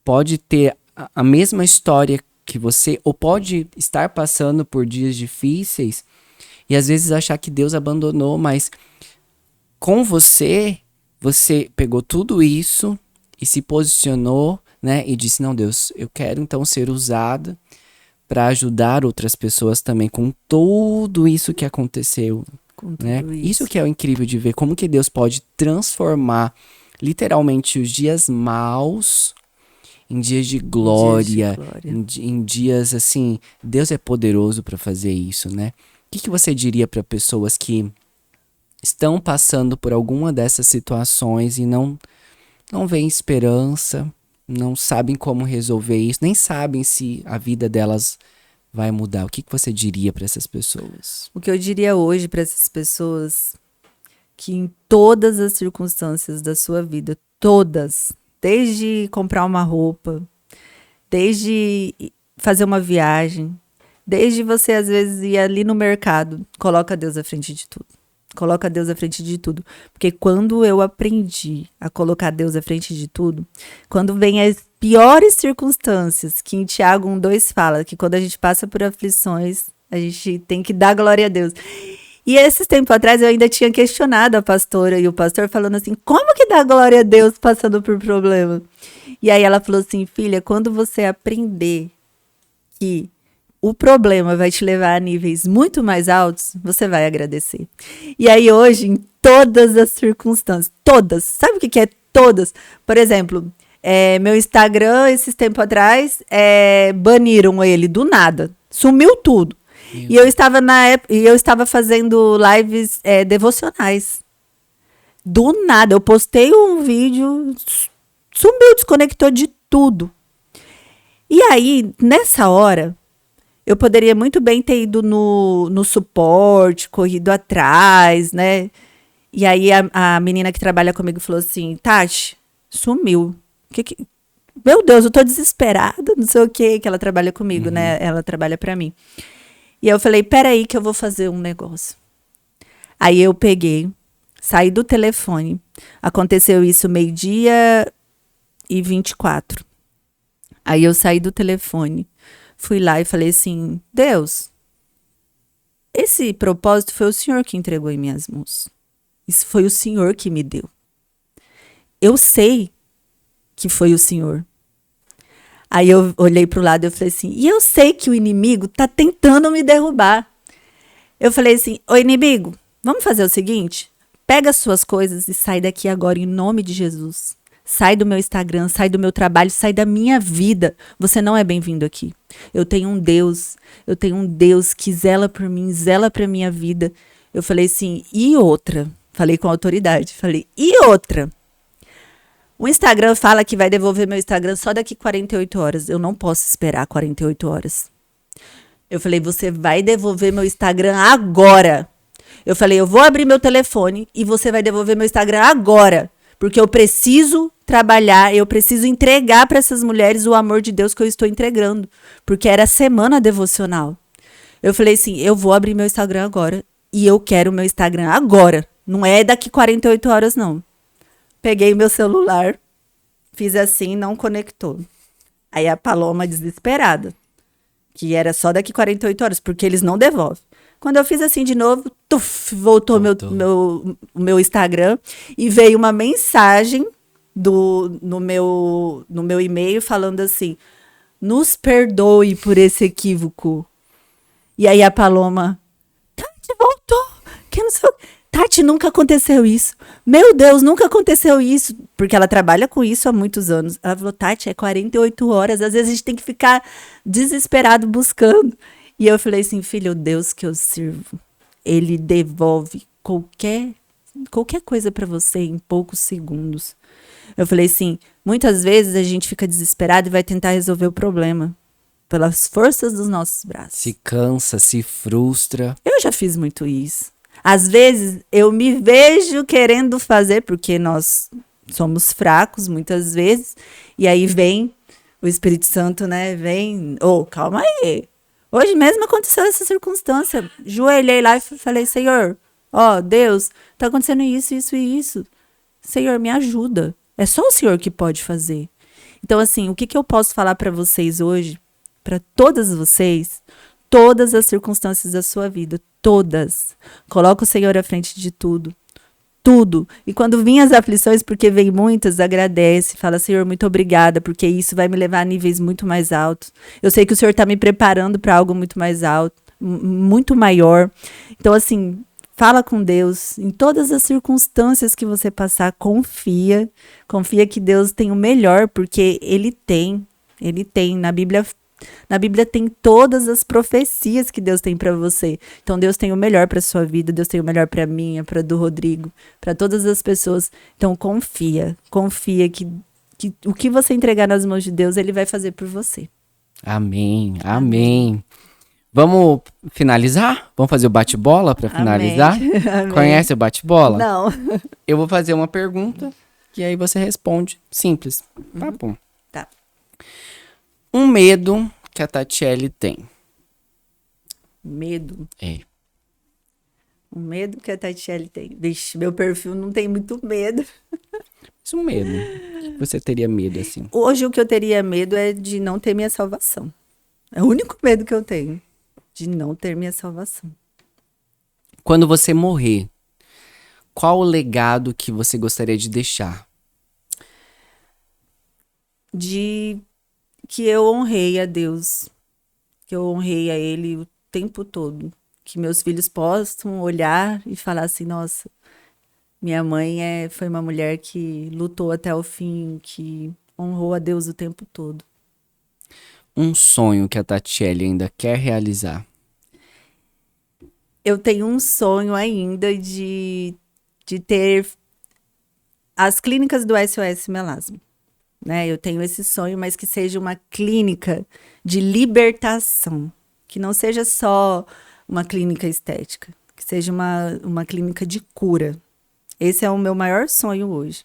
pode ter a mesma história que você, ou pode estar passando por dias difíceis e às vezes achar que Deus abandonou, mas com você pegou tudo isso e se posicionou, né? E disse: não, Deus, eu quero então ser usado para ajudar outras pessoas também com tudo isso que aconteceu, Com tudo né? isso. Isso que é o incrível de ver como que Deus pode transformar literalmente os dias maus em dias de glória, em dias assim. Deus é poderoso para fazer isso, né? O que você diria para pessoas que estão passando por alguma dessas situações e não veem esperança, não sabem como resolver isso, nem sabem se a vida delas vai mudar? O que você diria para essas pessoas? O que eu diria hoje para essas pessoas, que em todas as circunstâncias da sua vida, todas, desde comprar uma roupa, desde fazer uma viagem, desde você às vezes ir ali no mercado, coloca Deus à frente de tudo. Coloca Deus à frente de tudo. Porque quando eu aprendi a colocar Deus à frente de tudo, quando vem as piores circunstâncias, que em Tiago 1:2 fala que quando a gente passa por aflições, a gente tem que dar glória a Deus. E esses tempos atrás eu ainda tinha questionado a pastora e o pastor falando assim: como que dá glória a Deus passando por problema? E aí ela falou assim: filha, quando você aprender que o problema vai te levar a níveis muito mais altos, você vai agradecer. E aí hoje, em todas as circunstâncias, todas, sabe o que é todas? Por exemplo, meu Instagram, esses tempos atrás, baniram ele do nada, sumiu tudo. E eu estava fazendo lives devocionais. Do nada, eu postei um vídeo, sumiu, desconectou de tudo. E aí, nessa hora, eu poderia muito bem ter ido no suporte, corrido atrás, né? E aí a menina que trabalha comigo falou assim: Tati, sumiu. Meu Deus, eu tô desesperada, não sei o que ela trabalha comigo, né? Ela trabalha pra mim. E eu falei: peraí que eu vou fazer um negócio. Aí eu peguei, saí do telefone. Aconteceu isso 12:24. Aí eu saí do telefone. Fui lá e falei assim: Deus, esse propósito foi o Senhor que entregou em minhas mãos. Isso foi o Senhor que me deu. Eu sei que foi o Senhor. Aí eu olhei pro lado e eu falei assim: e eu sei que o inimigo tá tentando me derrubar. Eu falei assim: ô inimigo, vamos fazer o seguinte? Pega as suas coisas e sai daqui agora em nome de Jesus. Sai do meu Instagram, sai do meu trabalho, sai da minha vida. Você não é bem-vindo aqui. Eu tenho um Deus que zela por mim, zela pra minha vida. Eu falei assim: e outra? Falei com autoridade. Falei: e outra? O Instagram fala que vai devolver meu Instagram só daqui 48 horas. Eu não posso esperar 48 horas. Eu falei: você vai devolver meu Instagram agora. Eu falei: eu vou abrir meu telefone e você vai devolver meu Instagram agora. Porque eu preciso trabalhar, eu preciso entregar para essas mulheres o amor de Deus que eu estou entregando. Porque era semana devocional. Eu falei assim: eu vou abrir meu Instagram agora. E eu quero meu Instagram agora. Não é daqui 48 horas, não. Peguei meu celular, fiz assim, não conectou. Aí a Paloma desesperada, que era só daqui 48 horas, porque eles não devolvem. Quando eu fiz assim de novo, voltou. O meu Instagram e veio uma mensagem no meu e-mail falando assim: nos perdoe por esse equívoco. E aí a Paloma: Tati, voltou! Tati, nunca aconteceu isso. Meu Deus, nunca aconteceu isso. Porque ela trabalha com isso há muitos anos. Ela falou, Tati, é 48 horas. Às vezes a gente tem que ficar desesperado buscando. E eu falei assim, filho, o Deus que eu sirvo, ele devolve qualquer coisa para você em poucos segundos. Eu falei assim, muitas vezes a gente fica desesperado e vai tentar resolver o problema pelas forças dos nossos braços. Se cansa, se frustra. Eu já fiz muito isso. Às vezes eu me vejo querendo fazer, porque nós somos fracos muitas vezes, e aí vem o Espírito Santo, né? Vem, calma aí. Hoje mesmo aconteceu essa circunstância. Joelhei lá e falei, Senhor, Deus, tá acontecendo isso, isso e isso. Senhor, me ajuda. É só o Senhor que pode fazer. Então, assim, o que eu posso falar para vocês hoje, para todas vocês, todas as circunstâncias da sua vida, todas. Coloca o Senhor à frente de tudo. Tudo. E quando vêm as aflições, porque vem muitas, agradece. Fala, Senhor, muito obrigada, porque isso vai me levar a níveis muito mais altos. Eu sei que o Senhor está me preparando para algo muito mais alto, muito maior. Então, assim, fala com Deus. Em todas as circunstâncias que você passar, confia. Confia que Deus tem o melhor, porque Ele tem. Ele tem. Na Bíblia tem todas as profecias que Deus tem para você. Então Deus tem o melhor para sua vida, Deus tem o melhor para minha, para do Rodrigo, para todas as pessoas. Então confia que o que você entregar nas mãos de Deus, Ele vai fazer por você. Amém, amém. Vamos finalizar? Vamos fazer o bate-bola para finalizar? Amém. Conhece o bate-bola? Não. Eu vou fazer uma pergunta e aí você responde. Simples. Tá bom. Tá. Um medo que a Tatiele tem. Medo? É. Um medo que a Tatiele tem. Vixe, meu perfil não tem muito medo. Isso é um medo. O que você teria medo, assim? Hoje o que eu teria medo é de não ter minha salvação. É o único medo que eu tenho. De não ter minha salvação. Quando você morrer, qual o legado que você gostaria de deixar? Que eu honrei a Deus, que eu honrei a Ele o tempo todo. Que meus filhos possam olhar e falar assim, nossa, minha mãe foi uma mulher que lutou até o fim, que honrou a Deus o tempo todo. Um sonho que a Tatiele ainda quer realizar? Eu tenho um sonho ainda de ter as clínicas do SOS Melasma. Né? Eu tenho esse sonho, mas que seja uma clínica de libertação. Que não seja só uma clínica estética. Que seja uma clínica de cura. Esse é o meu maior sonho hoje.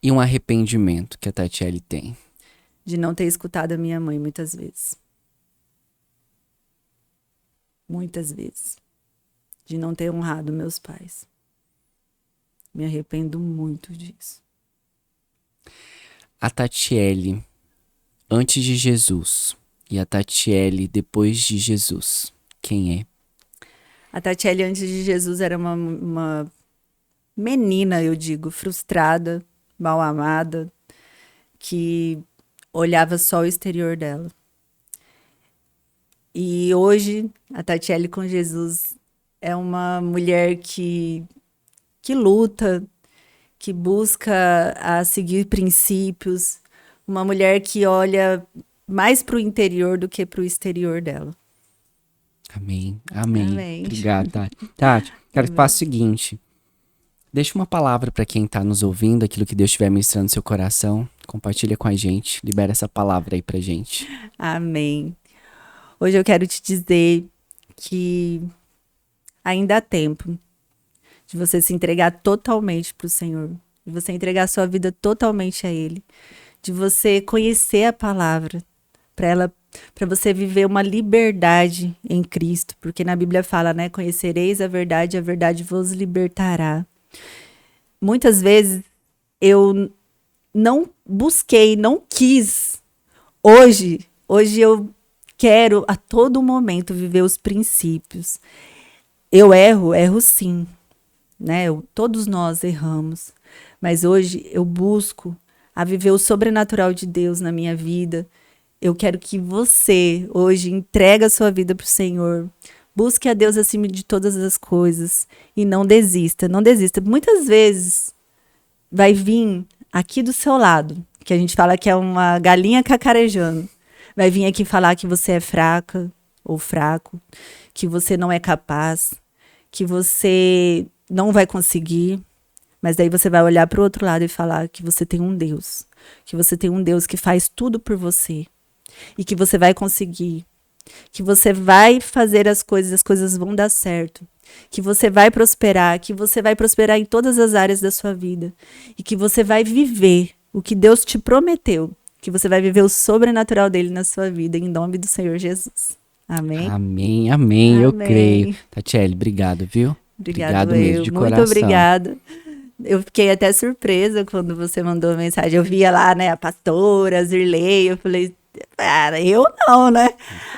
E um arrependimento que a Tatiele tem? De não ter escutado a minha mãe muitas vezes. Muitas vezes. De não ter honrado meus pais. Me arrependo muito disso. A Tatiele antes de Jesus e a Tatiele depois de Jesus, quem é? A Tatiele antes de Jesus era uma menina, eu digo, frustrada, mal amada, que olhava só o exterior dela. E hoje, a Tatiele com Jesus é uma mulher que luta, que busca a seguir princípios, uma mulher que olha mais para o interior do que para o exterior dela. Amém, amém. Amém. Obrigado, Tati. Tati, quero que faça o seguinte. Deixa uma palavra para quem tá nos ouvindo, aquilo que Deus estiver ministrando no seu coração. Compartilha com a gente, libera essa palavra aí pra gente. Amém. Hoje eu quero te dizer que ainda há tempo de você se entregar totalmente para o Senhor, de você entregar a sua vida totalmente a Ele, de você conhecer a palavra, para você viver uma liberdade em Cristo, porque na Bíblia fala, né, conhecereis a verdade vos libertará. Muitas vezes eu não busquei, não quis. Hoje eu quero a todo momento viver os princípios. Eu erro sim. Né? Todos nós erramos, mas hoje eu busco a viver o sobrenatural de Deus na minha vida. Eu quero que você hoje entregue a sua vida para o Senhor, Busque a Deus acima de todas as coisas e não desista, não desista. Muitas vezes vai vir aqui do seu lado, que a gente fala que é uma galinha cacarejando. Vai vir aqui falar que você é fraca ou fraco, que você não é capaz, que você não vai conseguir. Mas daí você vai olhar para o outro lado e falar que você tem um Deus. Que você tem um Deus que faz tudo por você. E que você vai conseguir. Que você vai fazer as coisas vão dar certo. Que você vai prosperar em todas as áreas da sua vida. E que você vai viver o que Deus te prometeu. Que você vai viver o sobrenatural dele na sua vida, em nome do Senhor Jesus. Amém? Amém, amém, eu creio. Tatiele, obrigado, viu? Obrigado mesmo, de coração. Muito obrigada. Eu fiquei até surpresa quando você mandou a mensagem. Eu via lá, né, a pastora, a Zirlei, eu falei, cara, eu não, né?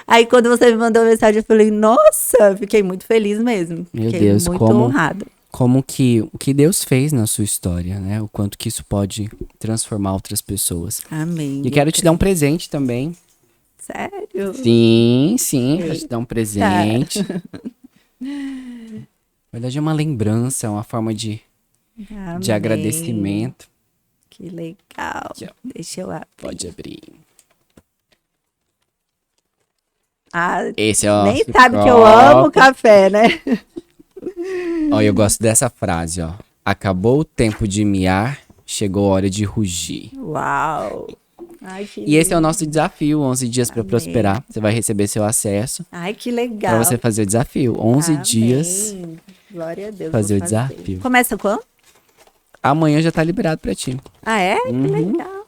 Aí quando você me mandou a mensagem, eu falei, nossa, fiquei muito feliz mesmo. Meu fiquei Deus, muito honrada. Como que o que Deus fez na sua história, né? O quanto que isso pode transformar outras pessoas. Amém. E quero te dar um presente também. Sério? Sim, quero te dar um presente. Na verdade é uma lembrança, é uma forma de agradecimento. Que legal. Aqui, deixa eu abrir. Pode abrir. Esse é o nem sabe copo. Que eu amo café, né? Ó, eu gosto dessa frase, ó. Acabou o tempo de miar, chegou a hora de rugir. Uau! Ai, que e esse é o nosso desafio, 11 dias para prosperar. Você vai receber seu acesso. Ai, que legal. Para você fazer o desafio. 11 dias. Glória a Deus. Fazer o desafio. Começa quando? Amanhã já tá liberado para ti. Ah, é? Que legal.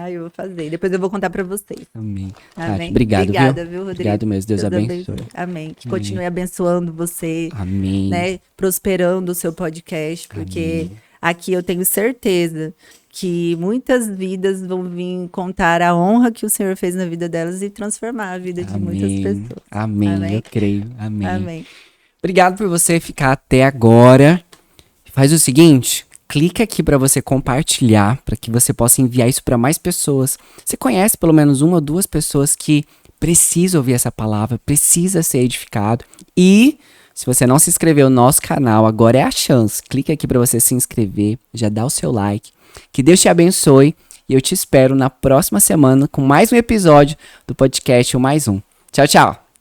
Eu vou fazer. Depois eu vou contar pra vocês. Amém. Amém. Tati, obrigado, Obrigada, viu, Rodrigo? Obrigado mesmo. Deus abençoe. Amém. Que continue abençoando você. Amém. Né? Prosperando o seu podcast, porque aqui eu tenho certeza que muitas vidas vão vir contar a honra que o Senhor fez na vida delas e transformar a vida de muitas pessoas. Amém. Eu creio. Amém. Obrigado por você ficar até agora. Faz o seguinte... Clica aqui para você compartilhar, para que você possa enviar isso para mais pessoas. Você conhece pelo menos uma ou duas pessoas que precisam ouvir essa palavra, precisa ser edificado. E se você não se inscreveu no nosso canal, agora é a chance. Clica aqui para você se inscrever, já dá o seu like. Que Deus te abençoe e eu te espero na próxima semana com mais um episódio do podcast O Mais Um. Tchau, tchau!